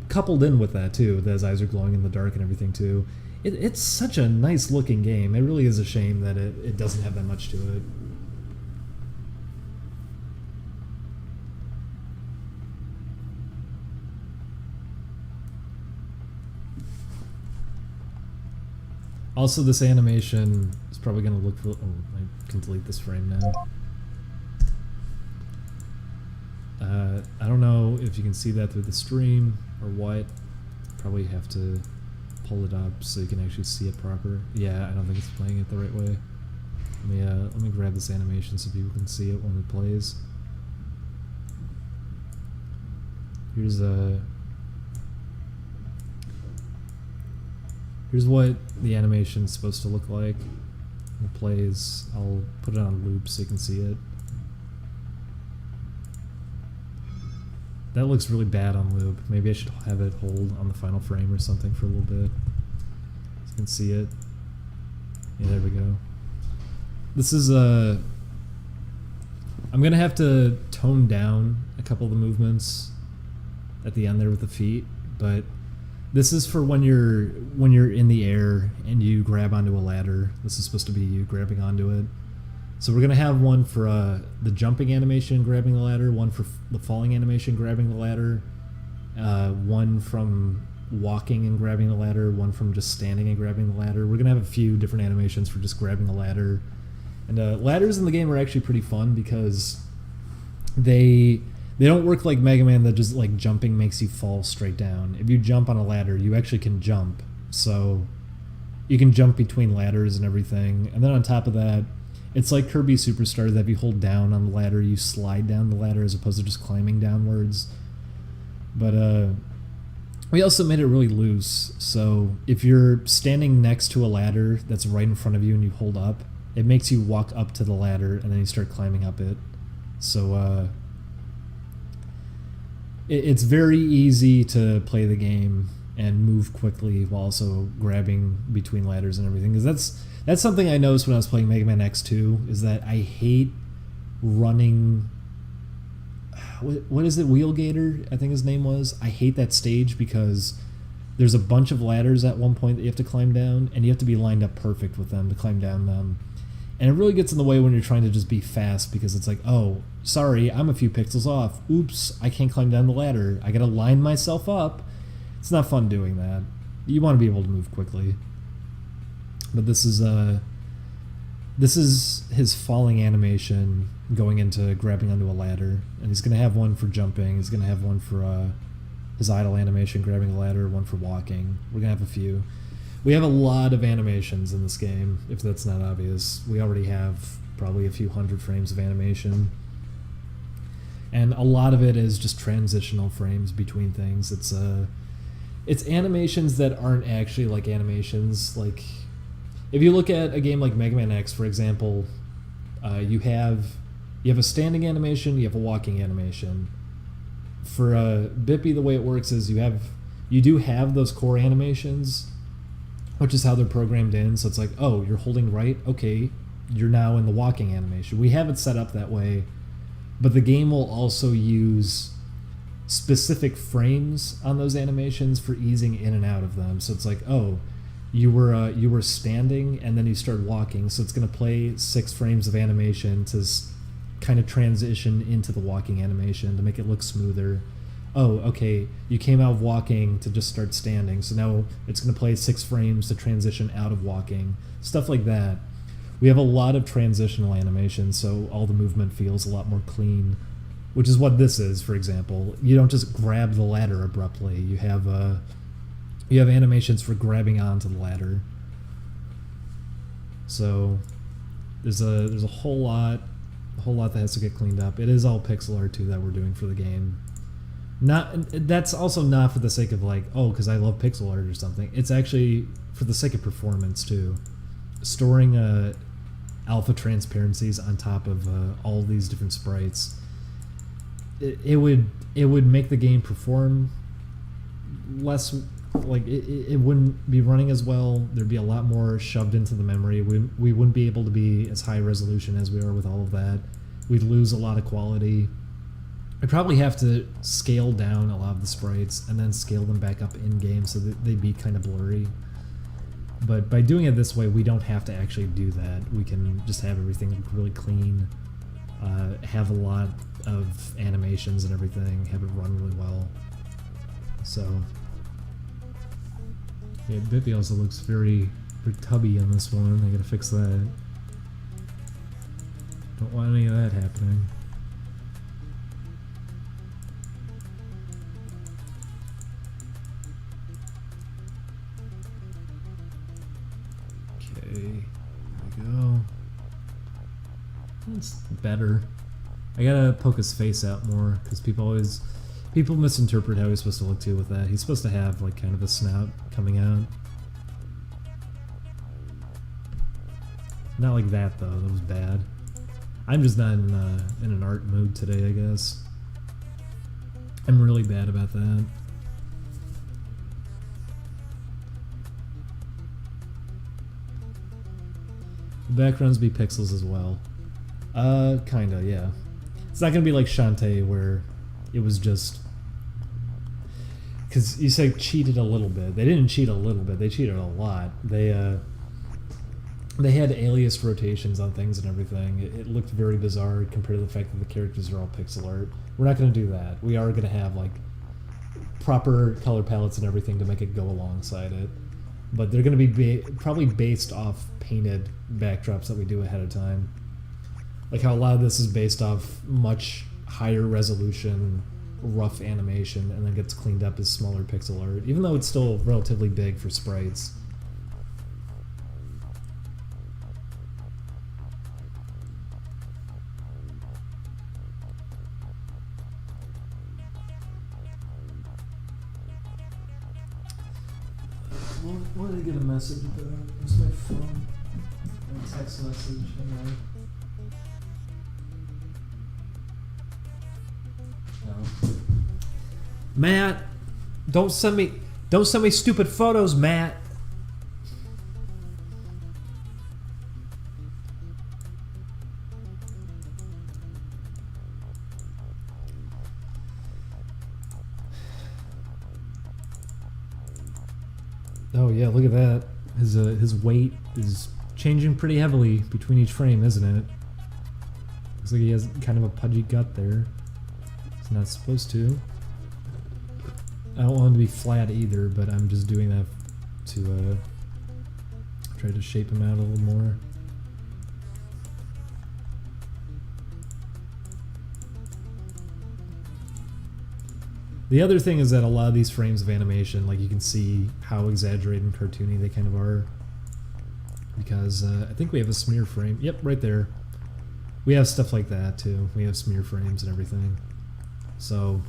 Coupled in with that, too. That his eyes are glowing in the dark and everything, too. It's such a nice looking game. It really is a shame that it doesn't have that much to it. Also, this animation is probably going to look... Oh, I can delete this frame now. I don't know if you can see that through the stream or what. Probably have to pull it up so you can actually see it proper. Yeah, I don't think it's playing it the right way. Let me grab this animation so people can see it when it plays. Here's what the animation's supposed to look like when it plays. I'll put it on loop so you can see it. That looks really bad on loop. Maybe I should have it hold on the final frame or something for a little bit so you can see it. Yeah, there we go. This is I'm gonna have to tone down a couple of the movements at the end there with the feet, but this is for when you're in the air and you grab onto a ladder. This is supposed to be you grabbing onto it. So we're gonna have one for the jumping animation, grabbing the ladder, one for the falling animation, grabbing the ladder, one from walking and grabbing the ladder, one from just standing and grabbing the ladder. We're gonna have a few different animations for just grabbing the ladder. And ladders in the game are actually pretty fun because they don't work like Mega Man that just like jumping makes you fall straight down. If you jump on a ladder, you actually can jump. So you can jump between ladders and everything. And then on top of that, it's like Kirby Superstar that if you hold down on the ladder, you slide down the ladder as opposed to just climbing downwards. But we also made it really loose. So if you're standing next to a ladder that's right in front of you and you hold up, it makes you walk up to the ladder and then you start climbing up it. So it's very easy to play the game and move quickly while also grabbing between ladders and everything. Because that's something I noticed when I was playing Mega Man X2, is that I hate running... What is it? Wheelgator, I think his name was. I hate that stage because there's a bunch of ladders at one point that you have to climb down, and you have to be lined up perfect with them to climb down them. And it really gets in the way when you're trying to just be fast because it's like, oh, sorry, I'm a few pixels off. Oops, I can't climb down the ladder. I gotta line myself up. It's not fun doing that. You want to be able to move quickly. But this is his falling animation going into grabbing onto a ladder. And he's gonna have one for jumping. He's gonna have one for his idle animation, grabbing a ladder, one for walking. We're gonna have a few. We have a lot of animations in this game, if that's not obvious. We already have probably a few hundred frames of animation. And a lot of it is just transitional frames between things. It's animations that aren't actually like animations. Like, if you look at a game like Mega Man X, for example, you have a standing animation, you have a walking animation. For Bippy, the way it works is you do have those core animations, which is how they're programmed in. So it's like, oh, you're holding right, okay, you're now in the walking animation. We have it set up that way, but the game will also use specific frames on those animations for easing in and out of them. So it's like, oh, you were standing and then you started walking, so it's going to play 6 frames of animation to kind of transition into the walking animation to make it look smoother. Oh, okay, you came out of walking to just start standing, so now it's going to play 6 frames to transition out of walking. Stuff like that. We have a lot of transitional animation, so all the movement feels a lot more clean, which is what this is, for example. You don't just grab the ladder abruptly. You have animations for grabbing onto the ladder. So there's a whole lot that has to get cleaned up. It is all pixel art too that we're doing for the game. That's also not for the sake of like, oh, because I love pixel art or something. It's actually for the sake of performance too. Storing alpha transparencies on top of all these different sprites, it would make the game perform less. Like it wouldn't be running as well. There'd be a lot more shoved into the memory. We wouldn't be able to be as high resolution as we are with all of that. We'd lose a lot of quality. I'd probably have to scale down a lot of the sprites and then scale them back up in game so that they'd be kind of blurry. But by doing it this way, we don't have to actually do that. We can just have everything really clean, have a lot of animations and everything, have it run really well. So yeah, Bippy also looks very tubby in this one. I gotta fix that. Don't want any of that happening. Okay, there we go. It's better. I gotta poke his face out more because people misinterpret how he's supposed to look too with that. He's supposed to have like kind of a snout coming out. Not like that though. That was bad. I'm just not in an art mood today, I guess. I'm really bad about that. The backgrounds be pixels as well. Kinda, yeah. It's not gonna be like Shantae where it was just... Because you say cheated a little bit. They didn't cheat a little bit, they cheated a lot. They had alias rotations on things and everything. It looked very bizarre compared to the fact that the characters are all pixel art. We're not going to do that. We are going to have like proper color palettes and everything to make it go alongside it. But they're going to be probably based off painted backdrops that we do ahead of time. Like how a lot of this is based off much higher resolution, rough animation, and then gets cleaned up as smaller pixel art, even though it's still relatively big for sprites. What did I get a message about? What's my phone? A text message. Hang on. No. Matt, don't send me stupid photos, Matt. Oh yeah, look at that. His weight is changing pretty heavily between each frame, isn't it? Looks like he has kind of a pudgy gut there. It's not supposed to. I don't want him to be flat either, but I'm just doing that to try to shape him out a little more. The other thing is that a lot of these frames of animation, like you can see how exaggerated and cartoony they kind of are. Because I think we have a smear frame. Yep, right there. We have stuff like that too. We have smear frames and everything. So,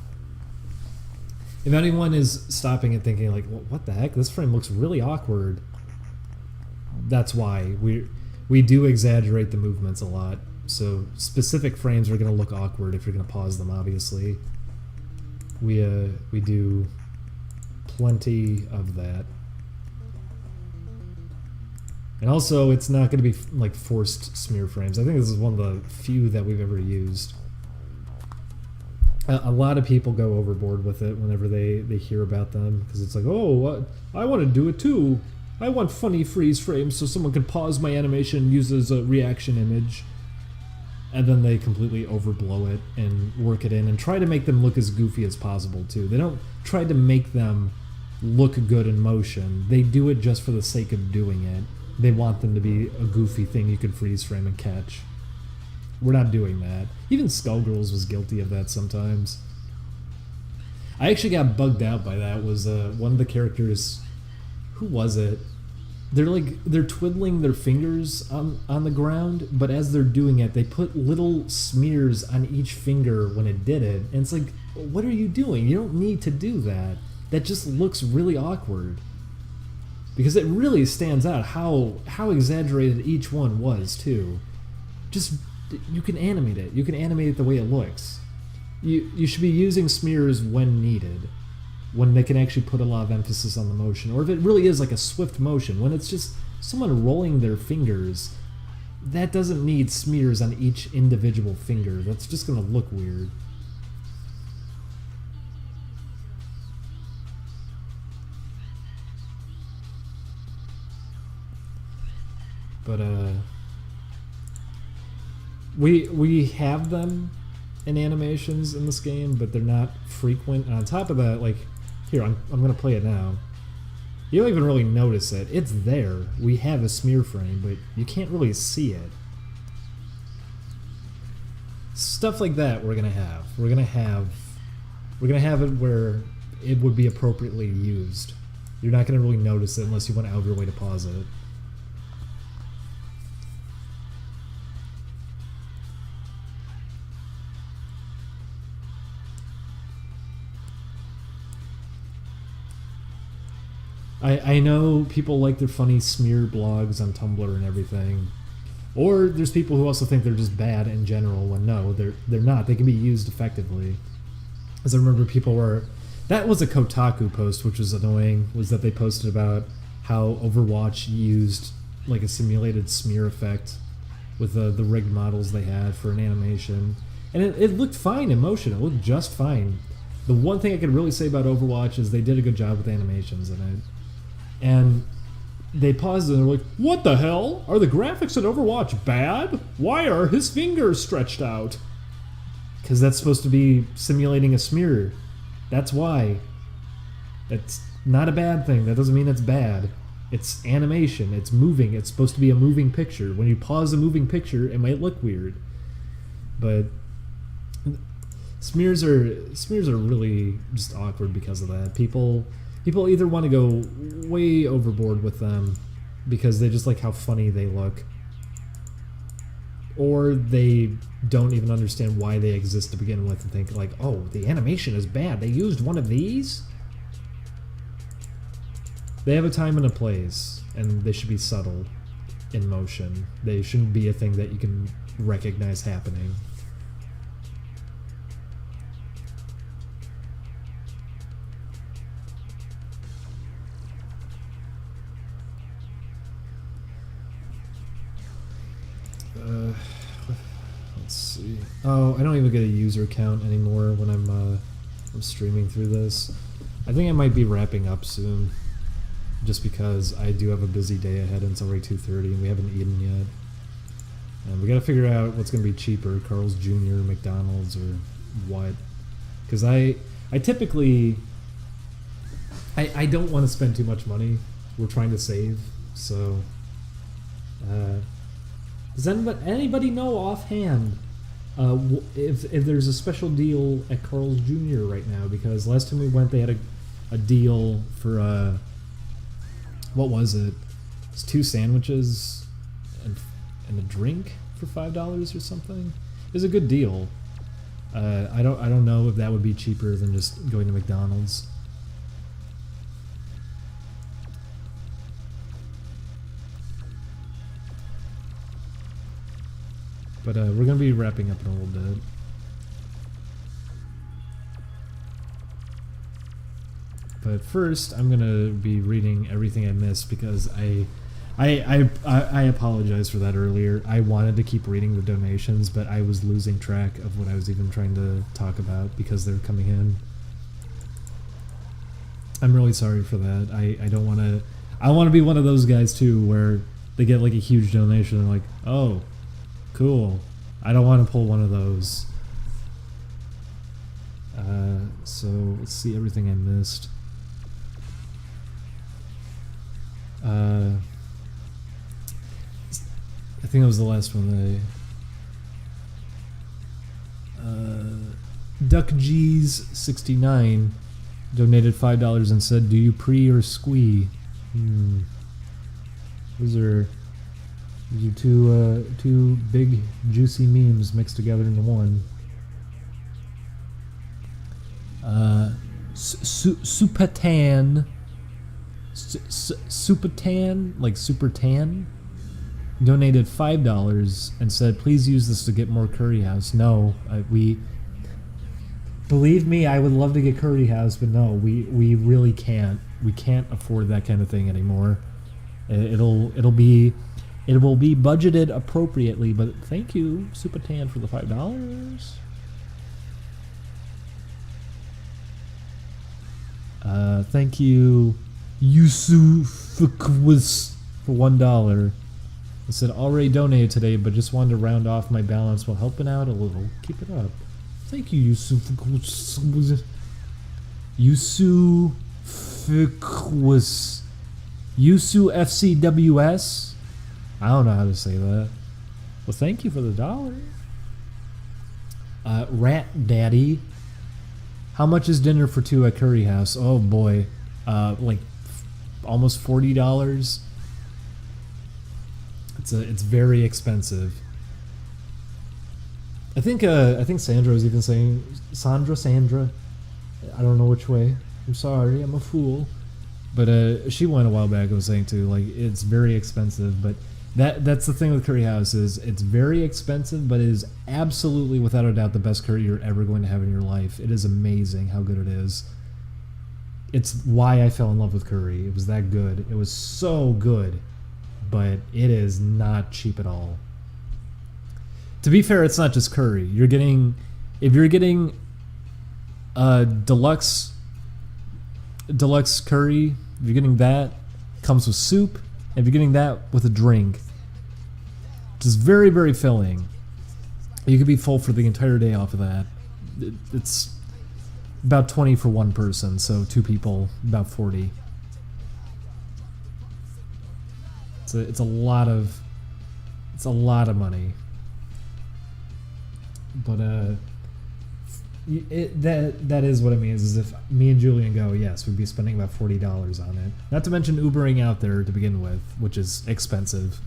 if anyone is stopping and thinking like, what the heck, this frame looks really awkward, that's why. We do exaggerate the movements a lot. So specific frames are going to look awkward if you're going to pause them, obviously. We do plenty of that. And also, it's not going to be like forced smear frames. I think this is one of the few that we've ever used. A lot of people go overboard with it whenever they hear about them, because it's like, oh, I want to do it too. I want funny freeze frames so someone can pause my animation and use it as a reaction image. And then they completely overblow it and work it in and try to make them look as goofy as possible too. They don't try to make them look good in motion. They do it just for the sake of doing it. They want them to be a goofy thing you can freeze frame and catch. We're not doing that. Even Skullgirls was guilty of that sometimes. I actually got bugged out by that. Was one of the characters, who was it? They're twiddling their fingers on the ground, but as they're doing it, they put little smears on each finger when it did it. And it's like, what are you doing? You don't need to do that. That just looks really awkward. Because it really stands out how exaggerated each one was too. Just, you can animate it. You can animate it the way it looks. You should be using smears when needed, when they can actually put a lot of emphasis on the motion, or if it really is like a swift motion, when it's just someone rolling their fingers, that doesn't need smears on each individual finger. That's just going to look weird. But we have them in animations in this game, but they're not frequent. And on top of that, like, here, I'm going to play it now. You don't even really notice it. It's there. We have a smear frame, but you can't really see it. Stuff like that we're going to have. We're going to have it where it would be appropriately used. You're not going to really notice it unless you went out of your way to pause it. I know people like their funny smear blogs on Tumblr and everything. Or there's people who also think they're just bad in general when no, they're not. They can be used effectively. As I remember people were... That was a Kotaku post, which was annoying, was that they posted about how Overwatch used like a simulated smear effect with the rigged models they had for an animation. And it looked fine in motion. It looked just fine. The one thing I could really say about Overwatch is they did a good job with animations in it. And they paused and they're like, what the hell? Are the graphics in Overwatch bad? Why are his fingers stretched out? Because that's supposed to be simulating a smear. That's why. It's not a bad thing. That doesn't mean it's bad. It's animation. It's moving. It's supposed to be a moving picture. When you pause a moving picture, it might look weird. But smears are really just awkward because of that. People either want to go way overboard with them because they just like how funny they look, or they don't even understand why they exist to begin with and think like, oh, the animation is bad. They used one of these? They have a time and a place, and they should be subtle in motion. They shouldn't be a thing that you can recognize happening. Let's see. Oh, I don't even get a user count anymore when I'm streaming through this. I think I might be wrapping up soon, just because I do have a busy day ahead and it's already 2:30 and we haven't eaten yet. And we got to figure out what's going to be cheaper, Carl's Jr., McDonald's, or what. Because I typically... I don't want to spend too much money. We're trying to save, so... does anybody know offhand if there's a special deal at Carl's Jr. right now? Because last time we went, they had a deal for what was it? It's 2 sandwiches and a drink for $5 or something. It was a good deal. I don't know if that would be cheaper than just going to McDonald's. But we're going to be wrapping up in a little bit. But first, I'm going to be reading everything I missed because I apologize for that earlier. I wanted to keep reading the donations, but I was losing track of what I was even trying to talk about because they're coming in. I'm really sorry for that. I don't want to... I want to be one of those guys, too, where they get, like, a huge donation and they're like, oh... Cool. I don't want to pull one of those. So let's see everything I missed. I think that was the last one. DuckG's69 donated $5 and said, "Do you pre or squee?" Those are two big juicy memes mixed together into one. Supatan, like super tan, donated $5 and said, "Please use this to get more Curry House." No, we. Believe me, I would love to get Curry House, but no, we really can't. We can't afford that kind of thing anymore. It will be budgeted appropriately, but thank you, Supatan, for the $5. Thank you, Yusuf for $1. It said, "Already donated today, but just wanted to round off my balance while helping out a little. Keep it up." Thank you, Yusuf. Yusu FCWS. I don't know how to say that. Well, thank you for the $1. Rat Daddy. How much is dinner for 2 at Curry House? Oh boy, like almost $40. It's very expensive. I think Sandra was even saying Sandra. I don't know which way. I'm sorry, I'm a fool. But she went a while back. I was saying too, like it's very expensive. But that's the thing with curry house is it's very expensive, but it is absolutely without a doubt the best curry you're ever going to have in your life. It is amazing how good it is. It's why I fell in love with curry. It was that good. It was so good, but it is not cheap at all. To be fair, it's not just curry. If you're getting deluxe curry, if you're getting that, it comes with soup. If you're getting that with a drink, which is very, very filling, you could be full for the entire day off of that. It's about 20 for one person, so 2 people, about 40. It's a lot of money. But that is what it means. Is if me and Julian go, yes, we'd be spending about $40 on it. Not to mention Ubering out there to begin with, which is expensive.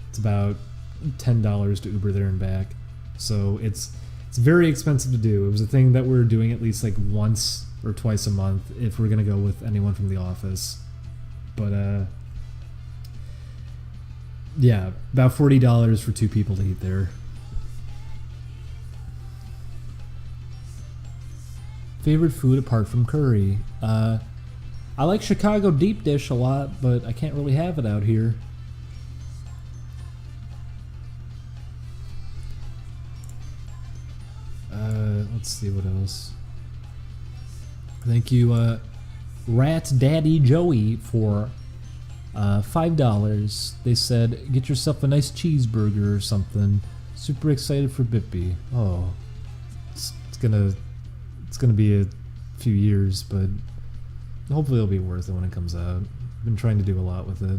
It's about $10 to Uber there and back. So it's very expensive to do. It was a thing that we're doing at least like once or twice a month if we're gonna go with anyone from the office. But yeah, about $40 for 2 people to eat there. Favorite food apart from curry? I like Chicago deep dish a lot, but I can't really have it out here. Let's see what else. Thank you, Rat Daddy Joey, for $5. They said, get yourself a nice cheeseburger or something. Super excited for Bippy. Oh, it's gonna be a few years, but hopefully it'll be worth it when it comes out. I've been trying to do a lot with it.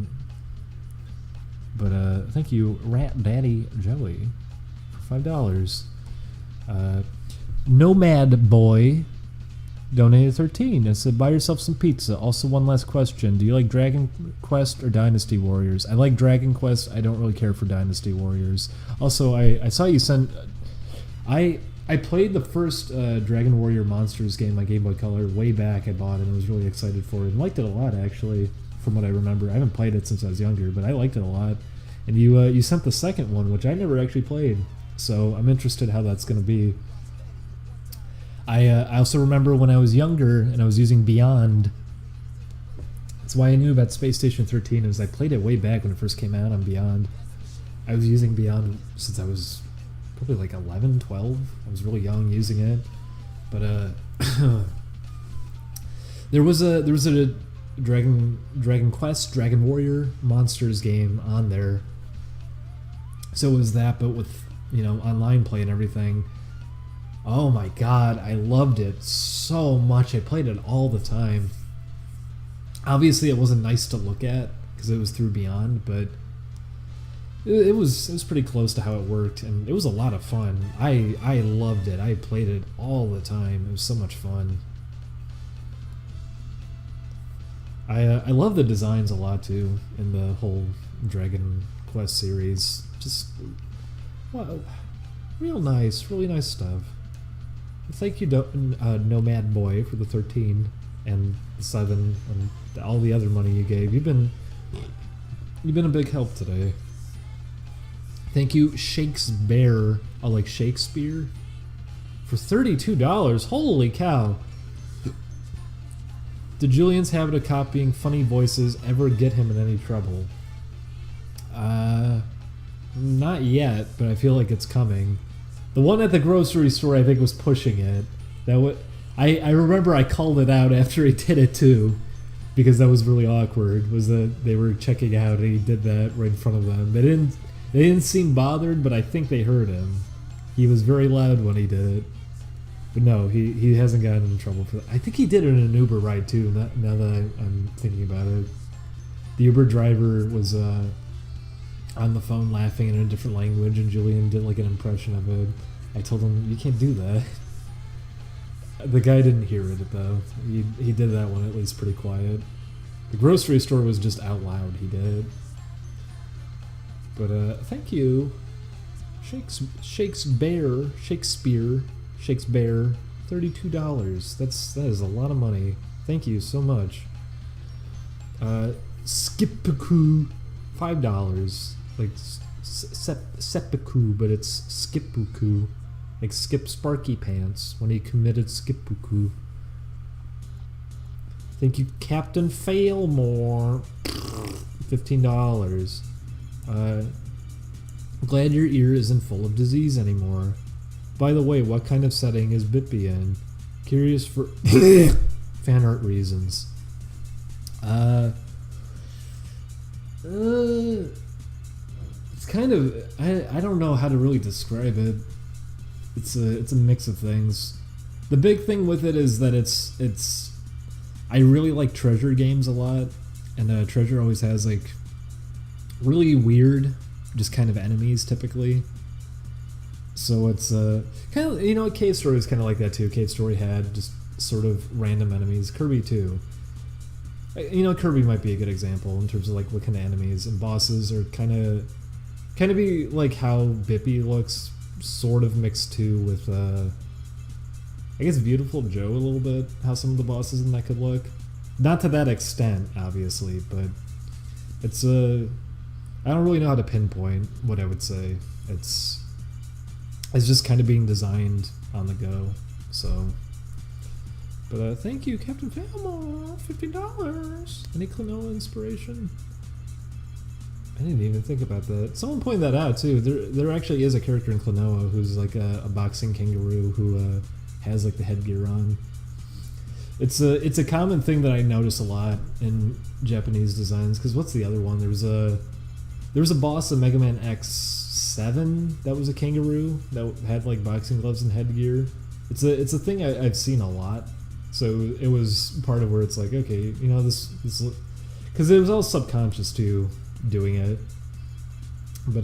But thank you, Rat Daddy Joey, for $5. Nomad Boy donated 13 and said, buy yourself some pizza. Also, one last question. Do you like Dragon Quest or Dynasty Warriors? I like Dragon Quest. I don't really care for Dynasty Warriors. Also, I saw you send... I played the first Dragon Warrior Monsters game on Game Boy Color way back. I bought it and was really excited for it and liked it a lot, actually, from what I remember. I haven't played it since I was younger, but I liked it a lot. And you sent the second one, which I never actually played, so I'm interested how that's going to be. I also remember when I was younger and I was using Beyond. That's why I knew about Space Station 13, is I played it way back when it first came out on Beyond. I was using Beyond since I was probably like 11, 12. I was really young using it. But there was a Dragon Quest, Dragon Warrior Monsters game on there. So it was that, but with, online play and everything. Oh my god, I loved it so much. I played it all the time. Obviously, it wasn't nice to look at because it was through Beyond, but it was pretty close to how it worked, and it was a lot of fun. I loved it. I played it all the time. It was so much fun. I love the designs a lot too in the whole Dragon Quest series. Just wow, really nice stuff. Thank you, Nomad Boy, for the 13 and the 7 and all the other money you gave. You've been a big help today. Thank you, Shakespeare. I like Shakespeare for $32. Holy cow! Did Julian's habit of copying funny voices ever get him in any trouble? Not yet, but I feel like it's coming. The one at the grocery store, I think, was pushing it. I remember I called it out after he did it too, because that was really awkward. Was that they were checking out and he did that right in front of them. They didn't seem bothered, but I think they heard him. He was very loud when he did it. But no, he hasn't gotten in trouble for that. I think he did it in an Uber ride too. Now that I'm thinking about it, the Uber driver was on the phone laughing in a different language, and Julian did like an impression of it. I told him, you can't do that. The guy didn't hear it though. He did that one at least pretty quiet. The grocery store was just out loud. He did. But thank you, Shakespeare, $32. That is a lot of money. Thank you so much. Skippuku, $5. Like seppuku, but it's skippuku. Like Skip Sparky Pants when he committed skippuku. Thank you, Captain Failmore. $15. Glad your ear isn't full of disease anymore. By the way, what kind of setting is Bippy in? Curious for fan art reasons. It's kind of I don't know how to really describe it. It's a mix of things. The big thing with it is that it's I really like treasure games a lot, and treasure always has like really weird, just kind of enemies typically. So it's kind of, you know, Cave Story was kind of like that too. Cave Story had just sort of random enemies. Kirby too. You know, Kirby might be a good example in terms of like what kind of enemies and bosses are kind of be like how Bippy looks, sort of mixed too with I guess Beautiful Joe a little bit. How some of the bosses in that could look, not to that extent, obviously, but it's I don't really know how to pinpoint what I would say. It's just kind of being designed on the go. So, but thank you, Captain Failmore, $15. Any Klonoa inspiration? I didn't even think about that. Someone pointed that out too. There actually is a character in Klonoa who's like a boxing kangaroo who has like the headgear on. It's a common thing that I notice a lot in Japanese designs. Because what's the other one? There was a boss in Mega Man X7 that was a kangaroo that had like boxing gloves and headgear. It's a thing I've seen a lot. So it was part of where it's like, okay, you know, this because it was all subconscious too, doing it. But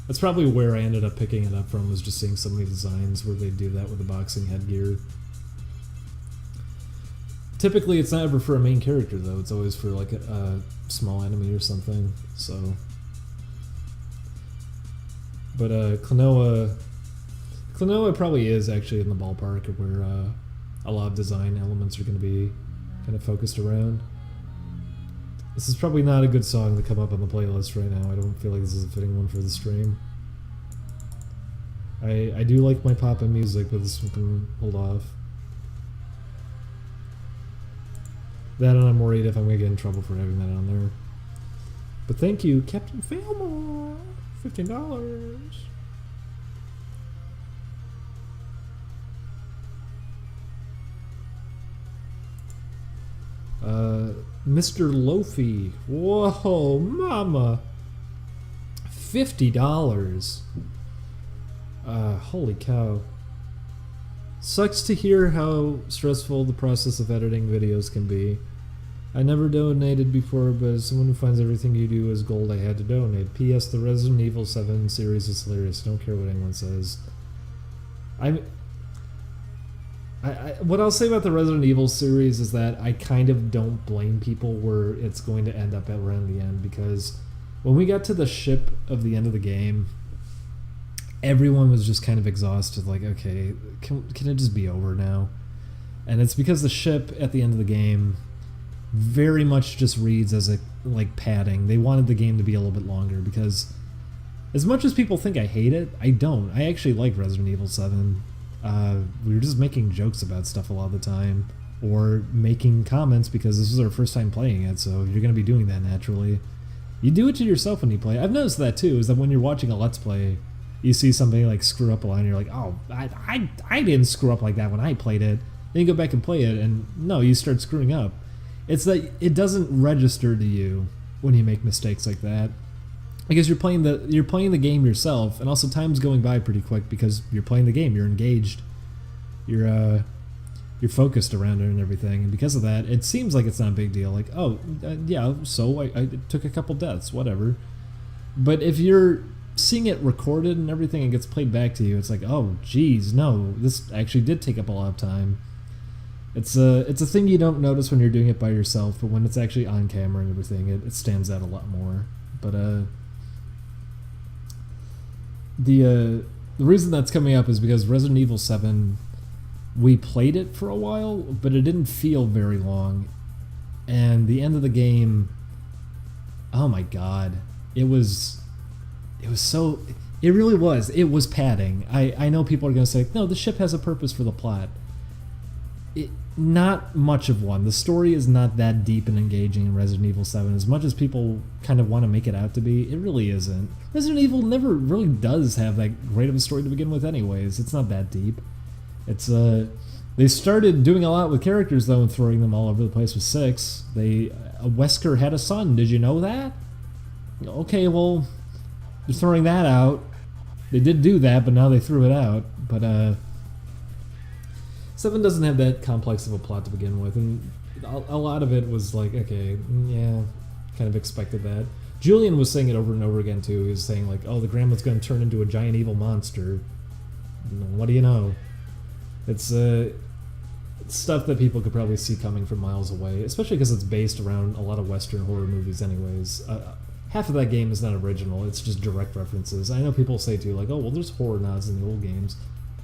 that's probably where I ended up picking it up from, was just seeing so many designs where they do that with the boxing headgear. Typically, it's not ever for a main character though. It's always for like a small enemy or something. So, but Klonoa probably is actually in the ballpark of where a lot of design elements are going to be kind of focused around. This is probably not a good song to come up on the playlist right now. I don't feel like this is a fitting one for the stream. I do like my pop-in music, but this one can hold off. That, and I'm worried if I'm going to get in trouble for having that on there. But thank you, Captain Failmore, $15. Mr. Lofi, whoa, mama, $50. Holy cow. Sucks to hear how stressful the process of editing videos can be. I never donated before, but as someone who finds everything you do as gold, I had to donate. P.S. The Resident Evil 7 series is hilarious. Don't care what anyone says. What I'll say about the Resident Evil series is that I kind of don't blame people where it's going to end up around the end, because when we got to the ship of the end of the game, everyone was just kind of exhausted, like, okay, can it just be over now? And it's because the ship at the end of the game very much just reads as a like padding. They wanted the game to be a little bit longer, because as much as people think I hate it, I don't. I actually like Resident Evil 7. We were just making jokes about stuff a lot of the time, or making comments because this is our first time playing it, so you're going to be doing that naturally. You do it to yourself when you play. I've noticed that too, is that when you're watching a Let's Play, you see somebody like screw up a line, and you're like, oh, I didn't screw up like that when I played it. Then you go back and play it, and no, you start screwing up. It's that it doesn't register to you when you make mistakes like that, because you're playing the game yourself, and also time's going by pretty quick because you're playing the game, you're engaged, you're focused around it and everything, and because of that, it seems like it's not a big deal. Like, oh, yeah, so I took a couple deaths, whatever. But if you're seeing it recorded and everything and gets played back to you, it's like, oh, geez, no, this actually did take up a lot of time. It's a thing you don't notice when you're doing it by yourself, but when it's actually on camera and everything, it stands out a lot more. But the reason that's coming up is because Resident Evil 7, we played it for a while, but it didn't feel very long. And the end of the game, oh my god, it was so, it really was. It was padding. I know people are going to say, no, the ship has a purpose for the plot. Not much of one. The story is not that deep and engaging in Resident Evil 7. As much as people kind of want to make it out to be, it really isn't. Resident Evil never really does have that great of a story to begin with anyways. It's not that deep. It's, they started doing a lot with characters, though, and throwing them all over the place with 6. Wesker had a son. Did you know that? Okay, well, they're throwing that out. They did do that, but now they threw it out. But, 7 doesn't have that complex of a plot to begin with, and a lot of it was like, okay, yeah, kind of expected that. Julian was saying it over and over again, too. He was saying, like, oh, the grandma's going to turn into a giant evil monster. What do you know? It's stuff that people could probably see coming from miles away, especially because it's based around a lot of Western horror movies anyways. Half of that game is not original, it's just direct references. I know people say, too, like, oh, well, there's horror nods in the old games.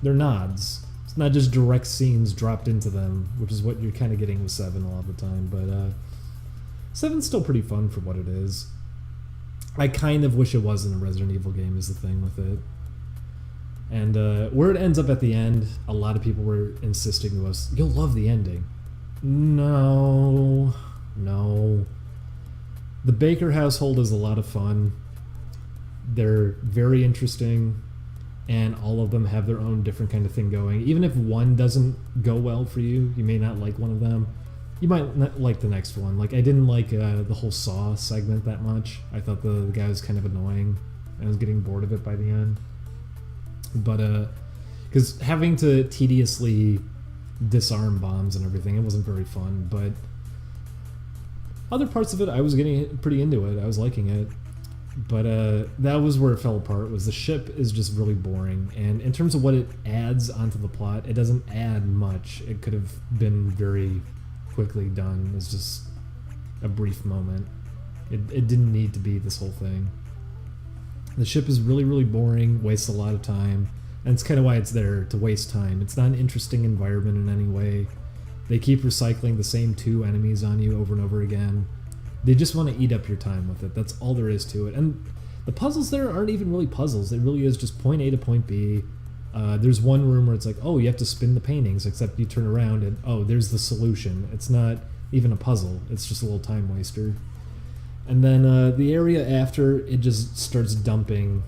They're nods. It's not just direct scenes dropped into them, which is what you're kind of getting with 7 a lot of the time, but 7's still pretty fun for what it is. I kind of wish it wasn't a Resident Evil game is the thing with it. And where it ends up at the end, a lot of people were insisting to us, you'll love the ending. No. The Baker household is a lot of fun. They're very interesting, and all of them have their own different kind of thing going. Even if one doesn't go well for you, you may not like one of them, you might not like the next one. Like, I didn't like the whole Saw segment that much. I thought the guy was kind of annoying, and I was getting bored of it by the end. But, because having to tediously disarm bombs and everything, it wasn't very fun, but other parts of it, I was getting pretty into it. I was liking it. But that was where it fell apart, was the ship is just really boring. And in terms of what it adds onto the plot, it doesn't add much. It could have been very quickly done. It's just a brief moment. It didn't need to be this whole thing. The ship is really, really boring, wastes a lot of time. And it's kind of why it's there, to waste time. It's not an interesting environment in any way. They keep recycling the same 2 enemies on you over and over again. They just want to eat up your time with it. That's all there is to it. And the puzzles there aren't even really puzzles. It really is just point A to point B. There's one room where it's like, oh, you have to spin the paintings, except you turn around and, oh, there's the solution. It's not even a puzzle. It's just a little time waster. And then the area after, it just starts dumping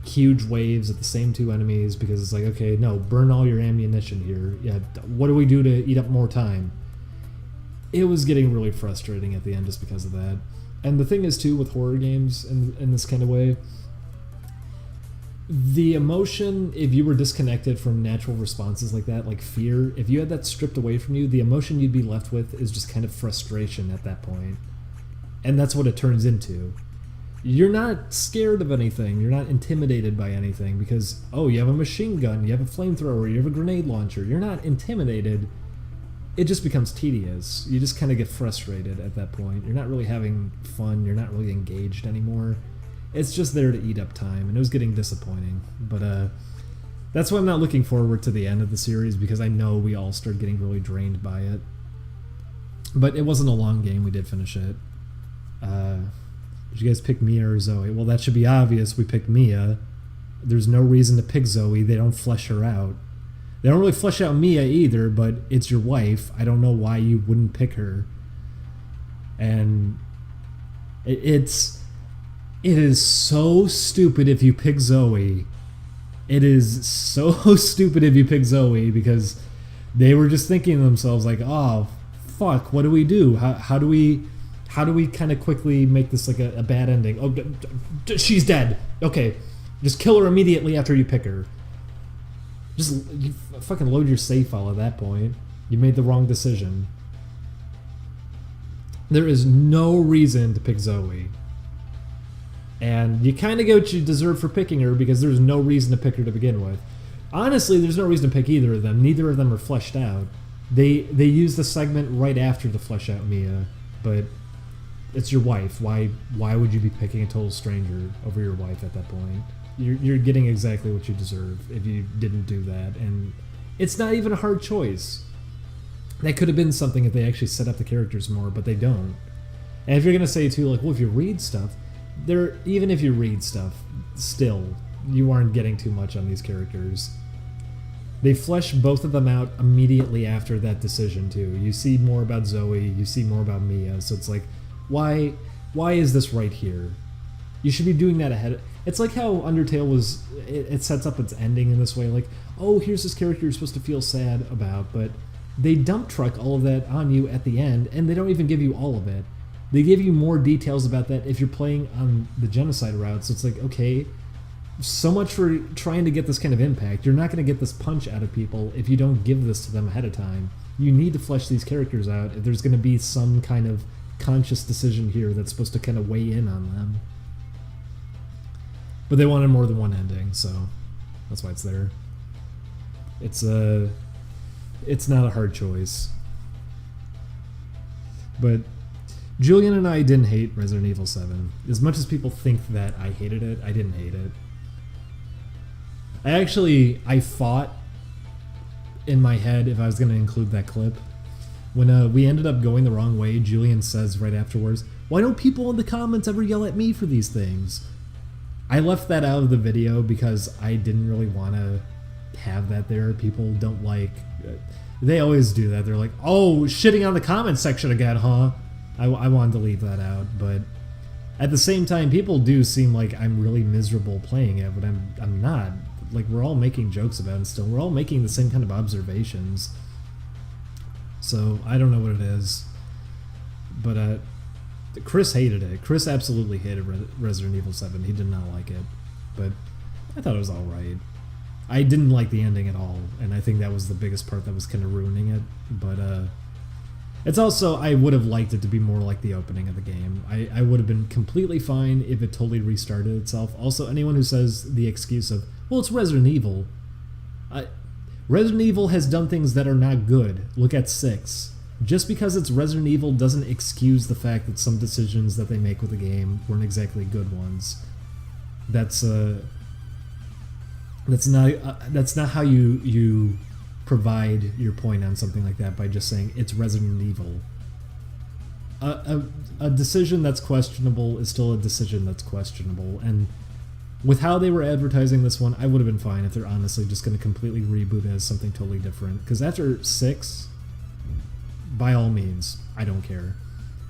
huge waves at the same 2 enemies because it's like, okay, no, burn all your ammunition here. Yeah, what do we do to eat up more time? It was getting really frustrating at the end just because of that. And the thing is, too, with horror games in this kind of way, the emotion, if you were disconnected from natural responses like that, like fear, if you had that stripped away from you, the emotion you'd be left with is just kind of frustration at that point. And that's what it turns into. You're not scared of anything. You're not intimidated by anything because, oh, you have a machine gun, you have a flamethrower, you have a grenade launcher. You're not intimidated. It just becomes tedious. You just kind of get frustrated at that point. You're not really having fun. You're not really engaged anymore. It's just there to eat up time, and it was getting disappointing. But that's why I'm not looking forward to the end of the series, because I know we all started getting really drained by it. But it wasn't a long game. We did finish it. Did you guys pick Mia or Zoe? Well, that should be obvious. We picked Mia. There's no reason to pick Zoe. They don't flesh her out. They don't really flesh out Mia either, but it's your wife. I don't know why you wouldn't pick her. And it is so stupid if you pick Zoe. It is so stupid if you pick Zoe, because they were just thinking to themselves like, oh, fuck, what do we do? How do we kind of quickly make this like a bad ending? Oh, she's dead. Okay, just kill her immediately after you pick her. Just you fucking load your save file at that point. You made the wrong decision. There is no reason to pick Zoe. And you kind of get what you deserve for picking her, because there's no reason to pick her to begin with. Honestly, there's no reason to pick either of them. Neither of them are fleshed out. They use the segment right after to flesh out Mia, but it's your wife. Why would you be picking a total stranger over your wife at that point? You're getting exactly what you deserve if you didn't do that, and it's not even a hard choice. That could have been something if they actually set up the characters more, but they don't. And if you're gonna say too, like, well, if you read stuff, even if you read stuff, still you aren't getting too much on these characters. They flesh both of them out immediately after that decision too. You see more about Zoe, you see more about Mia, so it's like, why is this right here? You should be doing that ahead. It's like how Undertale was. It sets up its ending in this way, like, oh, here's this character you're supposed to feel sad about, but they dump truck all of that on you at the end, and they don't even give you all of it. They give you more details about that if you're playing on the genocide route. So it's like, okay, so much for trying to get this kind of impact. You're not going to get this punch out of people if you don't give this to them ahead of time. You need to flesh these characters out if there's going to be some kind of conscious decision here that's supposed to kind of weigh in on them. But they wanted more than one ending, so that's why it's there. It's not a hard choice. But Julian and I didn't hate Resident Evil 7. As much as people think that I hated it, I didn't hate it. I fought in my head if I was going to include that clip. When we ended up going the wrong way, Julian says right afterwards, "Why don't people in the comments ever yell at me for these things?" I left that out of the video because I didn't really want to have that there. People don't like... They always do that. They're like, oh, shitting on the comments section again, huh? I wanted to leave that out, but at the same time, people do seem like I'm really miserable playing it, but I'm not. Like, we're all making jokes about it still. We're all making the same kind of observations. So, I don't know what it is. But, Chris hated it. Chris absolutely hated Resident Evil 7. He did not like it. But I thought it was alright. I didn't like the ending at all, and I think that was the biggest part that was kind of ruining it. But, it's also, I would have liked it to be more like the opening of the game. I would have been completely fine if it totally restarted itself. Also, anyone who says the excuse of, well, it's Resident Evil. Resident Evil has done things that are not good. Look at 6. Just because it's Resident Evil doesn't excuse the fact that some decisions that they make with the game weren't exactly good ones. That's not how you provide your point on something like that by just saying it's Resident Evil. A decision that's questionable is still a decision that's questionable, and with how they were advertising this one, I would have been fine if they're honestly just going to completely reboot it as something totally different. Because after 6, by all means, I don't care.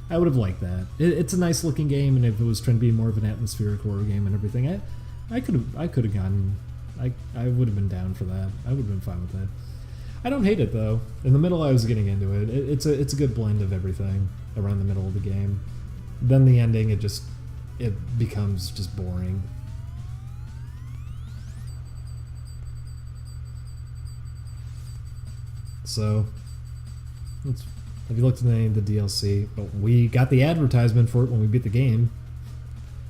I would have liked that. It's a nice looking game, and if it was trying to be more of an atmospheric horror game and everything, I could have gotten... I would have been down for that. I would have been fine with that. I don't hate it though. In the middle, I was getting into it. It's a good blend of everything around the middle of the game. Then the ending, it becomes just boring. So, have you looked at any of the DLC? Well, we got the advertisement for it when we beat the game.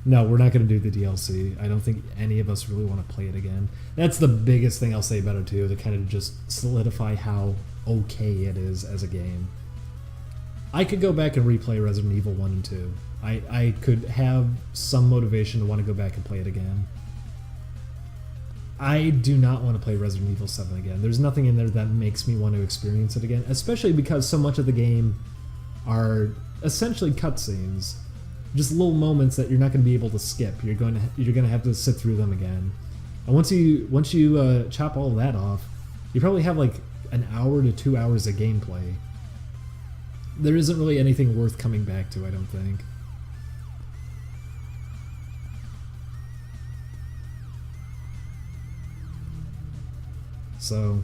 No, we're not going to do the DLC. I don't think any of us really want to play it again. That's the biggest thing I'll say about it too, to kind of just solidify how okay it is as a game. I could go back and replay Resident Evil 1 and 2. I could have some motivation to want to go back and play it again. I do not want to play Resident Evil 7 again. There's nothing in there that makes me want to experience it again, especially because so much of the game are essentially cutscenes. Just little moments that you're not going to be able to skip. You're going to have to sit through them again. And once you chop all of that off, you probably have like an hour to 2 hours of gameplay. There isn't really anything worth coming back to, I don't think. So,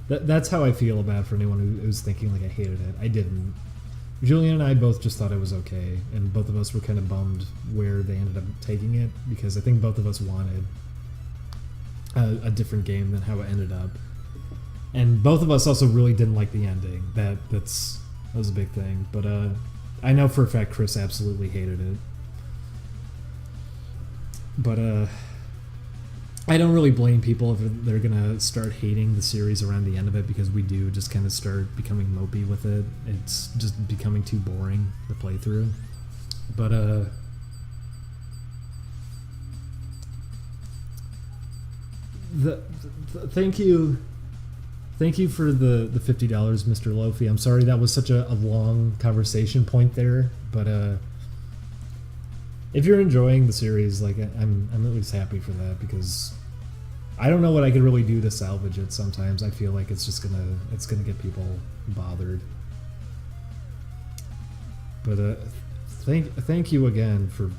that's how I feel about it for anyone who's thinking like I hated it. I didn't. Julian and I both just thought it was okay, and both of us were kind of bummed where they ended up taking it, because I think both of us wanted a different game than how it ended up. And both of us also really didn't like the ending. That was a big thing. But I know for a fact Chris absolutely hated it. But I don't really blame people if they're gonna start hating the series around the end of it, because we do just kind of start becoming mopey with it. It's just becoming too boring to play through. But thank you Thank you for the $50, Mr. Lofi. I'm sorry that was such a long conversation point there, but if you're enjoying the series, like I'm at least happy for that, because I don't know what I could really do to salvage it. Sometimes I feel like it's gonna get people bothered. But thank you again for,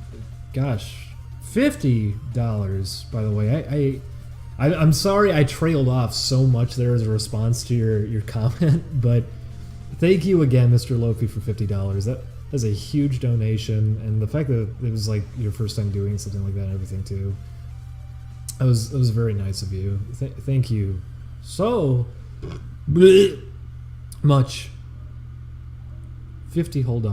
gosh, $50. By the way, I'm sorry I trailed off so much there as a response to your comment, but thank you again, Mr. Lofi, for $50. That is a huge donation, and the fact that it was like your first time doing something like that and everything too. It was very nice of you. Thank you so much. $50 whole.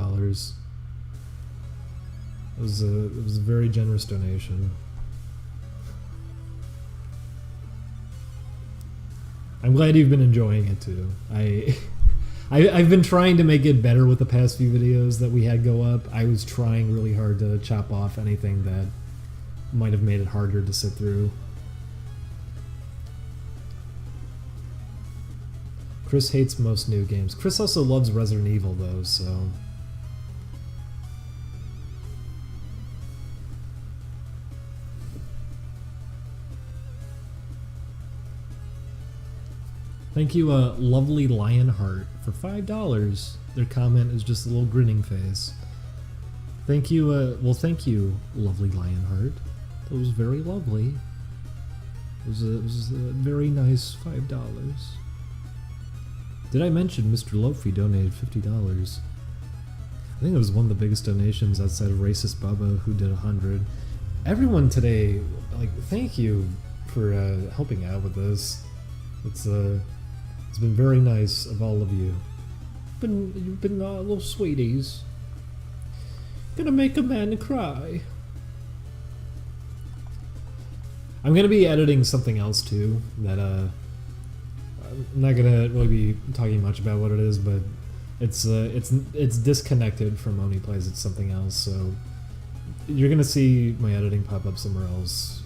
It was a very generous donation. I'm glad you've been enjoying it too. I've been trying to make it better with the past few videos that we had go up. I was trying really hard to chop off anything that might have made it harder to sit through. Chris hates most new games. Chris also loves Resident Evil though, so... Thank you, Lovely Lionheart, for $5. Their comment is just a little grinning face. Thank you, well, thank you, Lovely Lionheart. That was very lovely. It was a very nice $5. Did I mention Mr. Lofi donated $50? I think it was one of the biggest donations outside of Racist Bubba, who did 100. Everyone today, like, thank you for helping out with this. It's been very nice of all of you. You've been little sweeties. Gonna make a man cry. I'm gonna be editing something else too that I'm not gonna really be talking much about what it is, but it's disconnected from Oni Plays. It's something else, so you're gonna see my editing pop up somewhere else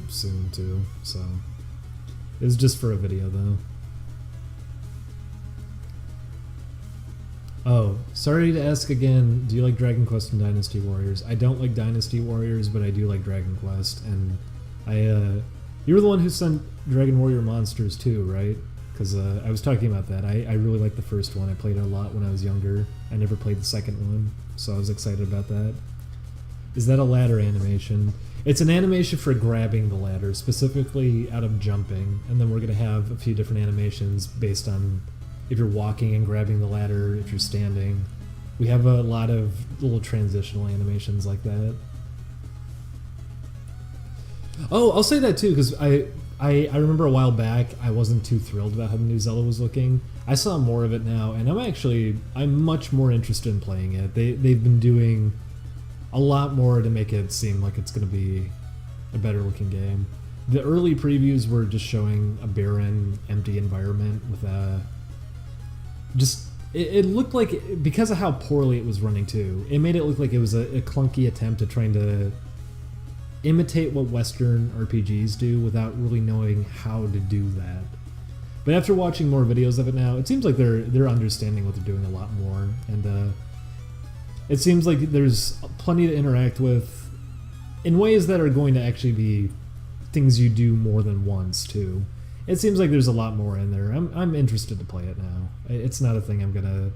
soon too. So it was just for a video though. Oh, sorry to ask again, do you like Dragon Quest and Dynasty Warriors? I don't like Dynasty Warriors, but I do like Dragon Quest, and you were the one who sent Dragon Warrior Monsters too, right? Because I was talking about that. I really liked the first one. I played it a lot when I was younger. I never played the second one, so I was excited about that. Is that a ladder animation? It's an animation for grabbing the ladder, specifically out of jumping, and then we're going to have a few different animations based on if you're walking and grabbing the ladder, if you're standing. We have a lot of little transitional animations like that. Oh, I'll say that too, because I remember a while back I wasn't too thrilled about how the new Zelda was looking. I saw more of it now, and I'm much more interested in playing it. They've been doing a lot more to make it seem like it's going to be a better looking game. The early previews were just showing a barren, empty environment with it looked like, because of how poorly it was running too, it made it look like it was a clunky attempt at trying to imitate what Western RPGs do without really knowing how to do that. But after watching more videos of it now, it seems like they're understanding what they're doing a lot more, and it seems like there's plenty to interact with in ways that are going to actually be things you do more than once too. It seems like there's a lot more in there. I'm interested to play it now. It's not a thing I'm gonna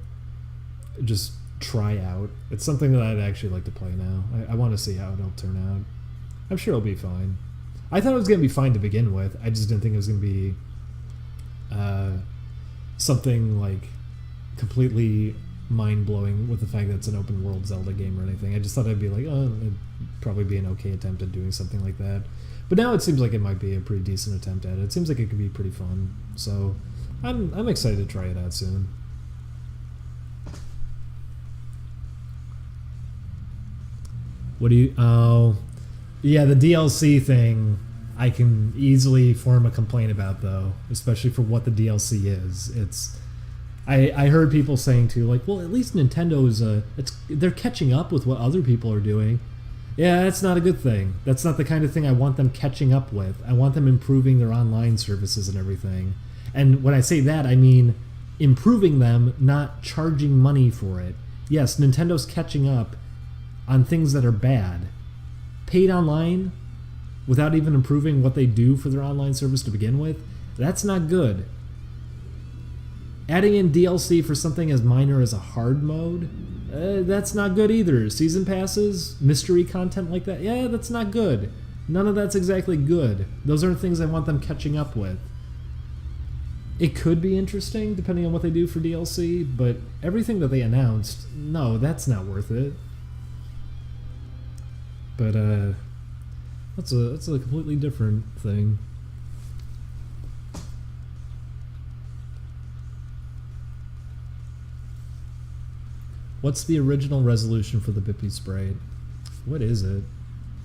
just try out. It's something that I'd actually like to play now. I want to see how it'll turn out. I'm sure it'll be fine. I thought it was gonna be fine to begin with. I just didn't think it was gonna be something like completely mind-blowing with the fact that it's an open world Zelda game or anything. I just thought I'd be like, oh, it'd probably be an okay attempt at doing something like that. But now it seems like it might be a pretty decent attempt at it. It seems like it could be pretty fun. So I'm excited to try it out soon. Oh, yeah, the DLC thing I can easily form a complaint about though, especially for what the DLC is. I heard people saying too, like, well, at least Nintendo's they're catching up with what other people are doing. Yeah, that's not a good thing. That's not the kind of thing I want them catching up with. I want them improving their online services and everything. And when I say that, I mean improving them, not charging money for it. Yes, Nintendo's catching up on things that are bad. Paid online without even improving what they do for their online service to begin with, that's not good. Adding in DLC for something as minor as a hard mode, that's not good either. Season passes, mystery content like that, yeah, that's not good. None of that's exactly good. Those aren't things I want them catching up with. It could be interesting depending on what they do for DLC, but everything that they announced, no, that's not worth it. But that's a completely different thing. What's the original resolution for the Bippy Sprite? What is it?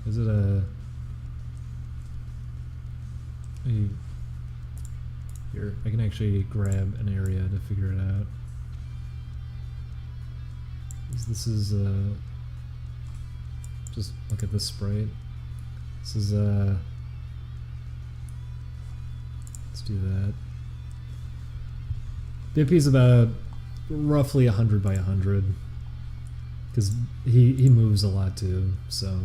Is it a... Here, I can actually grab an area to figure it out. This is just look at this sprite. This is let's do that. Bippy's about roughly 100 by 100 because he moves a lot too. So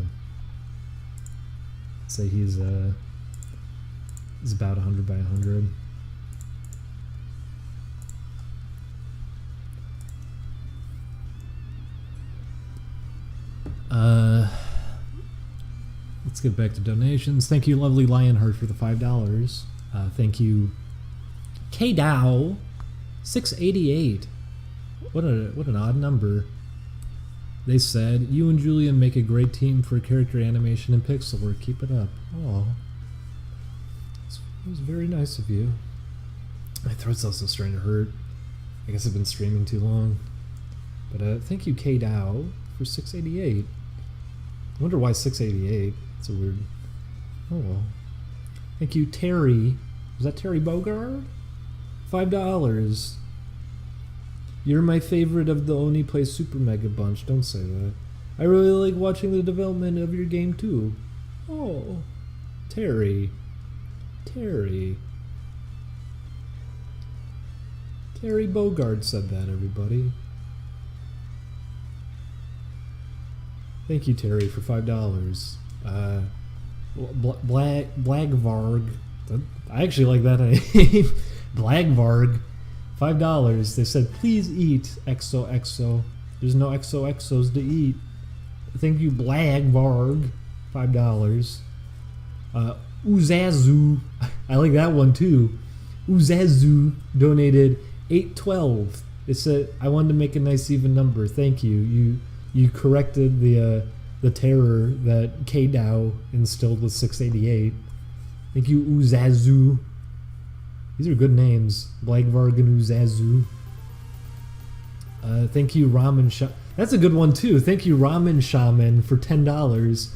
say he's about 100 by 100. Let's get back to donations. Thank you, lovely Lionheart, for the $5. Thank you, KDow 688. What an odd number. They said, "You and Julian make a great team for character animation and pixel work. Keep it up." Oh, it was very nice of you. My throat's also starting to hurt. I guess I've been streaming too long. But thank you, KDow, for 688. I wonder why 688. It's a weird... Oh well. Thank you, Terry. Was that Terry Bogard? $5. You're my favorite of the Only Play Super Mega bunch. Don't say that. I really like watching the development of your game too. Oh, Terry. Terry Bogard said that, everybody. Thank you, Terry, for $5. Blagvarg. I actually like that name. Blagvarg. $5. They said, please eat XOXO. There's no XOXOs to eat. Thank you, Blagvarg. $5. Uzazu. I like that one too. Uzazu donated $8.12. It said, I wanted to make a nice even number. Thank you. You corrected the terror that KDow instilled with 688. Thank you, Uzazu. These are good names. Blagvarg and Uzazu. Thank you, Ramen Shaman. That's a good one too. Thank you, Ramen Shaman, for $10.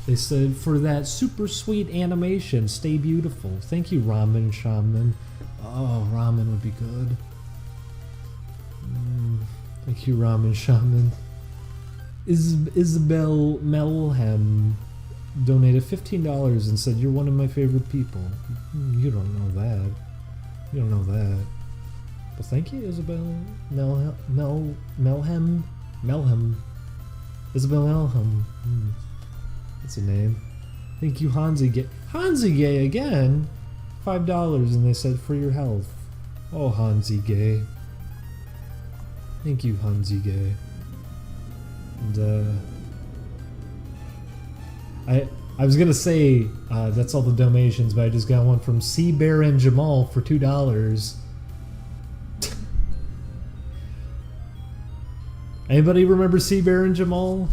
They said, for that super sweet animation, stay beautiful. Thank you, Ramen Shaman. Oh, ramen would be good. Thank you, Ramen Shaman. Isabel Melhem donated $15 and said, you're one of my favorite people. You don't know that. You don't know that. Well, thank you, Isabel Melhem. Isabel Melhem. That's a name. Thank you, Hansi Gay. Hansi Gay again? $5, and they said, for your health. Oh, Hansi Gay. Thank you, Hansi Gay. And, I was gonna say that's all the donations, but I just got one from Sea Bear and Jamal for $2. Anybody remember Sea Bear and Jamal?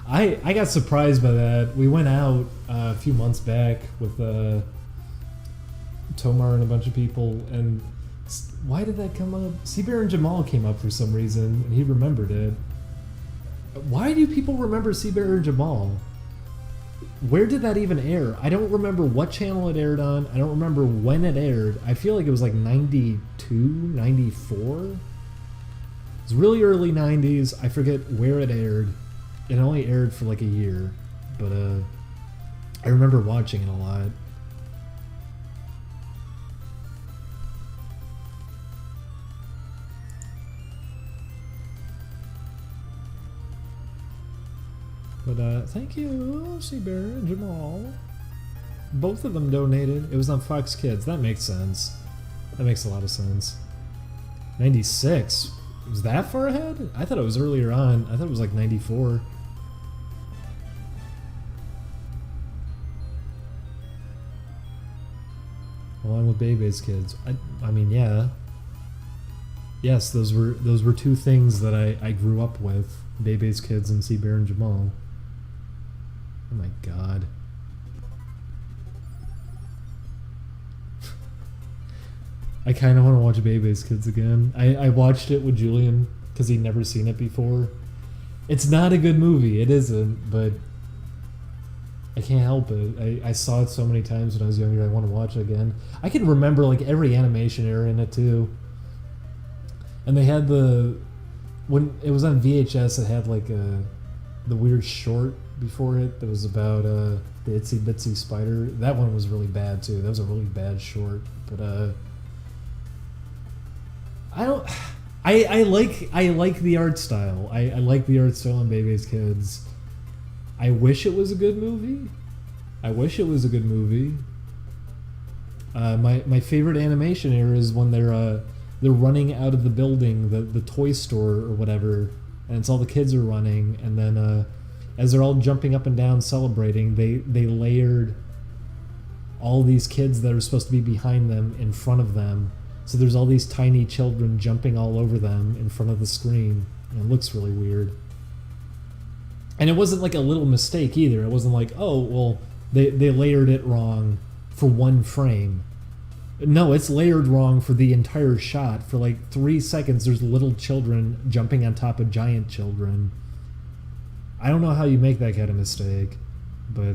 I got surprised by that. We went out a few months back with Tomar and a bunch of people, and why did that come up? Sea Bear and Jamal came up for some reason, and he remembered it. Why do people remember Sea Bear and Jamal? Where did that even air? I don't remember what channel it aired on. I don't remember when it aired. I feel like it was like 92, 94. It was really early 90s. I forget where it aired. It only aired for like a year, but I remember watching it a lot. But thank you, Seabear and Jamal. Both of them donated. It was on Fox Kids. That makes sense. That makes a lot of sense. 96? Was that far ahead? I thought it was earlier on. I thought it was like 94. Along with Bebe's Kids. I mean, yeah. Yes, those were two things that I grew up with. Bebe's Kids and Seabear and Jamal. Oh my god. I kind of want to watch Bebe's Kids again. I watched it with Julian because he'd never seen it before. It's not a good movie. It isn't, but I can't help it. I saw it so many times when I was younger. I want to watch it again. I can remember like every animation era in it too. And they had when it was on VHS, it had like the weird short before it that was about the Itsy Bitsy Spider. That one was really bad too. That was a really bad short. But I like the art style. I like the art style in Bebe's Kids. I wish it was a good movie. My favorite animation era is when they're running out of the building, the toy store or whatever, and it's all the kids are running, and then as they're all jumping up and down celebrating, they layered all these kids that are supposed to be behind them in front of them. So there's all these tiny children jumping all over them in front of the screen. And it looks really weird. And it wasn't like a little mistake either. It wasn't like, oh, well, they layered it wrong for one frame. No, it's layered wrong for the entire shot. For like 3 seconds, there's little children jumping on top of giant children. I don't know how you make that kind of mistake, but...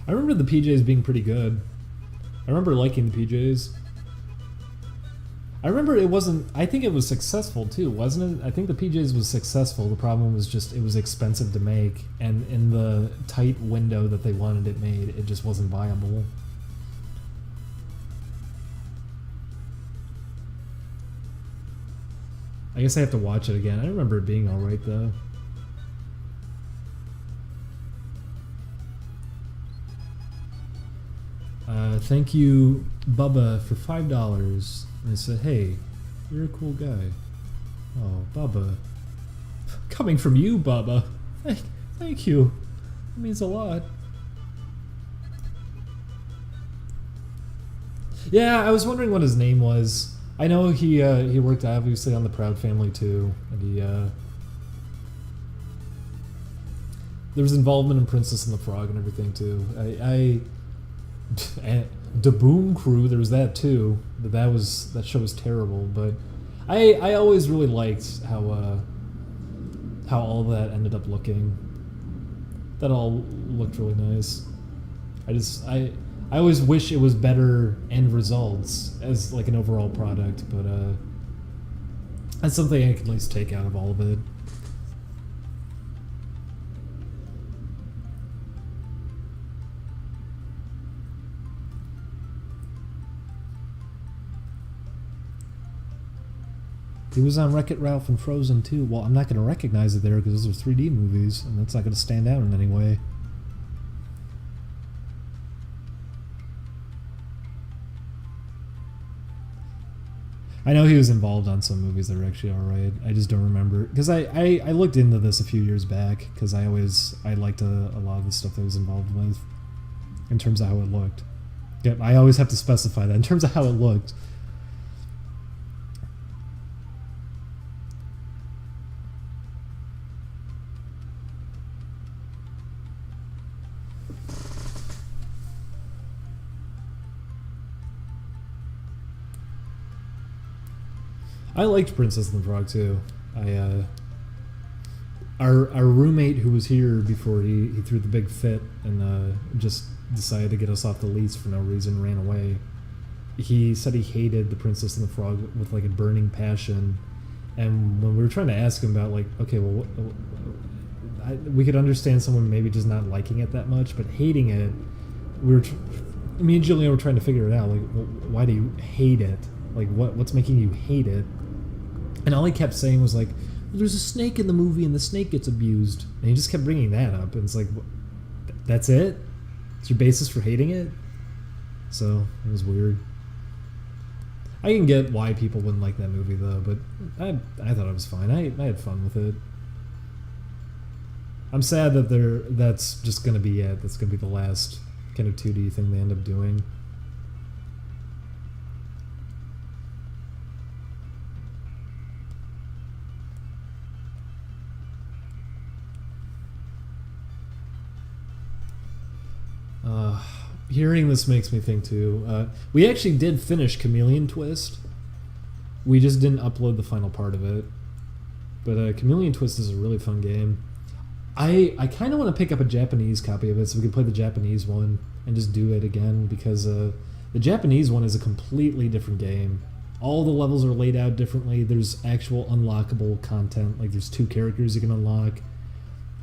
I remember the PJs being pretty good. I remember liking the PJs. I remember it wasn't... I think it was successful too, wasn't it? I think the PJs was successful. The problem was just it was expensive to make, and in the tight window that they wanted it made, it just wasn't viable. I guess I have to watch it again. I remember it being alright though. Thank you, Bubba, for $5. And I said, hey, you're a cool guy. Oh, Bubba. Coming from you, Bubba. Thank you. It means a lot. Yeah, I was wondering what his name was. I know he worked obviously on the Proud Family too, and he there was involvement in Princess and the Frog and everything too. And the Boom Crew, there was that too. That show was terrible, but I always really liked how all that ended up looking. That all looked really nice. I always wish it was better end results as like an overall product, but that's something I can at least take out of all of it. He was on Wreck-It Ralph and Frozen too. Well, I'm not going to recognize it there because those are 3D movies, and that's not going to stand out in any way. I know he was involved on some movies that are actually alright. I just don't remember. Because I looked into this a few years back, because I liked a lot of the stuff that he was involved with, in terms of how it looked. Yeah, I always have to specify that, in terms of how it looked. I liked Princess and the Frog too. Our roommate who was here before he threw the big fit and just decided to get us off the lease for no reason, ran away. He said he hated the Princess and the Frog with like a burning passion, and when we were trying to ask him about like, okay, well, we could understand someone maybe just not liking it that much, but hating it, me and Julian were trying to figure it out. Like, why do you hate it? Like, what's making you hate it? And all he kept saying was like, well, there's a snake in the movie and the snake gets abused. And he just kept bringing that up. And it's like, that's it? It's your basis for hating it? So, it was weird. I can get why people wouldn't like that movie, though, but I thought it was fine. I had fun with it. I'm sad that that's just going to be it. That's going to be the last kind of 2D thing they end up doing. Hearing this makes me think too. We actually did finish Chameleon Twist. We just didn't upload the final part of it. But Chameleon Twist is a really fun game. I kind of want to pick up a Japanese copy of it so we can play the Japanese one and just do it again, because the Japanese one is a completely different game. All the levels are laid out differently. There's actual unlockable content. Like, there's 2 characters you can unlock.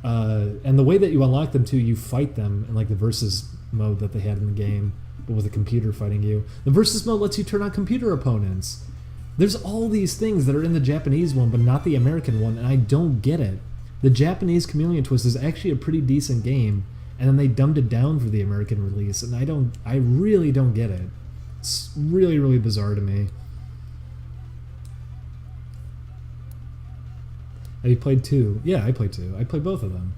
And the way that you unlock them too, you fight them in like the versus mode that they had in the game, but with a computer fighting you. The versus mode lets you turn on computer opponents. There's all these things that are in the Japanese one, but not the American one, and I don't get it. The Japanese Chameleon Twist is actually a pretty decent game, and then they dumbed it down for the American release, and I really don't get it. It's really, really bizarre to me. Have you played 2? Yeah, I played 2. I played both of them.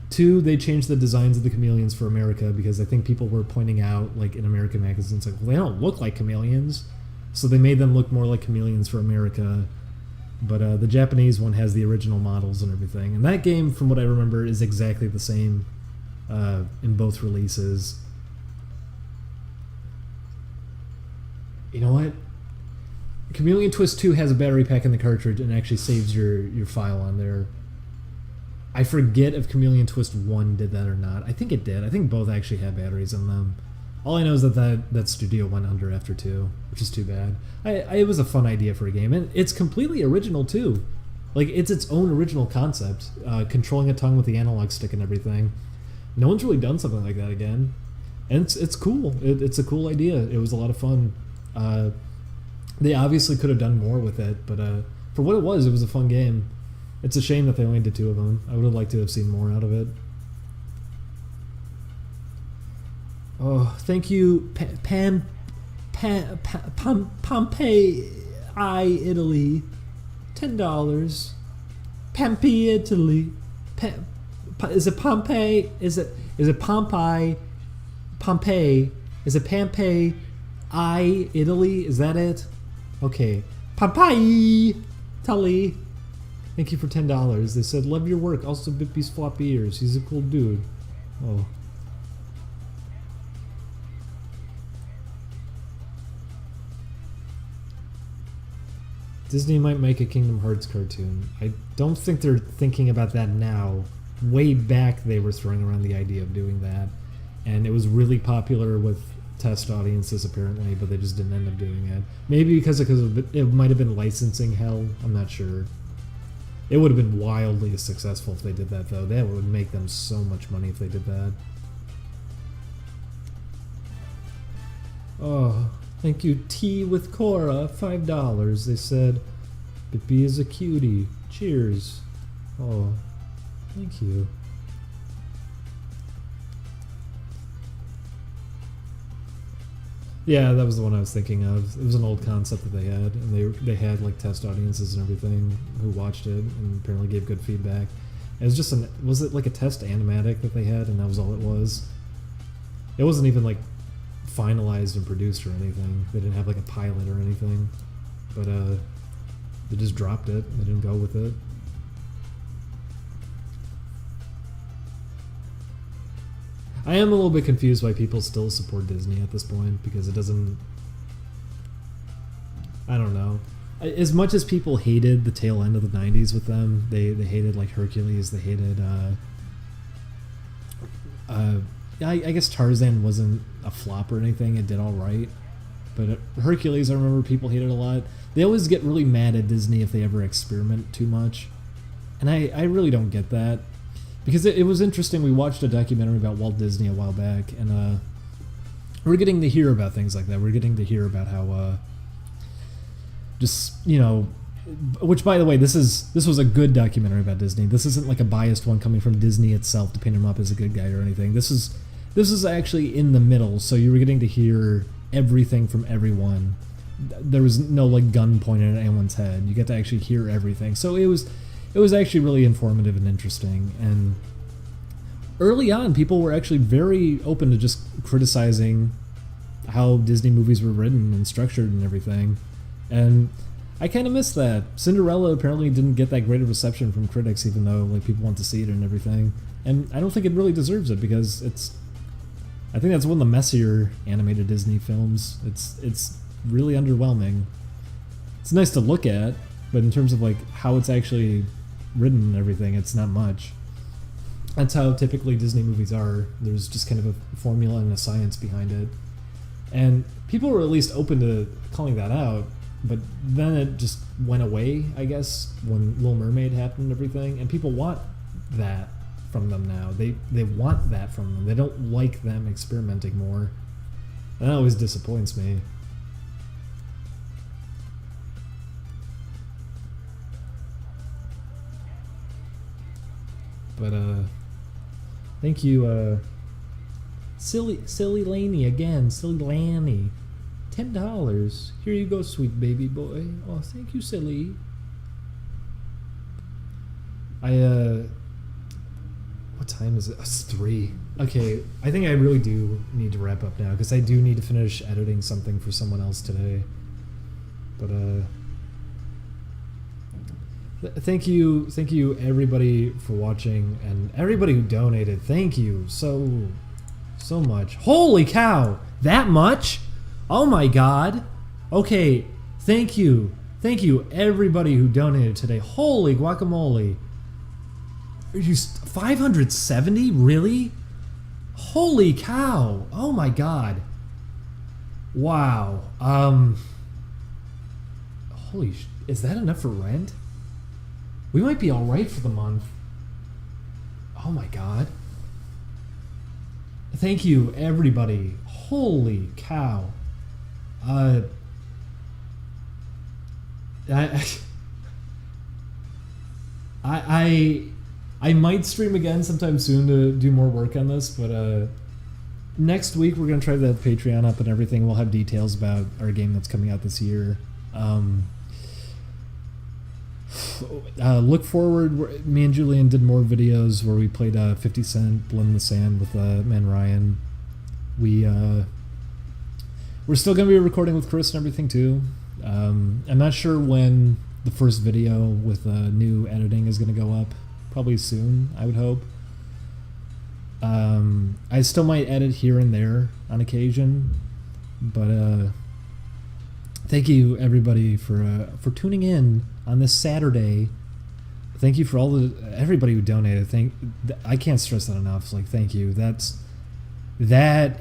2, they changed the designs of the chameleons for America because I think people were pointing out, like in American magazines, like, well, they don't look like chameleons. So they made them look more like chameleons for America. But the Japanese one has the original models and everything. And that game, from what I remember, is exactly the same in both releases. You know what? Chameleon Twist 2 has a battery pack in the cartridge and actually saves your file on there. I forget if Chameleon Twist 1 did that or not. I think it did. I think both actually had batteries in them. All I know is that studio went under after 2, which is too bad. It was a fun idea for a game, and it's completely original too. Like, it's its own original concept, controlling a tongue with the analog stick and everything. No one's really done something like that again, and it's cool. It's a cool idea. It was a lot of fun. They obviously could have done more with it, but for what it was a fun game. It's a shame that they only did 2 of them. I would have liked to have seen more out of it. Oh, thank you, Pompeii, Italy. $10. Pompeii, Italy. Is it Pompeii? Is it Pompeii? Pompeii? Is it Pompeii, Italy? Is that it? Okay. Pompeii, Italy. Thank you for $10. They said, love your work. Also, Bippy's floppy ears. He's a cool dude. Oh. Disney might make a Kingdom Hearts cartoon. I don't think they're thinking about that now. Way back, they were throwing around the idea of doing that. And it was really popular with test audiences, apparently, but they just didn't end up doing it. Maybe because it might have been licensing hell. I'm not sure. It would have been wildly successful if they did that, though. That would make them so much money if they did that. Oh, thank you, Tea with Cora, $5. They said, Bippy is a cutie. Cheers. Oh, thank you. Yeah, that was the one I was thinking of. It was an old concept that they had, and they had like test audiences and everything who watched it, and apparently gave good feedback. It was just was it like a test animatic that they had, and that was all it was? It wasn't even like finalized and produced or anything. They didn't have like a pilot or anything, but they just dropped it. They didn't go with it. I am a little bit confused why people still support Disney at this point, because it doesn't... I don't know. As much as people hated the tail end of the 90s with them, they hated like Hercules, they hated... I guess Tarzan wasn't a flop or anything, it did alright. But Hercules, I remember people hated a lot. They always get really mad at Disney if they ever experiment too much. And I really don't get that. Because it was interesting, we watched a documentary about Walt Disney a while back, and we're getting to hear about things like that. We're getting to hear about how just, you know, which, by the way, this was a good documentary about Disney. This isn't like a biased one coming from Disney itself to paint him up as a good guy or anything. This is actually in the middle, so you were getting to hear everything from everyone. There was no like gun pointed at anyone's head. You get to actually hear everything. So it was actually really informative and interesting. And early on, people were actually very open to just criticizing how Disney movies were written and structured and everything. And I kind of miss that. Cinderella apparently didn't get that great a reception from critics, even though like people want to see it and everything. And I don't think it really deserves it, because I think that's one of the messier animated Disney films. It's really underwhelming. It's nice to look at, but in terms of like how it's actually written and everything, it's not much. That's how typically Disney movies are. There's just kind of a formula and a science behind it. And people were at least open to calling that out, but then it just went away, I guess, when Little Mermaid happened and everything. And people want that from them now. They want that from them. They don't like them experimenting more. And that always disappoints me. But thank you, Silly Laney again, Silly Lanny. $10. Here you go, sweet baby boy. Oh, thank you, Silly. What time is it? It's 3. Okay, I think I really do need to wrap up now, because I do need to finish editing something for someone else today. But thank you everybody for watching, and everybody who donated. Thank you so much. Holy cow, that much? Oh my god. Okay, thank you everybody who donated today. Holy guacamole. Are you 570? Really? Holy cow. Oh my god. Wow. Is that enough for rent? We might be all right for the month. Oh my god. Thank you everybody. Holy cow. I might stream again sometime soon to do more work on this, but next week we're gonna try to have Patreon up and everything. We'll have details about our game that's coming out this year. Look forward. Me and Julian did more videos where we played 50 Cent Blood in the Sand with man Ryan. We're still going to be recording with Chris and everything too. I'm not sure when the first video with new editing is going to go up. Probably soon, I would hope. I still might edit here and there on occasion, but thank you everybody for tuning in on this Saturday. Thank you for everybody who donated. I can't stress that enough. Like, thank you. That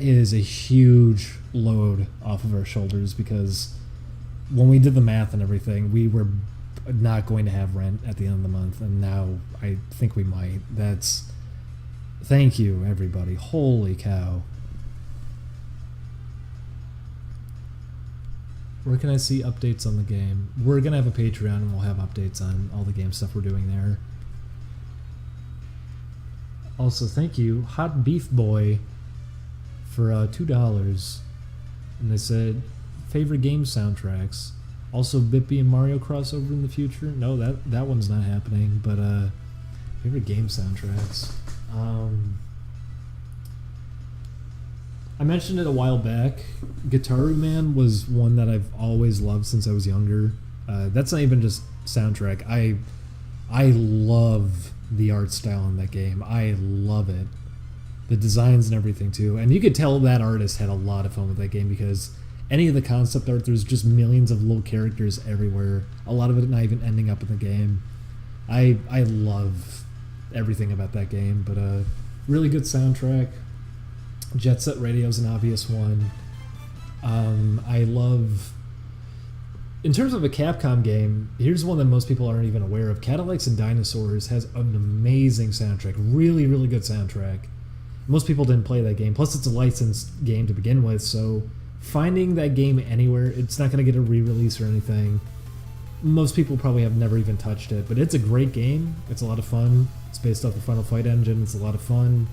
is a huge load off of our shoulders, because when we did the math and everything, we were not going to have rent at the end of the month, and now I think we might. Thank you everybody. Holy cow. Where can I see updates on the game? We're going to have a Patreon, and we'll have updates on all the game stuff we're doing there. Also, thank you, Hot Beef Boy, for $2. And they said, favorite game soundtracks. Also, Bippy and Mario crossover in the future. No, that one's not happening, but favorite game soundtracks. I mentioned it a while back. Guitaru Man was one that I've always loved since I was younger. That's not even just soundtrack. I love the art style in that game. I love it. The designs and everything too. And you could tell that artist had a lot of fun with that game, because any of the concept art, there's just millions of little characters everywhere. A lot of it not even ending up in the game. I love everything about that game, but really good soundtrack. Jet Set Radio is an obvious one. I love... In terms of a Capcom game, here's one that most people aren't even aware of. Cadillacs and Dinosaurs has an amazing soundtrack. Really, really good soundtrack. Most people didn't play that game. Plus, it's a licensed game to begin with, so finding that game anywhere, it's not going to get a re-release or anything. Most people probably have never even touched it, but it's a great game. It's a lot of fun. It's based off the Final Fight engine. It's a lot of fun.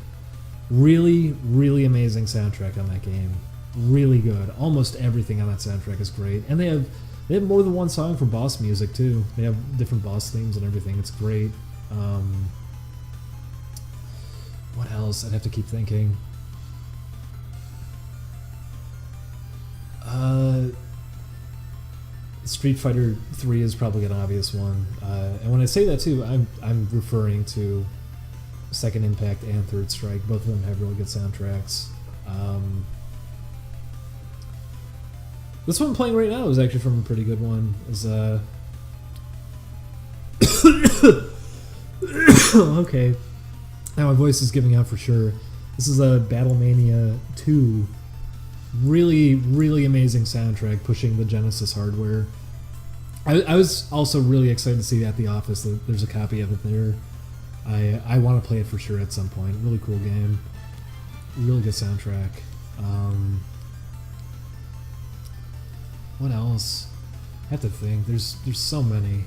Really, really amazing soundtrack on that game. Really good. Almost everything on that soundtrack is great. And they have more than one song for boss music, too. They have different boss themes and everything. It's great. What else? I'd have to keep thinking. Street Fighter 3 is probably an obvious one. And when I say that, too, I'm referring to Second Impact and Third Strike. Both of them have really good soundtracks. This one I'm playing right now is actually from a pretty good one. Okay. Now my voice is giving out for sure. This is a Battlemania 2. Really, really amazing soundtrack pushing the Genesis hardware. I was also really excited to see at the office that there's a copy of it there. I want to play it for sure at some point. Really cool game. Really good soundtrack. What else? I have to think. There's so many.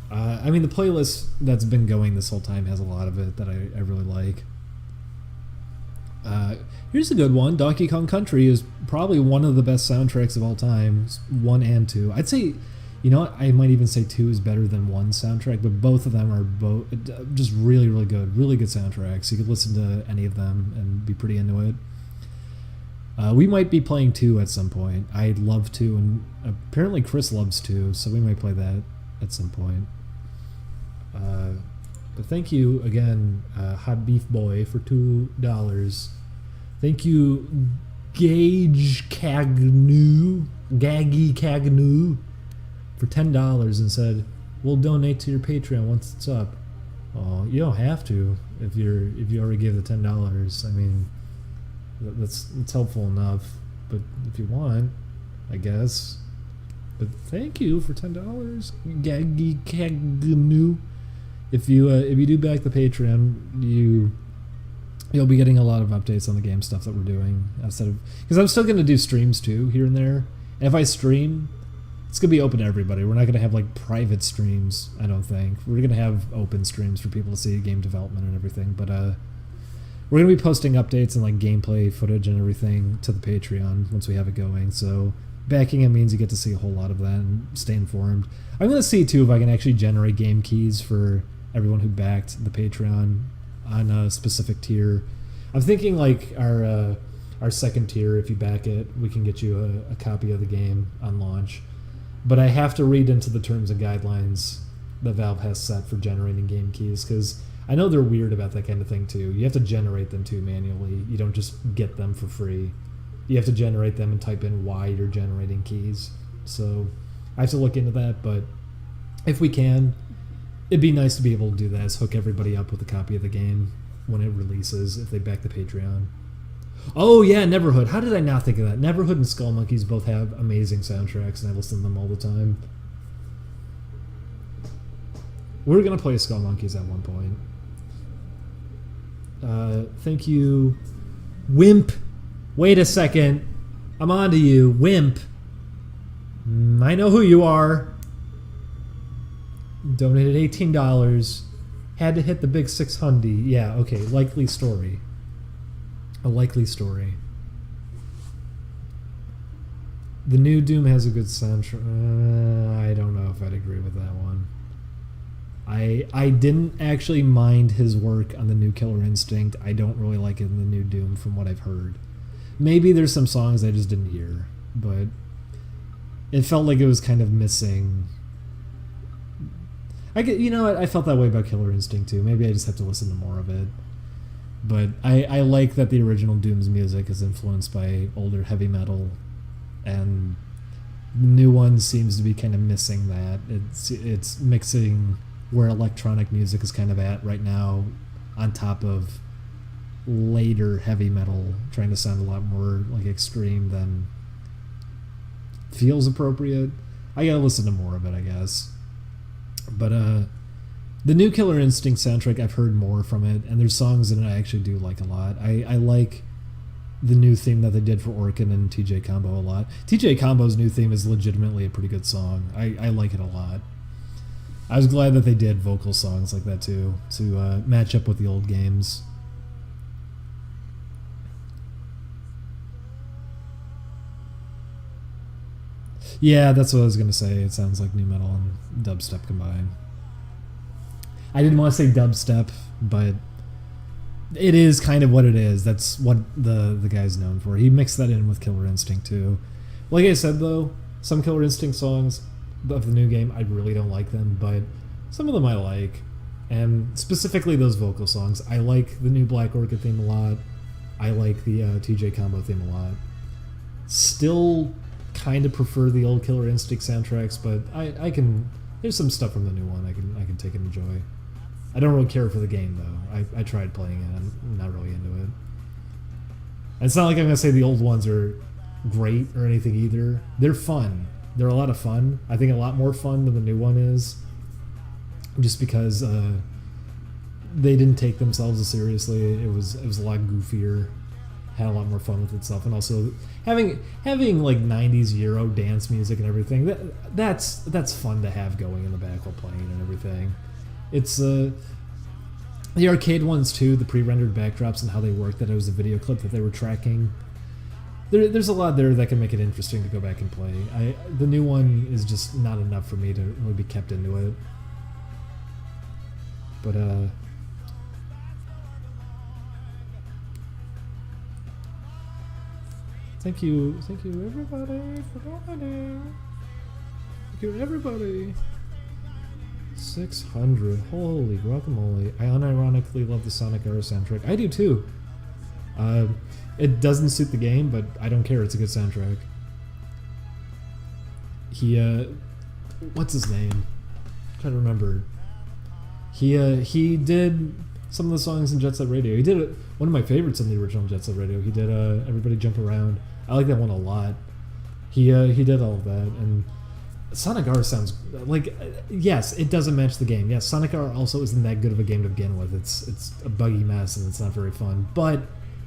I mean, the playlist that's been going this whole time has a lot of it that I really like. Here's a good one. Donkey Kong Country is probably one of the best soundtracks of all time. 1 and 2. I'd say, you know what? I might even say 2 is better than 1 soundtrack, but both of them are just really, really good. Really good soundtracks. You could listen to any of them and be pretty into it. We might be playing 2 at some point. I love 2, and apparently Chris loves 2, so we might play that at some point. But thank you again, Hot Beef Boy, for $2. Thank you, Gaggy Cagnu, for $10 and said, "We'll donate to your Patreon once it's up." Oh, you don't have to if you already gave the $10. I mean, that's helpful enough. But if you want, I guess. But thank you for $10, Gaggy Cagnu. If you do back the Patreon, you'll be getting a lot of updates on the game stuff that we're doing because I'm still going to do streams too here and there. And if I stream, it's going to be open to everybody. We're not going to have like private streams. I don't think we're going to have open streams for people to see game development and everything. But we're going to be posting updates and like gameplay footage and everything to the Patreon once we have it going. So backing it means you get to see a whole lot of that and stay informed. I'm going to see too if I can actually generate game keys for everyone who backed the Patreon on a specific tier. I'm thinking like our second tier, if you back it, we can get you a copy of the game on launch. But I have to read into the terms and guidelines that Valve has set for generating game keys, because I know they're weird about that kind of thing too. You have to generate them too manually. You don't just get them for free. You have to generate them and type in why you're generating keys. So I have to look into that, but if we can, it'd be nice to be able to do that, is hook everybody up with a copy of the game when it releases, if they back the Patreon. Oh yeah, Neverhood. How did I not think of that? Neverhood and Skull Monkeys both have amazing soundtracks, and I listen to them all the time. We're going to play Skull Monkeys at one point. Thank you, Wimp. Wait a second. I'm on to you, Wimp. I know who you are. Donated $18. Had to hit the big 600. Yeah, okay. Likely story. A likely story. The new Doom has a good soundtrack. I don't know if I'd agree with that one. I didn't actually mind his work on the new Killer Instinct. I don't really like it in the new Doom from what I've heard. Maybe there's some songs I just didn't hear, but it felt like it was kind of missing. I felt that way about Killer Instinct too. Maybe I just have to listen to more of it. But I like that the original Doom's music is influenced by older heavy metal, and the new one seems to be kind of missing that. It's mixing where electronic music is kind of at right now, on top of later heavy metal, trying to sound a lot more like extreme than feels appropriate. I gotta listen to more of it, I guess. But The new Killer Instinct soundtrack, I've heard more from it, and there's songs in it I actually do like a lot. I like the new theme that they did for Orkin and TJ Combo a lot. TJ Combo's new theme is legitimately a pretty good song. I like it a lot. I was glad that they did vocal songs like that too, to match up with the old games. Yeah, that's what I was going to say. It sounds like new metal and dubstep combined. I didn't want to say dubstep, but it is kind of what it is. That's what the guy's known for. He mixed that in with Killer Instinct too. Like I said though, some Killer Instinct songs of the new game, I really don't like them, but some of them I like. And specifically those vocal songs. I like the new Black Orchid theme a lot. I like the TJ Combo theme a lot. Still kind of prefer the old Killer Instinct soundtracks, but I can... There's some stuff from the new one I can take and enjoy. I don't really care for the game, though. I tried playing it. I'm not really into it. And it's not like I'm going to say the old ones are great or anything either. They're fun. They're a lot of fun. I think a lot more fun than the new one is. Just because they didn't take themselves as seriously. It was a lot goofier. Had a lot more fun with itself. And also having like 90s Euro dance music and everything, that's fun to have going in the back while playing and everything. It's the arcade ones too, the pre-rendered backdrops and how they work, that it was a video clip that they were tracking. There's a lot there that can make it interesting to go back and play. The new one is just not enough for me to really be kept into it. But Thank you everybody for donating. Thank you everybody. 600. Holy guacamole. I unironically love the Sonic Era soundtrack. I do too. It doesn't suit the game, but I don't care. It's a good soundtrack. He, what's his name? I'm trying to remember. He did some of the songs in Jet Set Radio. He did one of my favorites in the original Jet Set Radio. He did Everybody Jump Around. I like that one a lot. He did all of that, and Sonic R sounds like, yes, it doesn't match the game. Yes, Sonic R also isn't that good of a game to begin with. It's a buggy mess and it's not very fun, but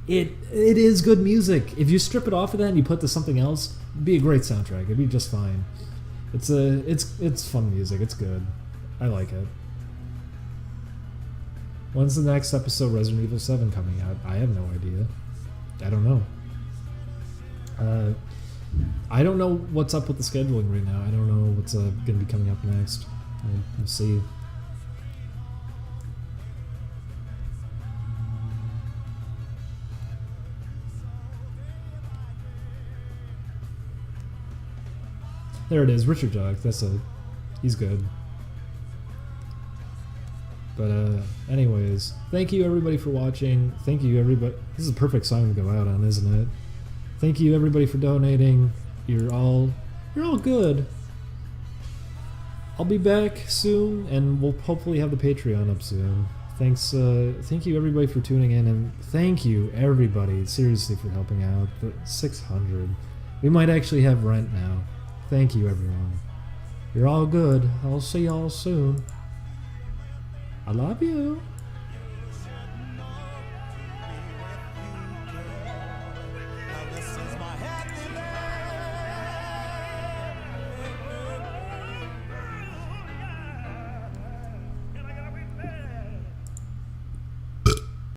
it is good music. If you strip it off of that and you put to something else, it'd be a great soundtrack. It'd be just fine. It's fun music. It's good. I like it. When's the next episode Resident Evil 7 coming out? I have no idea. I don't know. I don't know what's up with the scheduling right now. I don't know what's going to be coming up next. We'll see. There it is, Richard Jog. He's good. But anyways, thank you everybody for watching. Thank you everybody. This is a perfect song to go out on, isn't it? Thank you everybody for donating. You're all good. I'll be back soon, and we'll hopefully have the Patreon up soon. Thanks. Thank you everybody for tuning in, and thank you everybody seriously for helping out. The 600. We might actually have rent now. Thank you everyone. You're all good. I'll see y'all soon. I love you.